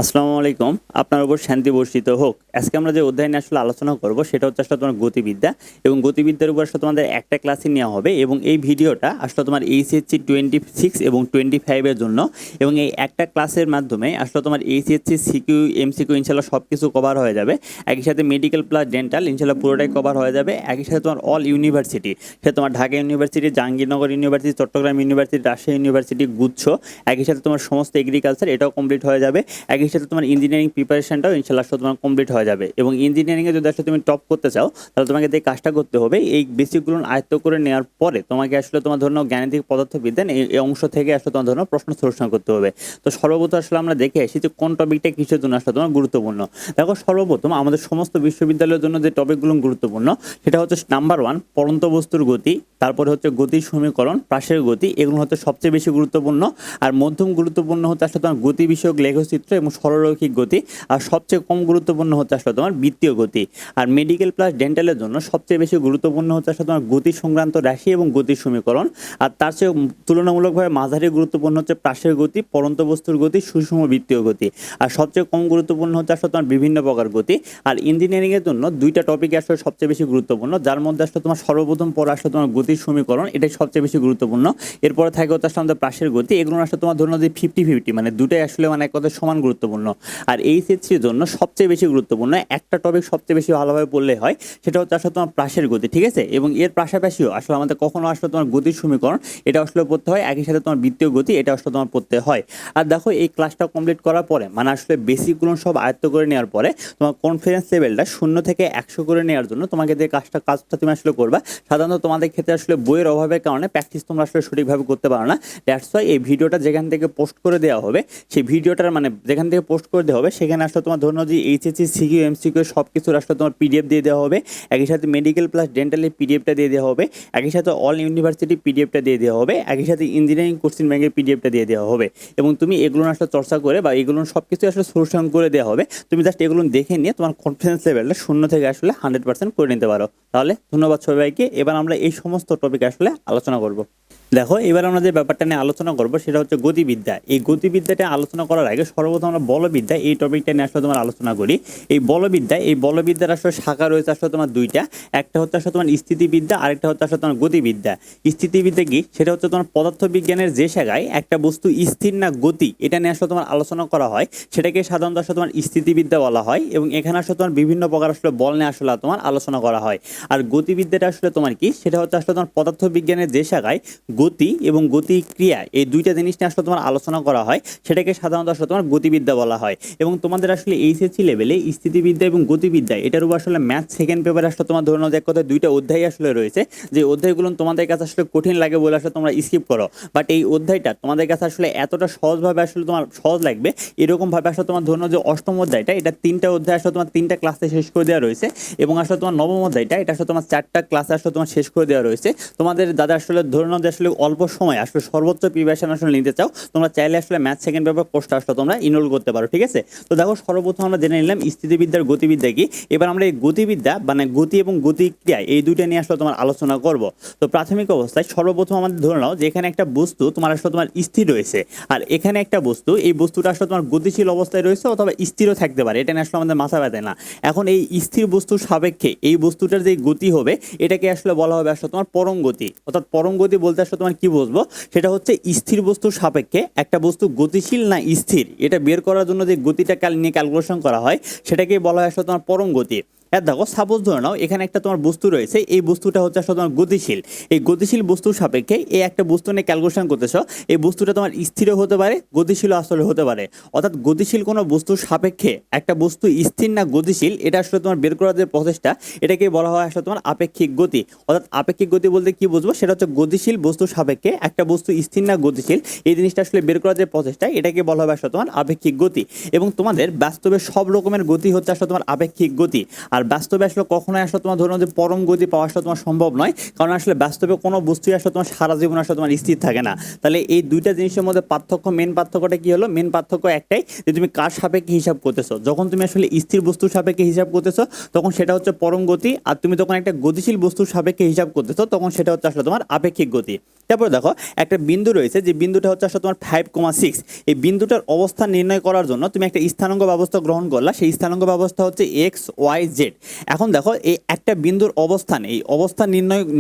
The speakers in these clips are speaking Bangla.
আসসালামু আলাইকুম। আপনার উপর শান্তি বর্ষিত হোক। আজকে আমরা যে অধ্যায় নিয়ে আসলে আলোচনা করব সেটা হচ্ছে আসলে তোমার গতিবিদ্যা এবং গতিবিদ্যার উপর আসলে তোমাদের একটা ক্লাসই নেওয়া হবে এবং এই ভিডিওটা আসলে তোমার এইচএসসি 26 এবং 25 এর জন্য এবং এই একটা ক্লাসের মাধ্যমে আসলে তোমার এইচএসসি সিকিউ এমসিকিউ ইনশাআল্লাহ সব কিছু কভার হয়ে যাবে। একই সাথে মেডিকেল প্লাস ডেন্টাল ইনশাআল্লাহ পুরোটাই কভার হয়ে যাবে। একই সাথে তোমার অল ইউনিভার্সিটি, সে তোমার Dhaka university, Jahangirnagar university, Chattogram university, Rajshahi university, গুচ্ছ, একই সাথে তোমার সমস্ত এগ্রিকালচার এটাও কমপ্লিট হয়ে যাবে। একই সাথে তোমার ইঞ্জিনিয়ারিং প্রিপারেশনটাও ইনশাআল্লাহ তোমার কমপ্লিট হয়ে যাবে এবং ইঞ্জিনিয়ারিংয়ে যদি আসলে তুমি টপ করতে চাও তাহলে তোমাকে যে কাজটা করতে হবে এই বেসিকগুলো আয়ত্ত করে নেওয়ার পরে তোমাকে আসলে তোমার ধরনের গাণিতিক পদার্থবিজ্ঞান এই অংশ থেকে আসলে তোমার ধরনের প্রশ্ন সলিউশন করতে হবে। তো সর্বপ্রথম আসলে আমরা দেখে আসি যে কোন টপিকটা কিসের জন্য আসলে তোমার গুরুত্বপূর্ণ। দেখো, সর্বপ্রথম আমাদের সমস্ত বিশ্ববিদ্যালয়ের জন্য যে টপিকগুলো গুরুত্বপূর্ণ সেটা হচ্ছে নাম্বার 1 পড়ন্ত বস্তুর গতি, তারপরে হচ্ছে গতির সমীকরণ, প্রাসের গতি, এগুলো হচ্ছে সবচেয়ে বেশি গুরুত্বপূর্ণ। আর মধ্যম গুরুত্বপূর্ণ হচ্ছে আসলে তোমার গতি বিষয়ক লেখচিত্র এবং সরলরৈখিক গতি। আর সবচেয়ে কম গুরুত্বপূর্ণ হচ্ছে আসলে তোমার বৃত্তীয় গতি। আর মেডিকেল প্লাস ডেন্টালের জন্য সবচেয়ে বেশি গুরুত্বপূর্ণ হচ্ছে আসলে তোমার গতি সংক্রান্ত রাশি এবং গতির সমীকরণ। আর তার চেয়ে তুলনামূলকভাবে মাঝারি গুরুত্বপূর্ণ হচ্ছে প্রাসের গতি, পড়ন্ত বস্তুর গতি, সুষম বৃত্তীয় গতি। আর সবচেয়ে কম গুরুত্বপূর্ণ হচ্ছে আসলে তোমার বিভিন্ন প্রকার গতি। আর ইঞ্জিনিয়ারিং এর জন্য দুইটা টপিক আসলে সবচেয়ে বেশি গুরুত্বপূর্ণ, যার মধ্যে আসলে তোমার সর্বপ্রথম পড়া আসলে তোমার গতির সমীকরণ, এটাই সবচেয়ে বেশি গুরুত্বপূর্ণ। এরপরে থাকে হচ্ছে আসলে আমাদের প্রাসের গতি, এগুলো আসলে তোমার ধরুন যে 50-50, মানে দুটাই আসলে মানে এক কথায় সমান গুরুত্বপূর্ণ। আর এইচএসসির জন্য সবচেয়ে বেশি গুরুত্বপূর্ণ একটা টপিক সবচেয়ে বেশি ভালোভাবে পড়লে হয়, সেটা হচ্ছে আসলে তোমার প্রাসের গতি, ঠিক আছে। এবং এর পাশাপাশিও আসলে আমাদের কখনো আসলে তোমার গতির সমীকরণ এটা আসলে পড়তে হয়, একই সাথে তোমার বৃত্তীয় গতি এটা আসলে তোমার পড়তে হয়। আর দেখো, এই ক্লাসটা কমপ্লিট করার পরে মানে আসলে বেসিকগুলো সব আয়ত্ত করে নেওয়ার পরে তোমার কনফিডেন্স লেভেলটা 0 থেকে 100 করে নেওয়ার জন্য তোমাকে যে কাজটা তুমি আসলে করবা, সাধারণত তোমাদের ক্ষেত্রে আসলে বইয়ের অভাবের কারণে প্র্যাকটিস তোমরা আসলে সঠিকভাবে করতে পারো না। দ্যাটস ওয়াই এই ভিডিওটা যেখান থেকে পোস্ট করে দেওয়া হবে, সেই ভিডিওটার মানে যেখান থেকে পোস্ট করে দেওয়া হবে সেখানে আসলে তোমার ধরুন যে এইচএসসি সিকিউ এমসিকিউ সব কিছুর আসলে তোমার পিডিএফ দিয়ে দেওয়া হবে। একই সাথে মেডিকেল প্লাস ডেন্টালের পিডিএফটা দিয়ে দেওয়া হবে। একই সাথে অল ইউনিভার্সিটি পিডিএফটা দিয়ে দেওয়া হবে। একই সাথে ইঞ্জিনিয়ারিং কোশ্চেন ব্যাংকের পিডিএফটা দিয়ে দেওয়া হবে এবং তুমি এগুলো আসলে চর্চা করে বা এগুলো সব কিছু আসলে সলিউশন করে দেওয়া হবে। তুমি জাস্ট এগুলো দেখে নিয়ে তোমার কনফিডেন্স লেভেলটা 0 থেকে আসলে 100% করে নিতে পারো। তাহলে ধন্যবাদ সবাইকে। এবার আমরা এই সমস্ত টপিক আসলে আলোচনা করব। দেখো, এবার আমরা যে ব্যাপারটা নিয়ে আলোচনা করবো সেটা হচ্ছে গতিবিদ্যা। এই গতিবিদ্যাটা আলোচনা করার আগে সর্বপ্রথম আমরা বলবিদ্যা এই টপিকটা নিয়ে আসলে তোমার আলোচনা করি। এই বলবিদ্যার আসলে শাখা রয়েছে আসলে তোমার দুইটা। একটা হচ্ছে আসলে তোমার স্থিতিবিদ্যা, আরেকটা হচ্ছে আসলে তোমার গতিবিদ্যা। স্থিতিবিদ্যা কি, সেটা হচ্ছে তোমার পদার্থবিজ্ঞানের যে শাখায় একটা বস্তু স্থির না গতি এটা নিয়ে আসলে তোমার আলোচনা করা হয়, সেটাকে সাধারণত আসলে তোমার স্থিতিবিদ্যা বলা হয় এবং এখানে আসলে তোমার বিভিন্ন প্রকার আসলে বল নিয়ে আসলে তোমার আলোচনা করা হয়। আর গতিবিদ্যাটা আসলে তোমার কি, সেটা হচ্ছে আসলে তোমার পদার্থবিজ্ঞানের যে শাখায় গতি এবং গতিক্রিয়া এই দুইটা জিনিস নিয়ে আসলে তোমার আলোচনা করা হয়, সেটাকে সাধারণত আসলে তোমার গতিবিদ্যা বলা হয়। এবং তোমাদের আসলে এইচএসসি লেভেলে স্থিতিবিদ্যা এবং গতিবিদ্যা এটার উপর আসলে ম্যাথ সেকেন্ড পেপারে আসলে তোমার ধরুন এক কথায় দুইটা অধ্যায় আসলে রয়েছে, যে অধ্যায়গুলো তোমাদের কাছে আসলে কঠিন লাগে বলে আসলে তোমরা স্কিপ করো। বাট এই অধ্যায়টা তোমাদের কাছে আসলে এতটা সহজভাবে আসলে তোমার সহজ লাগবে এরকম ভাবে আসলে তোমার ধরুন যে অষ্টম অধ্যায়টা এটা 3টা অধ্যায় আসলে তোমার 3টা ক্লাসে শেষ করে দেওয়া রয়েছে এবং আসলে তোমার নবম অধ্যায়টা এটা আসলে তোমার 4টা ক্লাসে আসলে তোমার শেষ করে দেওয়া রয়েছে। তোমাদের দাদা আসলে ধরুন যে আসলে অল্প সময় আসলে সর্বোচ্চ প্রিপারেশন আসলে নিতে চাও, তোমরা চাইলে আসলে ম্যাথ সেকেন্ড পেপার কোর্সটা আসলে তোমরা ইনরোল করতে পারো, ঠিক আছে। তো দেখো, সর্বপ্রথম আমরা জেনে নিলাম স্থিতিবিদ্যার গতিবিদ্যা কি। এবার আমরা এই গতিবিদ্যা মানে গতি এবং গতিক্রিয়া এই দুইটা নিয়ে আসলে তোমার আলোচনা করব। তো প্রাথমিক অবস্থায় সর্বপ্রথম আমাদের ধরে নাও যে এখানে একটা বস্তু তোমার আসলে তোমার স্থির রয়েছে, আর এখানে একটা বস্তু, এই বস্তুটা আসলে তোমার গতিশীল অবস্থায় রয়েছে অথবা স্থিরও থাকতে পারে, এটা নিয়ে আসলে আমাদের মাথা ব্যথা না। এখন এই স্থির বস্তুর সাপেক্ষে এই বস্তুটার যে গতি হবে এটাকে আসলে বলা হবে আসলে তোমার পরম গতি। অর্থাৎ পরম গতি বলতে আসলে তোমার কি বুঝবো, সেটা হচ্ছে স্থির বস্তুর সাপেক্ষে একটা বস্তু গতিশীল না স্থির এটা বের করার জন্য যে গতিটা নিয়ে ক্যালকুলেশন করা হয় সেটাকে বলা হয় আসলে তোমার পরম গতি। দেখো, সাপোজ ধরে নাও এখানে একটা তোমার বস্তু রয়েছে, এই বস্তুটা হচ্ছে আসলে তোমার গতিশীল। এই গতিশীল বস্তুর সাপেক্ষে এই একটা বস্তু নিয়ে ক্যালকুলেশন করতেছো, এই বস্তুটা তোমার স্থিরও হতে পারে গতিশীল আসলে হতে পারে। অর্থাৎ গতিশীল কোনো বস্তুর সাপেক্ষে একটা বস্তু স্থির না গতিশীল এটা আসলে তোমার বের করার যে প্রসেসটা এটাকে বলা হয় আসলে তোমার আপেক্ষিক গতি। অর্থাৎ আপেক্ষিক গতি বলতে কি বুঝবো, সেটা হচ্ছে গতিশীল বস্তুর সাপেক্ষে একটা বস্তু স্থির না গতিশীল এই জিনিসটা আসলে বের করার যে প্রসেসটা এটাকে বলা হবে আসলে তোমার আপেক্ষিক গতি। এবং তোমাদের বাস্তবে সব রকমের গতি হচ্ছে আসলে তোমার আপেক্ষিক গতি। আর বাস্তবে আসলে কখনোই আসলে তোমার ধরুন যে পরম গতি পাওয়া আসলে তোমার সম্ভব নয়, কারণ আসলে বাস্তবে কোনো বস্তুই আসলে তোমার সারা জীবন আসলে তোমার স্থির থাকে না। তাহলে এই দুইটা জিনিসের মধ্যে পার্থক্য, মেন পার্থক্যটা কি হলো? মেন পার্থক্য একটাই, যে তুমি কার সাপেক্ষে হিসাব করতেছো। যখন তুমি আসলে স্থির বস্তুর সাপেক্ষে হিসাব করতেছো তখন সেটা হচ্ছে পরম গতি, আর তুমি যখন একটা গতিশীল বস্তুর সাপেক্ষে হিসাব করতেছো তখন সেটা হচ্ছে আসলে তোমার আপেক্ষিক গতি। তারপরে দেখো একটা বিন্দু রয়েছে, যে বিন্দুটা হচ্ছে আসলে তোমার 5,6। এই বিন্দুটার অবস্থান নির্ণয় করার জন্য তুমি একটা স্থানাঙ্ক ব্যবস্থা গ্রহণ করলা, সেই স্থানাঙ্ক ব্যবস্থা হচ্ছে এক্স ওয়াই জেড। এখন দেখো এই একটা বিন্দুর অবস্থান, এই অবস্থান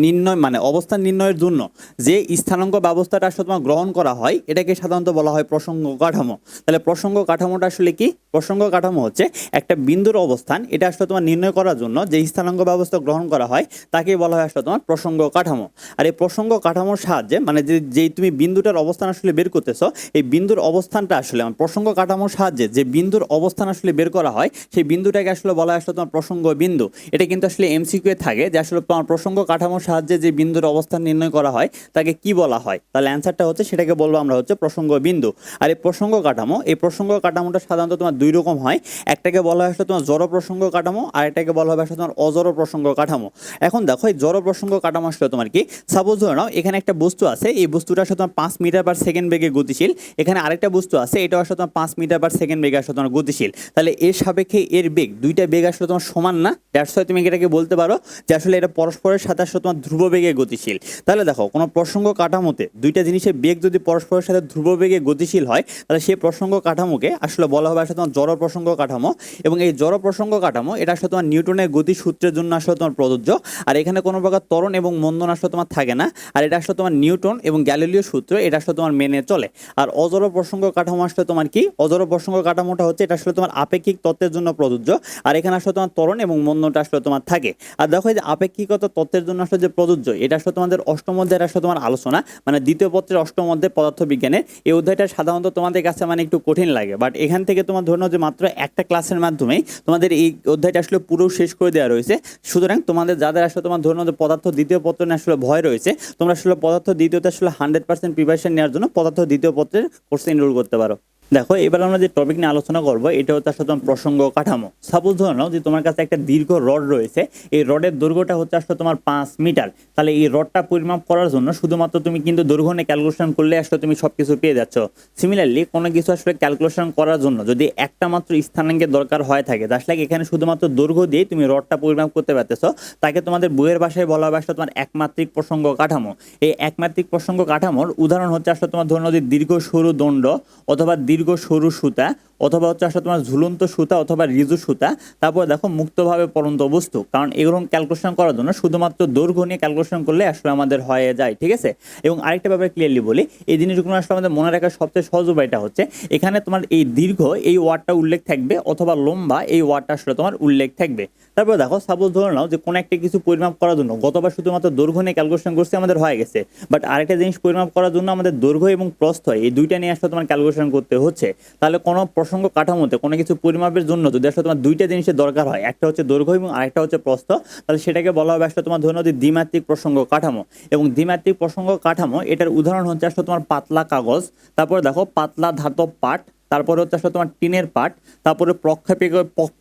নির্ণয় মানে অবস্থান নির্ণয়ের জন্য যে স্থানাঙ্ক ব্যবস্থাটা আসলে তোমার গ্রহণ করা হয় এটাকে সাধারণত বলা হয় প্রসঙ্গ কাঠামো। তাহলে প্রসঙ্গ কাঠামোটা আসলে কি? প্রসঙ্গ কাঠামো হচ্ছে একটা বিন্দুর অবস্থান, এটা আসলে তোমার নির্ণয় করার জন্য যে স্থানাঙ্ক ব্যবস্থা গ্রহণ করা হয় তাকে বলা হয় আসলে তোমার প্রসঙ্গ কাঠামো। আর এই প্রসঙ্গ কাঠামোর সাহায্যে মানে যেই তুমি বিন্দুটার অবস্থান আসলে বের করতেছো, এই বিন্দুর অবস্থানটা আসলে প্রসঙ্গ কাঠামোর সাহায্যে যে বিন্দুর অবস্থান আসলে বের করা হয় সেই বিন্দুটাকে আসলে বলা হয় আসলে তোমার প্রসঙ্গ বিন্দু। এটা কিন্তু আসলে এমসিকিউ এ থাকে যে আসলে তোমার প্রসঙ্গ কাঠামোর সাহায্যে যে বিন্দুর অবস্থান নির্ণয় করা হয় তাকে কি বলা হয়। তাহলে অ্যান্সারটা হচ্ছে সেটাকে বলবো আমরা হচ্ছে প্রসঙ্গ বিন্দু। আর এই প্রসঙ্গ কাঠামো, এই প্রসঙ্গ কাঠামোটা সাধারণত তোমার দুই রকম হয়। একটাকে বলা হয় আসলে তোমার জড় প্রসঙ্গ কাঠামো, আর এটাকে বলা হবে আসলে তোমার অজড় প্রসঙ্গ কাঠামো। এখন দেখো এই জড় প্রসঙ্গ কাঠামো আসলে তোমার কি? সাপোজ ধরে নাও এখানে একটা বস্তু আছে, এই বস্তুটা আসলে তোমার 5 মিটার পার সেকেন্ড বেগে গতিশীল। এখানে আরেকটা বস্তু আছে, এটা আসলে তোমার 5 মিটার পার সেকেন্ড বেগে আসলে তোমার গতিশীল। তাহলে এর সাপেক্ষে এর বেগ, দুইটা বেগ আসলে তোমার সমান না। দ্যাটস ওয়াই তুমি এটাকে বলতে পারো যে আসলে এটা পরস্পরের সাথে আসলে তোমার ধ্রুব বেগে গতিশীল। তাহলে দেখো কোনো প্রসঙ্গ কাঠামোতে দুইটা জিনিসের বেগ যদি পরস্পরের সাথে ধ্রুব বেগে গতিশীল হয় তাহলে সেই প্রসঙ্গ কাঠামোকে আসলে বলা হবে আসলে তোমার জড় প্রসঙ্গ কাঠামো। এবং এই জড় প্রসঙ্গ কাঠামো এটা আসলে তোমার নিউটনের গতি সূত্রের জন্য আসলে তোমার প্রযোজ্য। আর এখানে কোনো প্রকার ত্বরণ এবং মন্দন আসলে তোমার থাকে না। আর এটা আসলে তোমার নিউটন এবং গ্যালিলিও সূত্র এটা আসলে তোমার মেনে চলে। আর অজড় প্রসঙ্গ কাঠামো আসলে তোমার কি? অজড় প্রসঙ্গ কাঠামোটা হচ্ছে এটা আসলে তোমার আপেক্ষিক তত্ত্বের জন্য প্রযোজ্য। আর এখানে আসলে তোমার ত্বরণ এবং মন্দনটা আসলে তোমার থাকে। আর দেখো এই যে আপেক্ষিকতা তত্ত্বের জন্য আসলে যে প্রযোজ্য, এটা আসলে তোমাদের অষ্টম অধ্যায়ের আসলে তোমার আলোচনা, মানে দ্বিতীয় পত্রের অষ্টম অধ্যায় পদার্থবিজ্ঞানের এই অধ্যায়টা সাধারণত তোমাদের কাছে মানে একটু কঠিন লাগে। বাট এখান থেকে তোমার ধরে নাও যে মাত্র একটা ক্লাসের মাধ্যমেই তোমাদের এই অধ্যায়টা আসলে পুরো শেষ করে দেওয়া রয়েছে। সুতরাং তোমাদের যাদের আসলে তোমার ধরে নাও যে পদার্থ দ্বিতীয় পত্র নিয়ে আসলে ভয় রয়েছে, তোমরা আসলে পদার্থ দ্বিতীয়তে আসলে 100% প্রিপারেশন নেওয়ার জন্য পদার্থ দ্বিতীয় পত্রের কোর্সে এনরোল করতে পারো। দেখো এবার আমরা যে টপিক নিয়ে আলোচনা করবো এটা হচ্ছে আসলে তোমার প্রসঙ্গ কাঠামো। সাপোজ ধরে নাও যে তোমার কাছে একটা দীর্ঘ রড রয়েছে, এই রডের দৈর্ঘ্যটা হচ্ছে আসলে তোমার 5 মিটার। তাহলে এই রডটা পরিমাপ করার জন্য শুধুমাত্র তুমি কিন্তু দৈর্ঘ্য নিয়ে ক্যালকুলেশন করলে আসলে তুমি সবকিছু পেয়ে যাচ্ছ। সিমিলারলি কোনো কিছু আসলে ক্যালকুলেশন করার জন্য যদি একটা মাত্র স্থানাঙ্কের দরকার হয়ে থাকে, দ্যাটস লাইক এখানে শুধুমাত্র দৈর্ঘ্য দিয়ে তুমি রডটা পরিমাপ করতে পারতেছো, তাকে তোমাদের বইয়ের ভাষায় বলা হবে আসলে তোমার একমাত্রিক প্রসঙ্গ কাঠামো। এই একমাত্রিক প্রসঙ্গ কাঠামোর উদাহরণ হচ্ছে আসলে তোমার ধরে নাও যে দীর্ঘ সরু দণ্ড অথবা দীর্ঘ সরু সুতা অথবা হচ্ছে আসলে তোমার ঝুলন্ত সুতা অথবা রিজু সুতা। তারপর দেখো মুক্তভাবে পড়ন্ত বস্তু, কারণ এগুলো ক্যালকুলেশন করার জন্য শুধুমাত্র দৈর্ঘ্য নিয়ে ক্যালকুলেশন করলে আসলে আমাদের হয়ে যায়, ঠিক আছে। এবং আরেকটা ব্যাপারে ক্লিয়ারলি বলি, এই জিনিসগুলো আসলে আমাদের মনে রাখার সবচেয়ে সহজ উপায়টা হচ্ছে এখানে তোমার এই দীর্ঘ এই ওয়ার্ডটা উল্লেখ থাকবে অথবা লম্বা এই ওয়ার্ডটা আসলে তোমার উল্লেখ থাকবে। তারপর দেখো সাপোজ ধরে নাও যে কোনো একটা কিছু পরিমাপ করার জন্য গতবার শুধুমাত্র দৈর্ঘ্য নিয়ে ক্যালকুলেশন করছে, আমাদের হয়ে গেছে। বাট আরেকটা জিনিস পরিমাপ করার জন্য আমাদের দৈর্ঘ্য এবং প্রস্থ এই দুইটা নিয়ে আসলে তোমার ক্যালকুলেশন করতে হচ্ছে। তাহলে কোনো প্রসঙ্গ কাঠামোতে কোনো কিছু পরিমাপের জন্য যদি আসলে তোমার দুইটা জিনিসের দরকার হয়, একটা হচ্ছে দৈর্ঘ্য এবং আরেকটা হচ্ছে প্রস্থ, তাহলে সেটাকে বলা হবে আসলে তোমার ধরে নাও যে দ্বিমাত্রিক প্রসঙ্গ কাঠামো। এবং দ্বিমাত্রিক প্রসঙ্গ কাঠামো এটার উদাহরণ হচ্ছে আসলে তোমার পাতলা কাগজ, তারপরে দেখো পাতলা ধাতব পাট, তারপরে হচ্ছে আসলে তোমার টিনের পাট, তারপরে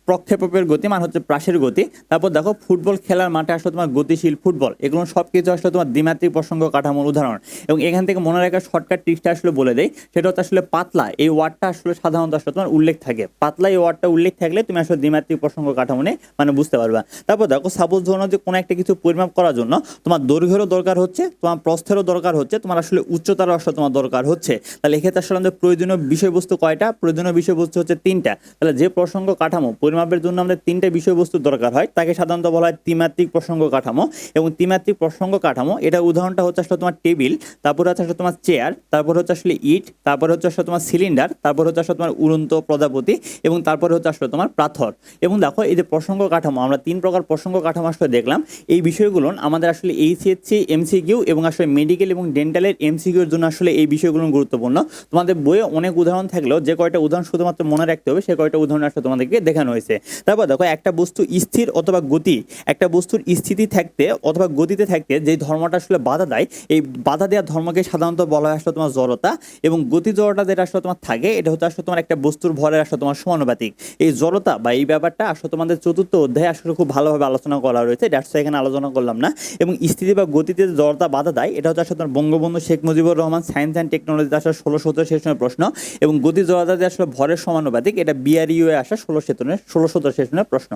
প্রক্ষেপকের গতি মানে হচ্ছে প্রাসের গতি, তারপর দেখো ফুটবল খেলার মাঠে আসলে তোমার গতিশীল ফুটবল। এগুলো সব কিছু আসলে তোমার দ্বিমাত্রিক প্রসঙ্গ কাঠামোর উদাহরণ। এবং এখান থেকে মনে রাখার শর্টকাট ট্রিকটা আসলে বলে দেয়, সেটা হচ্ছে আসলে পাতলা এই ওয়ার্ডটা আসলে সাধারণত আসলে তোমার উল্লেখ থাকে। পাতলা এই ওয়ার্ডটা উল্লেখ থাকলে তুমি আসলে দ্বিমাত্রিক প্রসঙ্গ কাঠামো নিয়ে মানে বুঝতে পারবা। তারপর দেখো সাপোজ ধরো যে কোনো একটা কিছু পরিমাপ করার জন্য তোমার দৈর্ঘ্যেরও দরকার হচ্ছে, তোমার প্রস্থেরও দরকার হচ্ছে, তোমার আসলে উচ্চতারও আসলে তোমার দরকার হচ্ছে। তাহলে এক্ষেত্রে আসলে আমাদের প্রয়োজনীয় বিষয়বস্তু কয়টা? প্রয়োজনীয় বিষয়বস্তু হচ্ছে 3টা। তাহলে যে প্রসঙ্গ কাঠামো পরিমাপের জন্য আমাদের 3টা বিষয়বস্তু দরকার হয় তাকে সাধারণত বলা হয় ত্রিমাত্রিক প্রসঙ্গ কাঠামো। এবং ত্রিমাত্রিক প্রসঙ্গ কাঠামো এটা উদাহরণটা হচ্ছে আসলে তোমার টেবিল, তারপর হচ্ছে আসলে তোমার চেয়ার, তারপর হচ্ছে আসলে ইট, তারপর হচ্ছে আসলে তোমার সিলিন্ডার, তারপর হচ্ছে আসলে তোমার উড়ন্ত প্রজাপতি এবং তারপর হচ্ছে আসলে তোমার পাথর। এবং দেখো এই যে প্রসঙ্গ কাঠামো, আমরা 3 প্রকার প্রসঙ্গ কাঠামো আসলে দেখলাম। এই বিষয়গুলো আমাদের আসলে এইচএসসি এমসিকিউ এবং আসলে মেডিকেল এবং ডেন্টালের এমসিকিউ এর জন্য আসলে এই বিষয়গুলো গুরুত্বপূর্ণ। তোমাদের বইয়ে অনেক উদাহরণ থাকলেও যে কয়টা উদাহরণ শুধুমাত্র মনে রাখতে হবে সে কয়টা উদাহরণ আসলে তোমাদেরকে দেখানো হয়েছে। তারপর দেখো একটা বস্তু স্থির অথবা গতি, একটা বস্তুর স্থিতি থাকতে অথবা গতিতে থাকতে যে ধর্মটা আসলে বাধা দেয়, এই বাধা দেওয়ার ধর্মকে সাধারণত বলা হয় আসলে তোমার জড়তা, এবং গতি জড়তা যেটা আসলে তোমার থাকে এটা হচ্ছে আসলে তোমার একটা বস্তুর ভরের আসলে তোমার সমানুপাতিক। এই জড়তা বা এই ব্যাপারটা আসলে তোমাদের চতুর্থ অধ্যায়ে আসলে খুব ভালোভাবে আলোচনা করা রয়েছে, দ্যাটস এখানে আলোচনা করলাম না। এবং স্থিতি বা গতিতে যে জড়তা বাধা দেয় এটা হচ্ছে আসলে তোমার বঙ্গবন্ধু শেখ মুজিবুর রহমান সায়েন্স অ্যান্ড টেকনোলজিতে আসলে 1617 সেশনের প্রশ্ন। এবং গতি জড়তা যে আসলে ভরের সমানুপাতিক এটা বিআরইউ এ আসা 1617 সেশনের প্রশ্ন।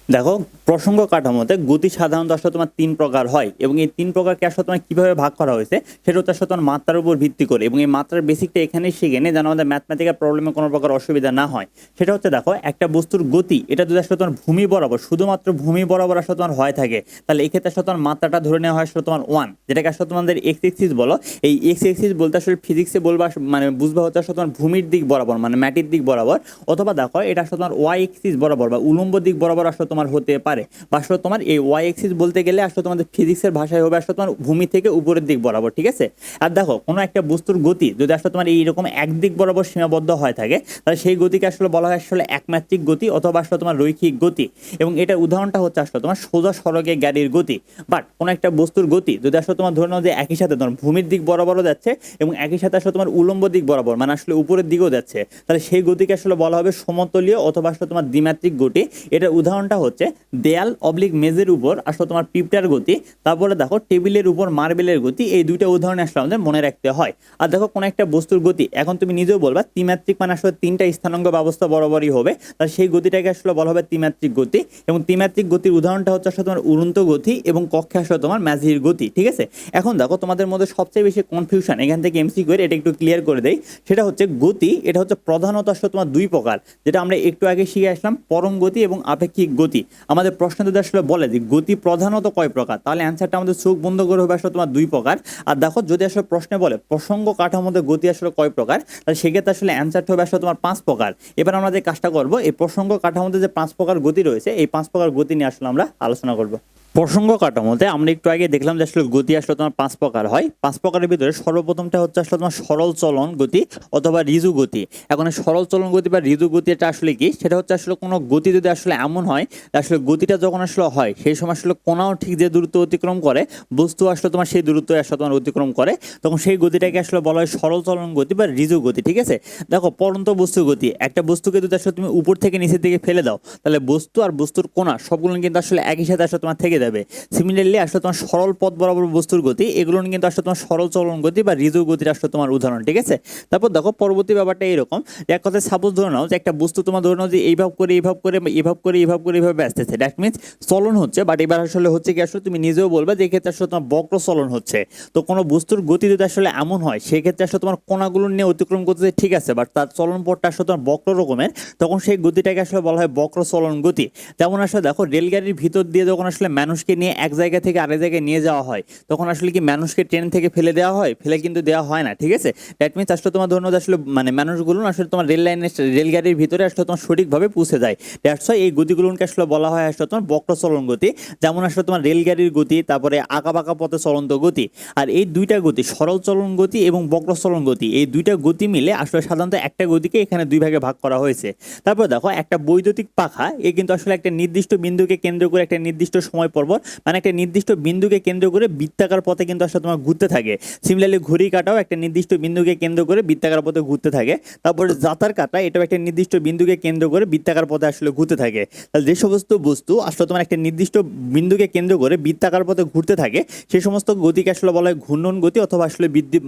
দেখো প্রসঙ্গ কাঠামোতে গতি সাধারণত আসলে তোমার 3 প্রকার হয়, এবং এই 3 প্রকারকে আসলে তোমার কিভাবে ভাগ করা হয়েছে সেটা হচ্ছে আসলে তোমার মাত্রার উপর ভিত্তি করে, এবং এই মাত্রার বেসিকটা এখানেই শিখে নিই যেন আমাদের ম্যাথমেটিক্যাল প্রবলেমে কোনো প্রকার অসুবিধা না হয়। সেটা হচ্ছে দেখো একটা বস্তুর গতি এটা যদি আসলে তোমার ভূমি বরাবর, শুধুমাত্র ভূমি বরাবর আসলে তোমার হয় থাকে, তাহলে এই ক্ষেত্রে আসলে তোমার মাত্রাটা ধরে নেওয়া হয় আসলে তোমার 1, যেটাকে আসলে তোমাদের এক্স এক্সিস বলো। এই এক্স এক্সিস বলতে আসলে ফিজিক্সে বলবা মানে বুঝবা হচ্ছে আসলে তোমার ভূমির দিক বরাবর মানে ম্যাটির দিক বরাবর, অথবা দেখো এটা আসলে তোমার ওয়াই এক্সিস বরাবর বা উলম্ব দিক বরাবর আসলে তোমার হতে পারে। বা আসলে তোমার এই ওয়াই এক্সিস বলতে গেলে আসলে তোমাদের ফিজিক্সের ভাষায় হবে আসলে তোমার ভূমি থেকে উপরের দিক বরাবর, ঠিক আছে। আর দেখো কোনো একটা বস্তুর গতি যদি আসলে তোমার এইরকম এক দিক বরাবর সীমাবদ্ধ হয়ে থাকে তাহলে সেই গতিকে আসলে বলা হয় আসলে একমাত্রিক গতি অথবা আসলে তোমার রৈখিক গতি। এবং এটার উদাহরণটা হচ্ছে আসলে তোমার সোজা সড়কে গাড়ির গতি। বাট কোনো একটা বস্তুর গতি যদি আসলে তোমার ধরে নাও যে একই সাথে তোমার ভূমির দিক বরাবরও যাচ্ছে এবং একই সাথে আসলে তোমার উলম্ব দিক বরাবর মানে আসলে উপরের দিকেও যাচ্ছে, তাহলে সেই গতিকে আসলে বলা হবে সমতলীয় অথবা আসলে তোমার দ্বিমাত্রিক গতি। এটার উদাহরণটা হচ্ছে দেয়াল অবলিক মেজের উপর আসলে তোমার পিঁপড়ার গতি, তারপরে দেখো টেবিলের উপর মার্বেলের গতি। এই দুইটা উদাহরণ আসলে আমাদের মনে রাখতে হয়। আর দেখো কোনো একটা বস্তুর গতি এখন তুমি নিজেও বলবা ত্রিমাত্রিক মানে আসলে 3টা স্থানাঙ্ক ব্যবস্থা বরাবরই হবে, তাহলে সেই গতিটাকে আসলে বলা হবে ত্রিমাত্রিক গতি। এবং ত্রিমাত্রিক গতির উদাহরণটা হচ্ছে আসলে তোমার উড়ন্ত গতি এবং কক্ষে আসলে তোমার ম্যাজির গতি, ঠিক আছে। এখন দেখো তোমাদের মধ্যে সবচেয়ে বেশি কনফিউশন এখান থেকে এমসিকিউ এর, এটা একটু ক্লিয়ার করে দেই। সেটা হচ্ছে গতি এটা হচ্ছে প্রধানত আসলে তোমার 2 প্রকার, যেটা আমরা একটু আগে শিখে আসলাম, পরম গতি এবং আপেক্ষিক গতি। আমাদের প্রশ্ন যদি আসলে বলে যে গতি প্রধানত কয় প্রকার, তাহলে অ্যান্সারটা আমাদের চোখ বন্ধ করে হবে আসলে তোমার 2 প্রকার। আর দেখো যদি আসলে প্রশ্নে বলে প্রসঙ্গ কাঠামোতে গতি আসলে কয় প্রকার, তাহলে সেক্ষেত্রে আসলে অ্যান্সারটা হবে আসলে তোমার 5 প্রকার। এবার আমরা যে কাজটা করবো এই প্রসঙ্গ কাঠামোতে যে 5 প্রকার গতি রয়েছে এই 5 প্রকার গতি নিয়ে আসলে আমরা আলোচনা করবো। প্রসঙ্গ কাঠামোতে আমরা একটু আগে দেখলাম যে আসলে গতি আসলে তোমার 5 প্রকার হয়। 5 প্রকারের ভিতরে সর্বপ্রথমটা হচ্ছে আসলে তোমার সরল চলন গতি অথবা ঋজু গতি। এখন সরল চলন গতি বা ঋজু গতি এটা আসলে কি, সেটা হচ্ছে আসলে কোনো গতি যদি আসলে এমন হয় আসলে গতিটা যখন আসলে হয় সেই সময় আসলে কোনাও ঠিক যে দূরত্ব অতিক্রম করে বস্তু আসলে তোমার সেই দূরত্ব আসলে তোমার অতিক্রম করে, তখন সেই গতিটাকে আসলে বলা হয় সরল চলন গতি বা ঋজু গতি, ঠিক আছে। দেখো পরন্ত বস্তু গতি, একটা বস্তুকে যদি আসলে তুমি উপর থেকে নিচের দিকে ফেলে দাও তাহলে বস্তু আর বস্তুর কোনা সবগুলো কিন্তু আসলে একই সাথে আসলে তোমার থেকে যাবে। সিমিলারলি আসলে তোমার সরল পথ বরাবর বস্তুর গতি এগুলো কিন্তু আসলে তোমার সরল চলন গতি বা ঋজু গতির আসলে তোমার উদাহরণ, ঠিক আছে। তারপর দেখো পরবর্তী ব্যাপারটা এরকম, এক কথায় সাপোজ ধরে নাও যে একটা বস্তু তোমার ধরে নাও যে এইভাবে করে এইভাবে করে এইভাবে করে এইভাবে করে এইভাবে আসতেছে, দ্যাট মিনস চলন হচ্ছে। বাট এবার আসলে হচ্ছে কি আসলে তুমি নিজেও বলবে যে এক্ষেত্রে আসলে তোমার বক্র চলন হচ্ছে। তো কোনো বস্তুর গতি যদি আসলে এমন হয় সেক্ষেত্রে আসলে তোমার কোনাগুলো নিয়ে অতিক্রম করতেছে, ঠিক আছে, বাট তার চলন পথটা আসলে তোমার বক্র রকমের, তখন সেই গতিটাকে আসলে বলা হয় বক্র চলন গতি। যেমন আসলে দেখো রেলগাড়ির ভিতর দিয়ে যখন আসলে মানুষকে নিয়ে এক জায়গা থেকে আরেক জায়গায় নিয়ে যাওয়া হয় তখন আসলে কি মানুষকে ট্রেন থেকে ফেলে দেওয়া হয়, ফেলে কিন্তু দেওয়া হয় না, ঠিক আছে। দ্যাট মিনস আসলে তোমার ধরুন আসলে মানে মানুষগুলো আসলে তোমার রেল লাইনের রেলগাড়ির ভিতরে আসলে তোমার সঠিকভাবে পৌঁছে যায়। দ্যাটস ওয়াই এই গতিগুলোকে আসলে বলা হয় আসলে তোমার বক্র চলন গতি। যেমন আসলে তোমার রেলগাড়ির গতি, তারপরে আঁকা বাঁকা পথে চলন্ত গতি। আর এই দুইটা গতি সরল চলন গতি এবং বক্র চলন গতি, এই দুইটা গতি মিলে আসলে সাধারণত একটা গতিকে এখানে 2 ভাগে ভাগ করা হয়েছে। তারপর দেখো একটা বৈদ্যুতিক পাখা এ কিন্তু আসলে একটা নির্দিষ্ট বিন্দুকে কেন্দ্র করে একটা নির্দিষ্ট সময় পর্বত মানে একটা নির্দিষ্ট বিন্দুকে কেন্দ্র করে বৃত্তাকার পথে কিন্তু আসলে তোমার ঘুরতে থাকে। সিমিলারলি ঘড়ি কাঁটাও একটা নির্দিষ্ট বিন্দুকে কেন্দ্র করে বৃত্তাকার পথে ঘুরতে থাকে। তারপরে জাতার কাঁটা এটাও একটা নির্দিষ্ট বিন্দুকে কেন্দ্র করে বৃত্তাকার পথে আসলে ঘুরতে থাকে। তাহলে যে সমস্ত বস্তু আসলে তোমার একটা নির্দিষ্ট বিন্দুকে কেন্দ্র করে বৃত্তাকার পথে ঘুরতে থাকে সেই সমস্ত গতিকে আসলে বলা হয় ঘূর্ণন গতি অথবা আসলে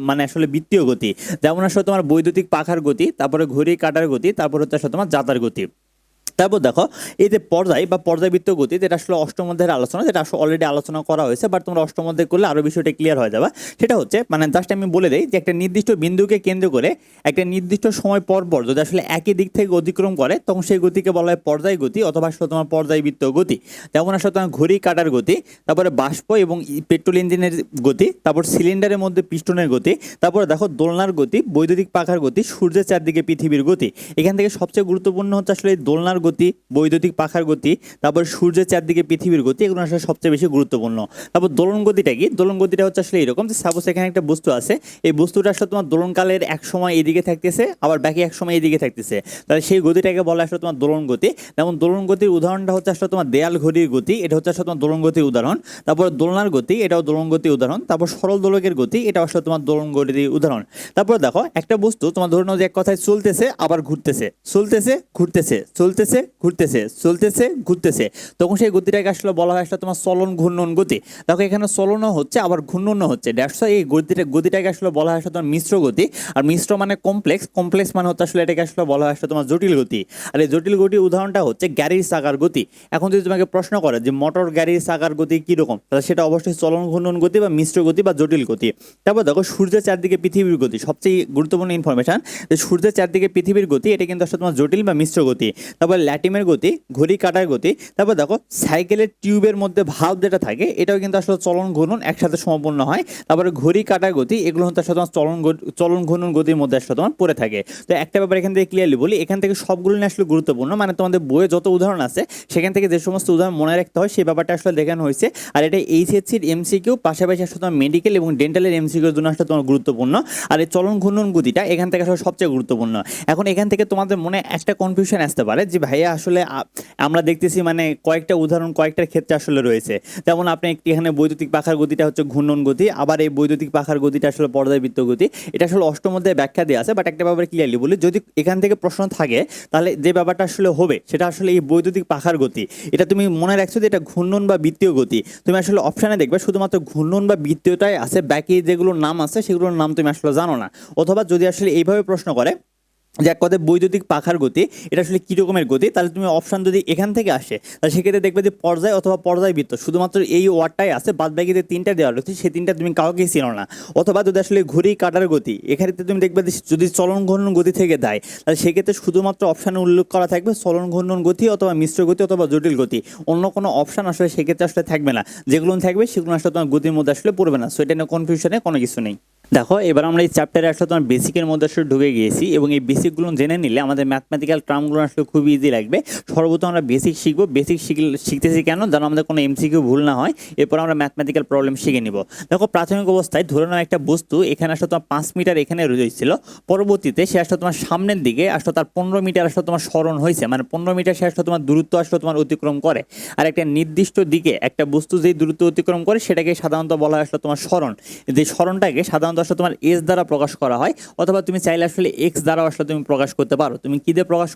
মানে আসলে বৃত্তীয় গতি। যেমন আসলে তোমার বৈদ্যুতিক পাখার গতি, তারপরে ঘড়ি কাঁটার গতি, তারপর হচ্ছে আসলে তোমার জাতার গতি। তারপর দেখো এই যে পর্যায় বা পর্যায়বৃত্ত গতি, যেটা আসলে অষ্টম অধ্যায়ের আলোচনা, যেটা আসলে অলরেডি আলোচনা করা হয়েছে, বাট তোমরা অষ্টম অধ্যায় করলে আরো বিষয়টা ক্লিয়ার হয়ে যাবে। সেটা হচ্ছে মানে জাস্ট আমি বলে দেই যে একটা নির্দিষ্ট বিন্দুকে কেন্দ্র করে একটা নির্দিষ্ট সময় পর পর যদি আসলে একই দিক থেকে অতিক্রম করে তখন সেই গতিকে বলা হয় পর্যায় গতি অথবা আসলে তোমার পর্যায়বৃত্ত গতি। যেমন আসলে তোমার ঘড়ি কাঁটার গতি, তারপরে বাষ্প এবং পেট্রোল ইঞ্জিনের গতি, তারপর সিলিন্ডারের মধ্যে পিস্টনের গতি, তারপরে দেখো দোলনার গতি, বৈদ্যুতিক পাখার গতি, সূর্যের চারদিকে পৃথিবীর গতি। এখান থেকে সবচেয়ে গুরুত্বপূর্ণ হচ্ছে আসলে এই দোলনার গতি গতি, বৈদ্যুতিক পাখার গতি, তারপর সূর্যের চারদিকে পৃথিবীর গতি, এগুলো আসলে সবচেয়ে বেশি গুরুত্বপূর্ণ। তারপর দোলন গতিটা কি? দোলন গতিটা হচ্ছে আসলে এরকম যে সাপোজ এখানে একটা বস্তু আছে, এই বস্তুটা আসলে তোমার দোলনকালের এক সময় এদিকে থাকতেছে, আবার বাকি এক সময় এদিকে থাকতেছে, তাহলে সেই গতিটাকে বলা আসলে তোমার দোলন গতি। যেমন দোলন গতির উদাহরণটা হচ্ছে আসলে তোমার দেয়াল ঘড়ির গতি, এটা হচ্ছে আসলে তোমার দোলন গতির উদাহরণ। তারপর দোলনার গতি, এটাও দোলন গতির উদাহরণ। তারপর সরল দোলকের গতি, এটা আসলে তোমার দোলন গতির উদাহরণ। তারপর দেখো একটা বস্তু তোমার ধরে নাও যে এক কথায় চলতেছে আবার ঘুরতেছে, চলতেছে ঘুরতেছে, চলতেছে ঘুরতেছে, চলতেছে ঘুরতেছে, তখন সেই গতিটাকে আসলে বলা হয় আসলে তোমার চলন ঘূর্ণন গতি। দেখো এখানে চলনও হচ্ছে আবার ঘূর্ণনও হচ্ছে, দ্যাটস এই গতিটাকে আসলে বলা হয় আসলে তোমার মিশ্র গতি। আর মিশ্র মানে কমপ্লেক্স, কমপ্লেক্স মানে হচ্ছে আসলে এটাকে আসলে বলা হয় আসলে তোমার জটিল গতি। আর এই জটিল গতির উদাহরণটা হচ্ছে গাড়ির চাকার গতি। এখন যদি তোমাকে প্রশ্ন করে যে মোটর গাড়ির চাকার গতি কীরকম, তাহলে সেটা অবশ্যই চলন ঘূর্ণন গতি বা মিশ্র গতি বা জটিল গতি। তারপর দেখো সূর্যের চারদিকে পৃথিবীর গতি, সবচেয়ে গুরুত্বপূর্ণ ইনফরমেশন যে সূর্যের চারদিকে পৃথিবীর গতি, এটা কিন্তু আসলে তোমার জটিল বা মিশ্র গতি। তারপর ল্যাটিমের গতি, ঘড়ি কাটার গতি। তারপর দেখো সাইকেলের টিউবের মধ্যে ভালভ যেটা থাকে, এটাও কিন্তু আসলে চলন ঘূর্ণন একসাথে সম্পন্ন হয়। তারপরে ঘড়ি কাটার গতি, এগুলো হচ্ছে আসলে তোমার চলন ঘূর্ণন গতির মধ্যে আসলে তোমার পড়ে থাকে। তো একটা ব্যাপার এখান থেকে ক্লিয়ারলি বলি, এখান থেকে সবগুলো নিয়ে আসলে গুরুত্বপূর্ণ, মানে তোমাদের বইয়ে যত উদাহরণ আছে সেখান থেকে যে সমস্ত উদাহরণ মনে রাখতে হয় সেই ব্যাপারটা আসলে দেখানো হয়েছে। আর এটা এইচএসসির এমসিকিউ, পাশাপাশি আসলে তোমার মেডিকেল এবং ডেন্টালের এমসিকিউর জন্য আসলে তোমার গুরুত্বপূর্ণ। আর এই চলন ঘূর্ণন গতিটা এখান থেকে আসলে সবচেয়ে গুরুত্বপূর্ণ। এখন এখান থেকে তোমাদের মনে একটা কনফিউশন আসতে পারে যে ভাইয়া আসলে আমরা দেখতেছি মানে কয়েকটা উদাহরণ কয়েকটার ক্ষেত্রে আসলে রয়েছে, যেমন আপনি একটি এখানে বৈদ্যুতিক পাখার গতিটা হচ্ছে ঘূর্ণন গতি, আবার এই বৈদ্যুতিক পাখার গতিটা আসলে পর্যায়বৃত্ত গতি। এটা আসলে অষ্টম অধ্যায়ে ব্যাখ্যা দেওয়া আছে, বাট একটা ব্যাপারে ক্লিয়ারলি বলি, যদি এখান থেকে প্রশ্ন থাকে তাহলে যে ব্যাপারটা আসলে হবে সেটা আসলে এই বৈদ্যুতিক পাখার গতি, এটা তুমি মনে রাখছো যে এটা ঘূর্ণন বা বৃত্তীয় গতি। তুমি আসলে অপশানে দেখবে শুধুমাত্র ঘূর্ণন বা বৃত্তীয়টাই আছে, বাকি যেগুলোর নাম আছে সেগুলোর নাম তুমি আসলে জানো না। অথবা যদি আসলে এইভাবে প্রশ্ন করে যে এক কথায় বৈদ্যুতিক পাখার গতি এটা আসলে কী রকমের গতি, তাহলে তুমি অপশান যদি এখান থেকে আসে তাহলে সেক্ষেত্রে দেখবে যে পর্যায় অথবা পর্যায়বৃত্ত, শুধুমাত্র এই ওয়ার্ডটাই আছে, বাদ বাকি যে তিনটা দেওয়া রয়েছে সেই তিনটা তুমি কাউকেই চিনো না। অথবা যদি আসলে ঘড়ি কাটার গতি, এখানে তুমি দেখবে যে যদি চলন ঘূর্ণন গতি থেকে দেয় তাহলে সেক্ষেত্রে শুধুমাত্র অপশানে উল্লেখ করা থাকবে চলন ঘূর্ণন গতি অথবা মিশ্র গতি অথবা জটিল গতি, অন্য কোনো অপশান আসলে সেক্ষেত্রে আসলে থাকবে না। যেগুলো থাকবে সেগুলো আসলে তোমার গতির মধ্যে আসলে পড়বে না। সো এটা নিয়ে কনফিউশনে কোনো কিছু নেই। দেখো এবার আমরা এই চ্যাপ্টারে আসলে তোমার বেসিকের মধ্যে আসলে ঢুকে গিয়েছি, এবং এই বেসিকগুলো জেনে নিলে আমাদের ম্যাথমেটিক্যাল টার্মগুলো আসলে খুব ইজি লাগবে। সর্বপ্রথম আমরা বেসিক শিখবো, বেসিক শিখতেছি কেন, যেন আমাদের কোনো এমসিকিউ ভুল না হয়, এরপর আমরা ম্যাথমেটিক্যাল প্রবলেম শিখে নিব। দেখো প্রাথমিক অবস্থায় ধরে নাও একটা বস্তু এখানে আসলে তোমার 5 মিটার এখানে রয়েছিল, পরবর্তীতে সে আসলে তোমার সামনের দিকে আসলে তার 15 মিটার আসলে তোমার স্মরণ হয়েছে, মানে 15 মিটার সে আসলে তোমার দূরত্ব আসলে তোমার অতিক্রম করে। আর একটা নির্দিষ্ট দিকে একটা বস্তু যেই দূরত্ব অতিক্রম করে সেটাকে সাধারণত বলা হয় আসলে তোমার স্মরণ। যে স্মরণটাকে সাধারণত আসলে তোমার এস দ্বারা প্রকাশ করা হয়, অথবা তুমি চাইলে আসলে এক্স দ্বারা আসলে তুমি প্রকাশ করতে পারো। তুমি কি দিয়ে প্রকাশ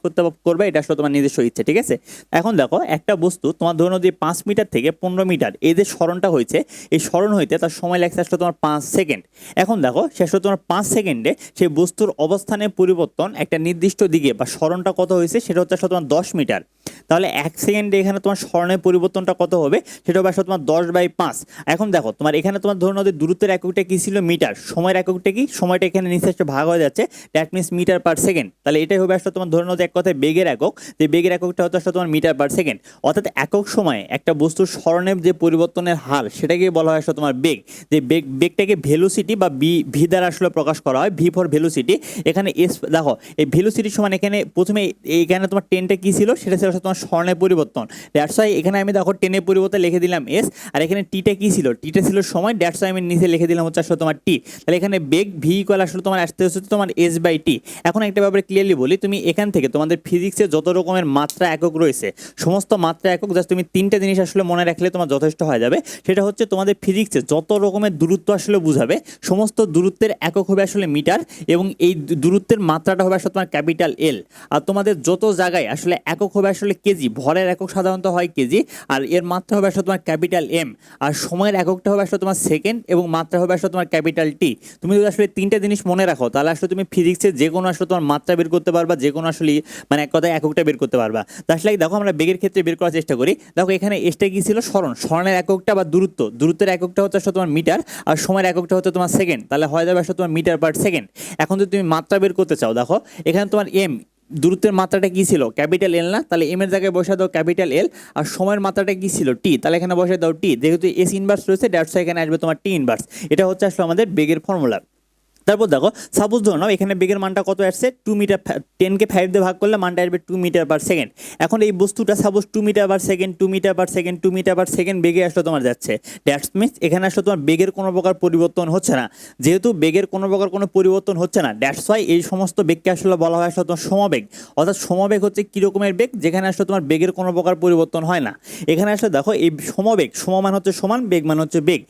করবে এটা আসলে তোমার নিজস্ব ইচ্ছে, ঠিক আছে। এখন দেখো একটা বস্তু তোমার ধরুন যে 5 মিটার থেকে 15 মিটার এই যে স্মরণটা হয়েছে, এই স্মরণ হইতে তার সময় লাগছে আসলে তোমার 5 সেকেন্ড। এখন দেখো সে আসলে তোমার 5 সেকেন্ডে সেই বস্তুর অবস্থানের পরিবর্তন একটা নির্দিষ্ট দিকে বা স্মরণটা কত হয়েছে সেটা হচ্ছে আসলে তোমার 10 মিটার। তাহলে 1 সেকেন্ডে এখানে তোমার স্মরণের পরিবর্তনটা কত হবে, সেটা হবে আসলে তোমার 10/5। এখন দেখো তোমার এখানে তোমার ধরুন দূরত্বের এককটা কি ছিল, মিটার, সময়ের এককটা কি, সময়টা এখানে নিচে একটা ভাগ হয়ে যাচ্ছে, that means metre per second. তাহলে এটাই হবে আসলে তোমার ধরে নাও যে এক কথায় বেগের একক, যে বেগের এককটা হচ্ছে আসলে তোমার মিটার পার সেকেন্ড। অর্থাৎ একক সময়ে একটা বস্তুর স্মরণের যে পরিবর্তনের হার সেটাকে বলা হয় আসলে তোমার বেগ। যে বেগটাকে ভেলোসিটি বা ভি দ্বারা আসলে প্রকাশ করা হয়, ভি ফর ভেলোসিটি। এখানে এস দেখো এই ভেলোসিটির সমান এখানে প্রথমে এখানে তোমার 10টা কি ছিল, সেটা ছিল আসলে তোমার স্মরণের পরিবর্তন, দ্যাটস ওয়াই এখানে আমি দেখো 10-এর পরিবর্তে লিখে দিলাম এস। আর এখানে টিটা কি ছিল, টিটা ছিল সময়, দ্যাটস ওয়াই আমি নিচে লিখে দিলাম হচ্ছে আসলে তোমার টি। তাহলে এখানে বেগ ভি ইকুয়াল আসলে তোমার আসতে হচ্ছে তোমার এস বাই টি। এখন একটা ব্যাপারে ক্লিয়ারলি বলি, তুমি এখান থেকে তোমাদের ফিজিক্সে যত রকমের মাত্রা একক রয়েছে সমস্ত মাত্রা একক জাস্ট তুমি 3টা জিনিস আসলে মনে রাখলে তোমার যথেষ্ট হয়ে যাবে। সেটা হচ্ছে তোমাদের ফিজিক্সে যত রকমের দূরত্ব আসলে বুঝাবে সমস্ত দূরত্বের একক হবে আসলে মিটার, এবং এই দূরত্বের মাত্রাটা হবে আসলে তোমার ক্যাপিটাল এল। আর তোমাদের যত জায়গায় আসলে একক হবে আসলে কেজি, ভরের একক সাধারণত হয় কেজি, আর এর মাত্রা হবে আসলে তোমার ক্যাপিটাল এম, আর সময়ের এককটা হবে আসলে তোমার সেকেন্ড, এবং মাত্রা হবে আসলে তোমার ক্যাপিটাল টি। তুমি যদি আসলে 3টা জিনিস মনে রাখো তাহলে আসলে তুমি ফিজিক্সের যে কোনো আসলে তোমার মাত্রা বের করতে পারবা, যে কোনো আসলে মানে এক কথায় এককটা বের করতে পারবা। তাহলে দেখো আমরা বেগের ক্ষেত্রে বের করার চেষ্টা করি। দেখো এখানে এসটা কি ছিল, স্মরণের এককটা বা দূরত্বের এককটা হচ্ছে আসলে তোমার মিটার, আর সময়ের এককটা হচ্ছে তোমার সেকেন্ড, তাহলে হয়ে যাবে আসলে তোমার মিটার পার সেকেন্ড। এখন যদি তুমি মাত্রা বের করতে চাও, দেখো এখানে তোমার এম দূরত্বের মাত্রাটা কি ছিল, ক্যাপিটাল এল না, তাহলে এম এর জায়গায় বসে দাও ক্যাপিটাল এল। আর সময়ের মাত্রাটা কি ছিল, টি, তাহলে এখানে বসে দাও টি। যেহেতু এস ইনভার্স রয়েছে দ্যাটস এখানে আসবে তোমার টি ইনভার্স। এটা হচ্ছে আসলে আমাদের বেগের ফর্মুলা। তারপর দেখো সাপোজ ধরে নাও এখানে বেগের মানটা কত আসছে 2 মিটার, 10কে 5 দিয়ে ভাগ করলে মানটা আসবে 2 মিটার পার সেকেন্ড। এখন এই বস্তুটা suppose 2 metre per second 2 metre per second 2 metre per second বেগে আসলে তোমার যাচ্ছে। দ্যাটস মিনস এখানে আসলে তোমার বেগের কোনো প্রকার পরিবর্তন হচ্ছে না। যেহেতু বেগের কোনো প্রকার কোনো পরিবর্তন হচ্ছে না, দ্যাটস ওয়াই এই সমস্ত বেগকে আসলে বলা হয় আসলে তোমার সমবেগ। অর্থাৎ সমবেগ হচ্ছে কী রকমের বেগ, যেখানে আসলে তোমার বেগের কোনো প্রকার পরিবর্তন হয় না। এখানে আসলে দেখো এই সমবেগ, সমান হচ্ছে সমান, বেগ মানে হচ্ছে বেগ।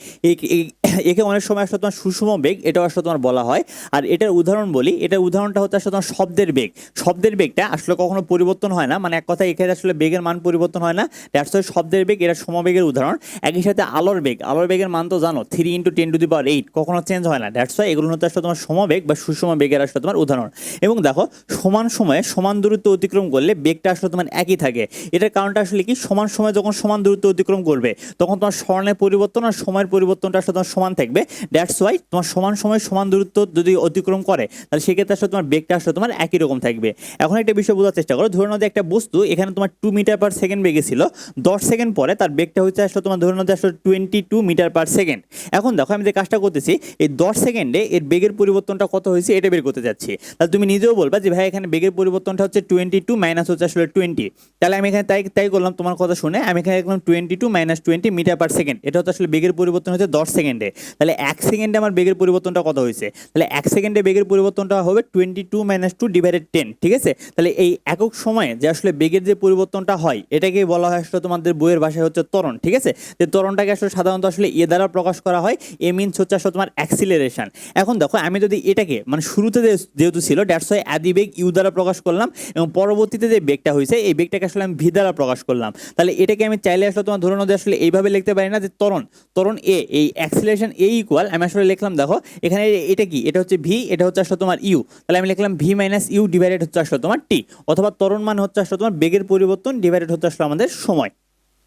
একে অনেক সময় আসলে তোমার সুষম বেগ এটাও আসলে তোমার বলা হয়। আর এটার উদাহরণ বলি, এটার উদাহরণটা হচ্ছে আসলে তোমার শব্দের বেগ। শব্দের বেগটা আসলে কখনো পরিবর্তন হয় না, মানে এক কথায় এখানে আসলে বেগের মান পরিবর্তন হয় না। দ্যাটস ওয়াই শব্দের বেগ এটা সমবেগের উদাহরণ। একই সাথে আলোর বেগ, আলোর বেগের মান তো জানো 3 × 10⁸ কখনো চেঞ্জ হয় না। দ্যাটস ওয়াই এগুলো হচ্ছে আসলে তোমার সমবেগ বা সুষম বেগের আসলে তোমার উদাহরণ। এবং দেখো সমান সময়ে সমান দূরত্ব অতিক্রম করলে বেগটা আসলে তোমার একই থাকে। এটার কারণটা আসলে কি, সমান সময়ে যখন সমান দূরত্ব অতিক্রম করবে তখন তোমার স্মরণের পরিবর্তন আর সময়ের পরিবর্তনটা আসলে তোমার সমান থাকবে। দ্যাটস ওয়াই তোমার সমান সময় সমান দূরত্ব যদি অতিক্রম করে তাহলে সেক্ষেত্রে আসলে তোমার বেগটা আসলে তোমার একই রকম থাকবে। এখন একটা বিষয় বোঝার চেষ্টা করো, ধরে নাও যে একটা বস্তু এখানে তোমার 2 মিটার পার সেকেন্ড বেগে ছিল, 10 সেকেন্ড পরে তার বেগটা হচ্ছে আসলে তোমার ধরে নাও যে আসলে 22 মিটার পার সেকেন্ড। এখন দেখো আমি যে কাজটা করতেছি, এই 10 সেকেন্ডে এর বেগের পরিবর্তনটা কত হয়েছে এটা বের করতে যাচ্ছি। তাহলে তুমি নিজেও বলবা যে ভাই এখানে বেগের পরিবর্তনটা হচ্ছে 22 মাইনাস হচ্ছে আসলে 20। তাহলে আমি এখানে তাই করলাম তোমার কথা শুনে, আমি এখানে লিখলাম 22 মাইনাস 20 মিটার পার সেকেন্ড। এটা হচ্ছে আসলে বেগের পরিবর্তন হচ্ছে 10 সেকেন্ডে। তাহলে 1 সেকেন্ডে আমার বেগের পরিবর্তনটা কত হয়েছে, তাহলে 1 সেকেন্ডে বেগের পরিবর্তনটা হবে 22 মাইনাস 2/10, ঠিক আছে। তাহলে এই একক সময়ে যে আসলে বেগের যে পরিবর্তনটা হয় এটাকে বলা হয় আসলে তোমাদের বইয়ের ভাষায় হচ্ছে ত্বরণ, ঠিক আছে। যে ত্বরণটাকে আসলে সাধারণত আসলে এ দ্বারা প্রকাশ করা হয়, এ মিনস হচ্ছে আসলে তোমার অ্যাক্সিলারেশন। এখন দেখো আমি যদি এটাকে মানে শুরুতে যেহেতু ছিল দ্যাটস ওয়াই আদি বেগ ইউ দ্বারা প্রকাশ করলাম, এবং পরবর্তীতে যে বেগটা হয়েছে এই বেগটাকে আসলে আমি ভি দ্বারা প্রকাশ করলাম। তাহলে এটাকে আমি চাইলে আসলে তোমার ধরে নাও যে আসলে এইভাবে লিখতে পারি না যে ত্বরণ এ, এই অ্যাক্সিলারেশন এ ইকুয়াল, আমি আসলে লিখলাম দেখো এখানে এটা কি, এটা হচ্ছে ভি, এটা হচ্ছে আসলে তোমার ইউ। তাহলে আমি লিখলাম ভি মাইনাস ইউ ডিভাইডেড হচ্ছে আসলে তোমার টি, অথবা ত্বরণ মান হচ্ছে আসলে তোমার বেগের পরিবর্তন ডিভাইডেড হচ্ছে আসলে আমাদের সময়।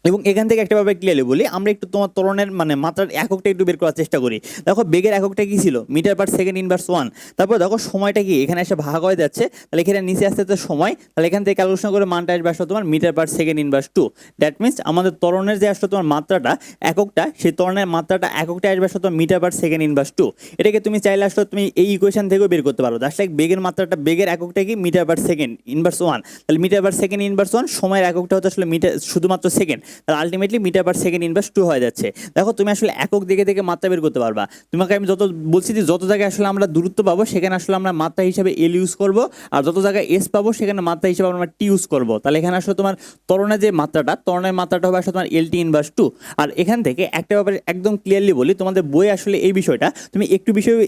এবং এখান থেকে একটা ব্যাপারে ক্লিয়ারলি বলি, আমরা একটু তোমার ত্বরণের মানে মাত্রার এককটা একটু বের করার চেষ্টা করি। দেখো বেগের এককটা কি ছিল, মিটার পার সেকেন্ড ইনভার্স 1। তারপর দেখো সময়টা কি, এখানে এসে ভাগ হয়ে যাচ্ছে, তাহলে এখানে নিচে আসতে আসতে সময়, তাহলে এখান থেকে ক্যালকুলেশন করে মানটা আসবে আসলে তোমার metre per second inverse 2। That means আমাদের ত্বরণের যে আসলে তোমার মাত্রাটা এককটা, সেই ত্বরণের মাত্রাটা এককটা আসবে আসলে তোমার মিটার পার সেকেন্ড ইনভার্স 2। এটাকে তুমি চাইলে আসলে তুমি এই ইকুয়েশন থেকেও বের করতে পারো। জাস্ট লাইক বেগের মাত্রাটা, বেগের এককটা কি মিটার পার সেকেন্ড ইনভার্স 1, তাহলে মিটার পার সেকেন্ড ইনভার্স 1, সময়ের এককটা হচ্ছে আসলে মিটার শুধুমাত্র সেকেন্ড, তাহলে ultimately metre per second inverse 2 হয়ে যাচ্ছে। দেখো তুমি আসলে একক দেখে দেখে মাত্রা বের করতে পারবা। তোমাকে আমি যত বলছি যে যত জায়গায় আসলে আমরা দূরত্ব পাবো সেখানে আসলে আমরা মাত্রা হিসাবে এল ইউজ করব, আর যত জায়গায় এস পাবো সেখানে মাত্রা হিসাবে আমরা টি ইউজ করব। তাহলে এখানে আসলে তোমার ত্বরণের যে মাত্রাটা, ত্বরণের মাত্রাটা হবে আসলে তোমার এল টি ইনভার্স 2। আর এখান থেকে একটা ব্যাপারে একদম ক্লিয়ারলি বলি, তোমাদের বই আসলে এই বিষয়টা তুমি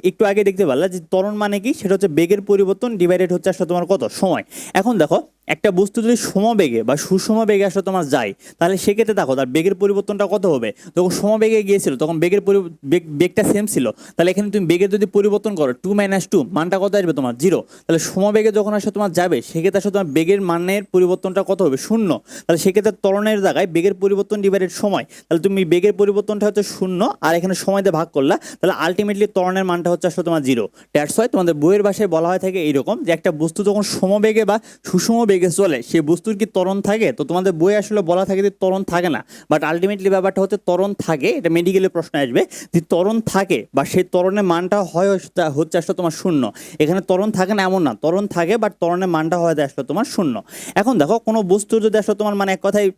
একটু আগে দেখতে পারলা যে ত্বরণ মানে কি, সেটা হচ্ছে বেগের পরিবর্তন ডিভাইডেড হচ্ছে আসলে তোমার কত সময়। এখন দেখো একটা বস্তু যদি সমবেগে বা সুষম বেগে আসলে তোমার যায়, তাহলে সেক্ষেত্রে দেখো তার বেগের পরিবর্তনটা কত হবে। যখন সমবেগে গিয়েছিল তখন বেগটা সেম ছিল, তাহলে এখানে তুমি বেগের যদি পরিবর্তন করো 2 মাইনাস 2, মানটা কত আসবে তোমার 0। তাহলে সমবেগে যখন আসলে তোমার যাবে সেক্ষেত্রে আসলে তোমার বেগের মানের পরিবর্তনটা কত হবে 0। তাহলে সেক্ষেত্রে ত্বরণের জায়গায় বেগের পরিবর্তন ডিভাইডেড সময়, তাহলে তুমি বেগের পরিবর্তনটা হচ্ছে 0 আর এখানে সময় দিয়ে ভাগ করলা, তাহলে আলটিমেটলি ত্বরণের মানটা হচ্ছে আসলে তোমার 0। দ্যাটস ওয়াই তোমাদের বইয়ের ভাষায় বলা হয় থাকে এইরকম যে একটা বস্তু যখন সমবেগে বা সুষম বেগে চলে সেই বস্তুর কি ত্বরণ থাকে, তো তোমাদের বই আসলে বলা থাকে যে ত্বরণ থাকে না, বাট আলটিমেটলি ব্যাপারটা হচ্ছে ত্বরণ থাকে। এটা মেডিকেলের প্রশ্ন আসবে যে ত্বরণ থাকে বা সেই ত্বরণের মানটা হচ্ছে আসলে তোমার 0। এখানে ত্বরণ থাকে না এমন না, ত্বরণ থাকে বাট ত্বরণের মানটা হয় আসলে তোমার 0। এখন দেখো কোনো বস্তু যদি আসলে তোমার মানে এক কথায়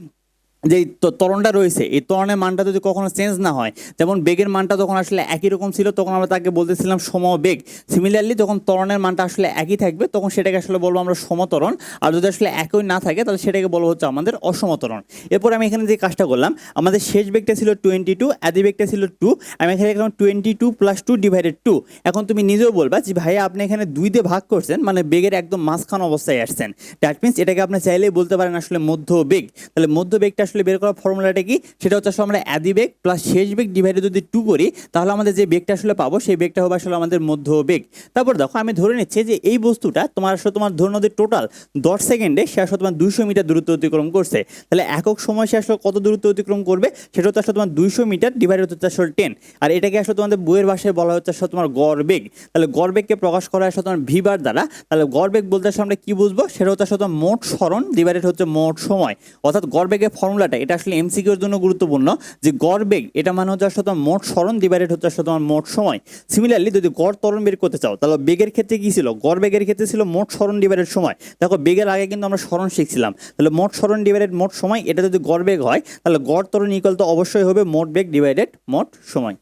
যে ত্বরণটা রয়েছে এই ত্বরণের মানটা যদি কখনো চেঞ্জ না হয়, যেমন বেগের মানটা যখন আসলে একই রকম ছিল তখন আমরা তাকে বলতেছিলাম সমবেগ। সিমিলারলি যখন ত্বরণের মানটা আসলে একই থাকবে তখন সেটাকে আসলে বলবো আমরা সমত্বরণ, আর যদি আসলে একই না থাকে তাহলে সেটাকে বলবো হচ্ছে আমাদের অসমত্বরণ। এরপর আমি এখানে যে কাজটা করলাম, আমাদের শেষ বেগটা ছিল 22, আদি বেগটা ছিল 2, আমি এখানে লিখলাম 22 প্লাস 2 ডিভাইডেড 2। এখন তুমি নিজেও বলবা যে ভাইয়া আপনি এখানে 2 দিয়ে ভাগ করছেন, মানে বেগের একদম মাঝখান অবস্থায় আসছেন। দ্যাট মিনস এটাকে আপনি চাইলেই বলতে পারেন আসলে মধ্য বেগ। তাহলে মধ্য বেগটা আসলে বের করার ফর্মুলাটা কি, সেটা হচ্ছে আসলে আমরা আদি বেগ প্লাস শেষ বেগ ডিভাইডেড যদি 2 করি তাহলে আমাদের যে বেগটা আসলে পাবো সেই বেগটা হবে আসলে আমাদের মধ্য বেগ। তারপর দেখো আমি ধরে নিচ্ছি যে এই বস্তুটা তোমার আসলে তোমার ধরে নাও টোটাল 10 সেকেন্ডে সে আসলে তোমার 200 মিটার দূরত্ব অতিক্রম করছে। তাহলে একক সময় সে আসলে কত দূরত্ব অতিক্রম করবে, সেটা হচ্ছে আসলে তোমার 200 মিটার ডিভাইডেড হচ্ছে আসলে 10। আর এটাকে আসলে তোমাদের বইয়ের ভাষায় বলা হচ্ছে আসলে তোমার গড় বেগ। তাহলে গড় বেগকে প্রকাশ করা আসলে তোমার ভি বার দ্বারা। তাহলে গড় বেগ বলতে আসলে আমরা কি বুঝবো, সেটা হচ্ছে আসলে তোমার মোট সরণ ডিভাইডেড হচ্ছে মোট সময়। অর্থাৎ গড় বেগের ফর্মুলা ফর্মুলাটা এটা আসলে এমসিকিউর জন্য গুরুত্বপূর্ণ, যে গড় বেগ এটা মানে হচ্ছে আসলে তোমার মোট সরণ ডিভাইডেড হচ্ছে আসলে তোমার মোট সময়। সিমিলারলি যদি গড় ত্বরণ বের করতে চাও তাহলে বেগের ক্ষেত্রে কি ছিল, গড় বেগের ক্ষেত্রে ছিল মোট সরণ ডিভাইডেড সময়। দেখো বেগের আগে কিন্তু আমরা সরণ শিখছিলাম, তাহলে মোট সরণ ডিভাইডেড মোট সময়, এটা যদি গড় বেগ হয় তাহলে গড় ত্বরণ ইকুয়াল তো অবশ্যই হবে মোট বেগ ডিভাইডেড মোট সময়।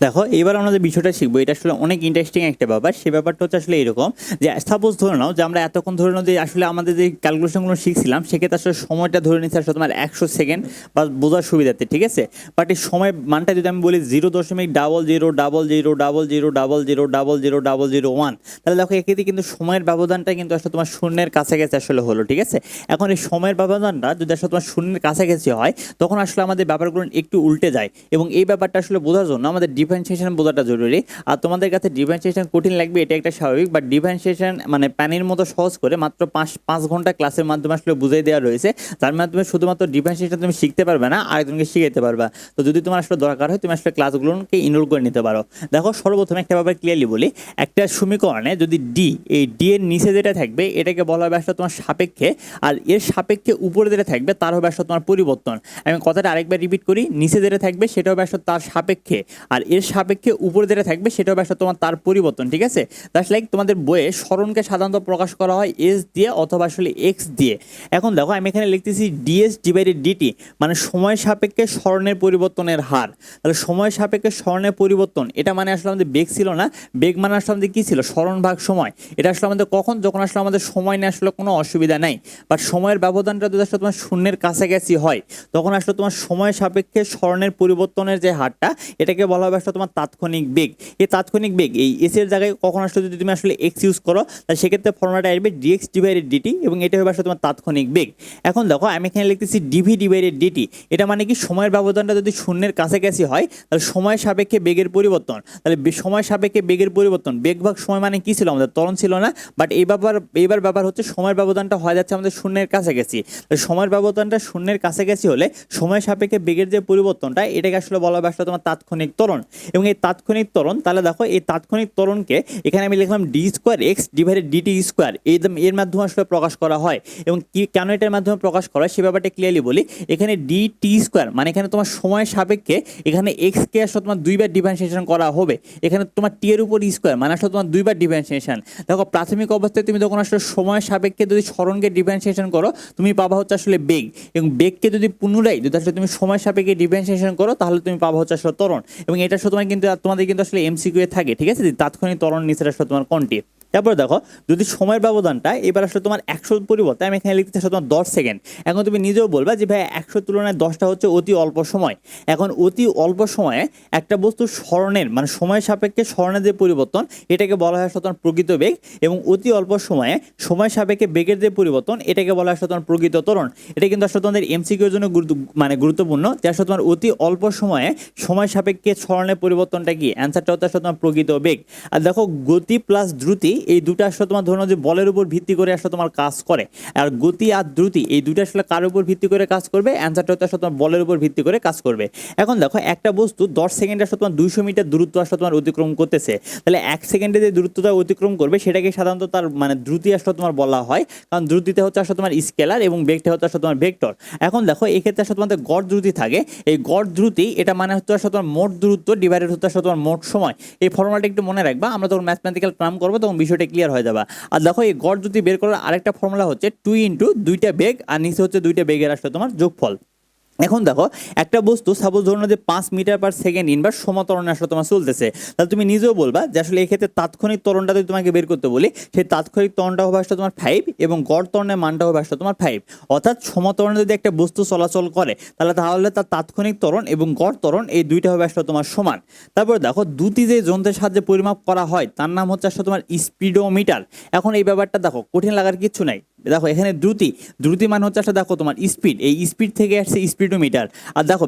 দেখো এবার আমরা যে বিষয়টা শিখবো এটা আসলে অনেক ইন্টারেস্টিং একটা ব্যাপার। সেই ব্যাপারটা হচ্ছে আসলে এরকম যে সাপোজ ধরে নাও যে আমরা এতক্ষণ ধরে নাও যে আসলে আমাদের যে ক্যালকুলেশনগুলো শিখছিলাম সেক্ষেত্রে আসলে সময়টা ধরে নিচ্ছে আসলে তোমার 100 সেকেন্ড বা বোঝার সুবিধাতে, ঠিক আছে। বাট এই সময় মানটা যদি আমি বলি 0.000000000001, তাহলে দেখো এক্ষেত্রে কিন্তু সময়ের ব্যবধানটা কিন্তু আসলে তোমার শূন্যের কাছাকাছি আসলে হলো, ঠিক আছে। এখন এই সময়ের ব্যবধানটা যদি আসলে তোমার শূন্যের কাছাকাছি হয় তখন আসলে আমাদের ব্যাপারগুলো একটু উল্টে যায়, এবং এই ব্যাপারটা আসলে বোঝার জন্য আমাদের ডিফারেন্সিয়েশন বোঝাটা জরুরি। আর তোমাদের কাছে ডিফারেন্সিয়েশন কঠিন লাগবে এটা একটা স্বাভাবিক, বাট ডিফারেন্সিয়েশন মানে পানির মতো সহজ করে মাত্র 5 ঘন্টা ক্লাসের মাধ্যমে আসলে বুঝিয়ে দেওয়া রয়েছে, যার মাধ্যমে শুধুমাত্র ডিফারেন্সিয়েশন তুমি শিখতে পারবে না, আরেকজনকে শিখাইতে পারবা। তো যদি তোমার আসলে দরকার হয় তুমি আসলে ক্লাসগুলোকে ইনরোল করে নিতে পারো। দেখো সর্বপ্রথমে একটা ব্যাপার ক্লিয়ারলি বলি, একটা সমীকরণে যদি ডি, এই ডি এর নিচে যেটা থাকবে এটাকে বলা হবে আসলে তোমার সাপেক্ষে, আর এর সাপেক্ষে উপরে যেটা থাকবে তার হবে আসলে তোমার পরিবর্তন। আমি কথাটা আরেকবার রিপিট করি, নিচে যেটা থাকবে সেটা হবে আসলে তার সাপেক্ষে, আর এর সাপেক্ষে উপরে যেটা থাকবে সেটা হবে আসলে তোমার তার পরিবর্তন, ঠিক আছে। দ্যাটস লাইক তোমাদের বইয়ে সরণকে সাধারণত প্রকাশ করা হয় এস দিয়ে অথবা আসলে এক্স দিয়ে। এখন দেখো আমি এখানে লিখতেছি ডিএস ডিভাইডেড ডিটি, মানে সময় সাপেক্ষে সরণের পরিবর্তনের হার। তাহলে সময় সাপেক্ষে সরণের পরিবর্তন এটা মানে আসলে আমাদের বেগ ছিল না, বেগ মানে আসলে আমাদের কি ছিল, সরণ ভাগ সময়। এটা আসলে আমাদের কখন, যখন আসলে আমাদের সময় নিয়ে আসলে কোনো অসুবিধা নাই, বাট সময়ের ব্যবধানটা যদি আসলে তোমার শূন্যের কাছাকাছি হয় তখন আসলে তোমার সময় সাপেক্ষে সরণের পরিবর্তনের যে হারটা এটাকে বলা হবে আসলে তোমার তাৎক্ষণিক বেগ। এই তাৎক্ষণিক বেগ এই এস এর জায়গায় কখন আসলে যদি তুমি আসলে এক্স ইউজ করো তাহলে সেক্ষেত্রে ফর্মুলাটা আসবে ডিএক্স ডিভাইডেড ডিটি, এবং এটা হবে আসলে তোমার তাৎক্ষণিক বেগ। এখন দেখো আমি এখানে লিখতেছি ডিভি ডিভাইডেড ডিটি, এটা মানে কি সময়ের ব্যবধানটা যদি শূন্যের কাছাকাছি হয় তাহলে সময় সাপেক্ষে বেগের পরিবর্তন। তাহলে সময় সাপেক্ষে বেগের পরিবর্তন, বেগ ভাগ সময় মানে কি ছিল, আমাদের ত্বরণ ছিল না, বাট এইবার ব্যাপার হচ্ছে সময়ের ব্যবধানটা হয়ে যাচ্ছে আমাদের শূন্যের কাছাকাছি। সময়ের ব্যবধানটা শূন্যের কাছাকাছি হলে সময় সাপেক্ষে বেগের যে পরিবর্তনটা এটাকে আসলে বলা হবে আসলে তোমার তাৎক্ষণিক ত্বরণ। এবং এই তাৎক্ষণিক ত্বরণ, তাহলে দেখো এই তাৎক্ষণিক ত্বরণকে এখানে আমি লিখলাম d square x divided dt square, এর মাধ্যমে আসলে প্রকাশ করা হয়। এবং কি কেন এটার মাধ্যমে প্রকাশ করা হয় সে ব্যাপারটা ক্লিয়ারলি বলি, এখানে ডি টি স্কোয়ার মানে এখানে তোমার সময় সাপেক্ষে এখানে এক্স কে আসলে তোমার দুইবার ডিফারেন্সিয়েশন করা হবে, এখানে তোমার টি এর উপর স্কোয়ার মানে আসলে তোমার দুইবার ডিফারেন্সিয়েশন। দেখো প্রাথমিক অবস্থায় তুমি যখন আসলে সময় সাপেক্ষে যদি সরণকে ডিফারেন্সিয়েশন করো তুমি পাবা হচ্ছে আসলে বেগ, এবং বেগকে যদি পুনরায় যদি আসলে তুমি সময় সাপেক্ষে ডিফারেন্সিয়েশন করো তাহলে তুমি পাবা হচ্ছে আসলে ত্বরণ। এবং এটা আসলে তোমার কিন্তু তোমাদের কিন্তু আসলে এমসিকিউ এ থাকে, ঠিক আছে, তাৎক্ষণিক ত্বরণ নিচে আসলে তোমার কোনটি। তারপর দেখো যদি সময়ের ব্যবধানটা এবার আসলে তোমার 100 পরিবর্তে আমি এখানে লিখতে আসলে তোমার 10 সেকেন্ড। এখন তুমি নিজেও বলবা যে ভাই 100 তুলনায় 10টা হচ্ছে অতি অল্প সময়। এখন অতি অল্প সময়ে একটা বস্তুর সরণের মানে সময় সাপেক্ষে সরণের যে পরিবর্তন এটাকে বলা হয় আসলে তোমার প্রকৃত বেগ, এবং অতি অল্প সময়ে সময় সাপেক্ষে বেগের যে পরিবর্তন এটাকে বলা হয় আসলে তোমার প্রকৃত ত্বরণ। এটা কিন্তু আসলে তোমাদের এমসিকিউ এর জন্য গুরুত্বপূর্ণ যে আসলে তোমার অতি অল্প সময়ে সময় সাপেক্ষে সরণের পরিবর্তনটা কি, অ্যান্সারটা হচ্ছে আসলে তোমার প্রকৃত বেগ। আর দেখো গতি প্লাস দ্রুতি এই দুটো আসলে তোমার ধরো যে বলের উপর ভিত্তি করে আসলে তোমার কাজ করে, আর গতি আর দ্রুতি এই দুটো আসলে কার উপর ভিত্তি করে কাজ করবে, অ্যান্সারটা হচ্ছে আসলে তোমার বলের উপর ভিত্তি করে কাজ করবে। এখন দেখো একটা বস্তু 10 সেকেন্ডে আসলে তোমার 200 মিটার দূরত্ব আসলে তোমার অতিক্রম করতেছে, তাহলে 1 সেকেন্ডে যে দূরত্বটা অতিক্রম করবে সেটাকে সাধারণত তার মানে দ্রুতি আসলে তোমার বলা হয়, কারণ দ্রুতিতে হচ্ছে আসলে তোমার স্কেলার এবং বেগটা হচ্ছে আসলে তোমার ভেক্টর। এখন দেখো এই ক্ষেত্রে আসলে তোমাদের গড় দ্রুতি থাকে, এই গড় দ্রুতি এটা মানে হচ্ছে আসলে তোমার মোট দূরত্ব ডিভাইডেড হচ্ছে আসলে তোমার মোট সময়। এই ফর্মুলাটা একটু মনে রাখবা, আমরা যখন ম্যাথমেটিক্যাল টার্ম করবো তখন বিষয়টা ক্লিয়ার হয়ে যাবে। আর দেখো এই গড় দ্রুতি বের করার আরেকটা ফর্মুলা হচ্ছে 2 ইন্টু দুইটা বেগ আর নিচে হচ্ছে দুইটা বেগের আসলে তোমার যোগফল। এখন দেখো একটা বস্তু সাপোজ ধরুন যে 5 মিটার পার সেকেন্ড ইনভার্স সমত্বরণে আসলে তোমার চলতেছে, তাহলে তুমি নিজেও বলবা যে আসলে এই ক্ষেত্রে তাৎক্ষণিক ত্বরণটা যদি তোমাকে বের করতে বলি সেই তাৎক্ষণিক ত্বরণটা হবে আসলে তোমার 5 এবং গড় ত্বরণের মানটা হবে আসলে তোমার 5। অর্থাৎ সমত্বরণে যদি একটা বস্তু চলাচল করে তাহলে তার তাৎক্ষণিক ত্বরণ এবং গড় ত্বরণ এই দুইটা হবে আসলে তোমার সমান। তারপর দেখো দুটি যে যন্ত্রের সাহায্যে পরিমাপ করা হয় তার নাম হচ্ছে আসলে তোমার স্পিডোমিটার। এখন এই ব্যাপারটা দেখো কঠিন লাগার কিছু নাই, দেখো এখানে দ্রুতি মান হচ্ছে আসলে দেখো তোমার স্পিড, এই স্পিড থেকে আসছে স্পিডোমিটার। আর দেখো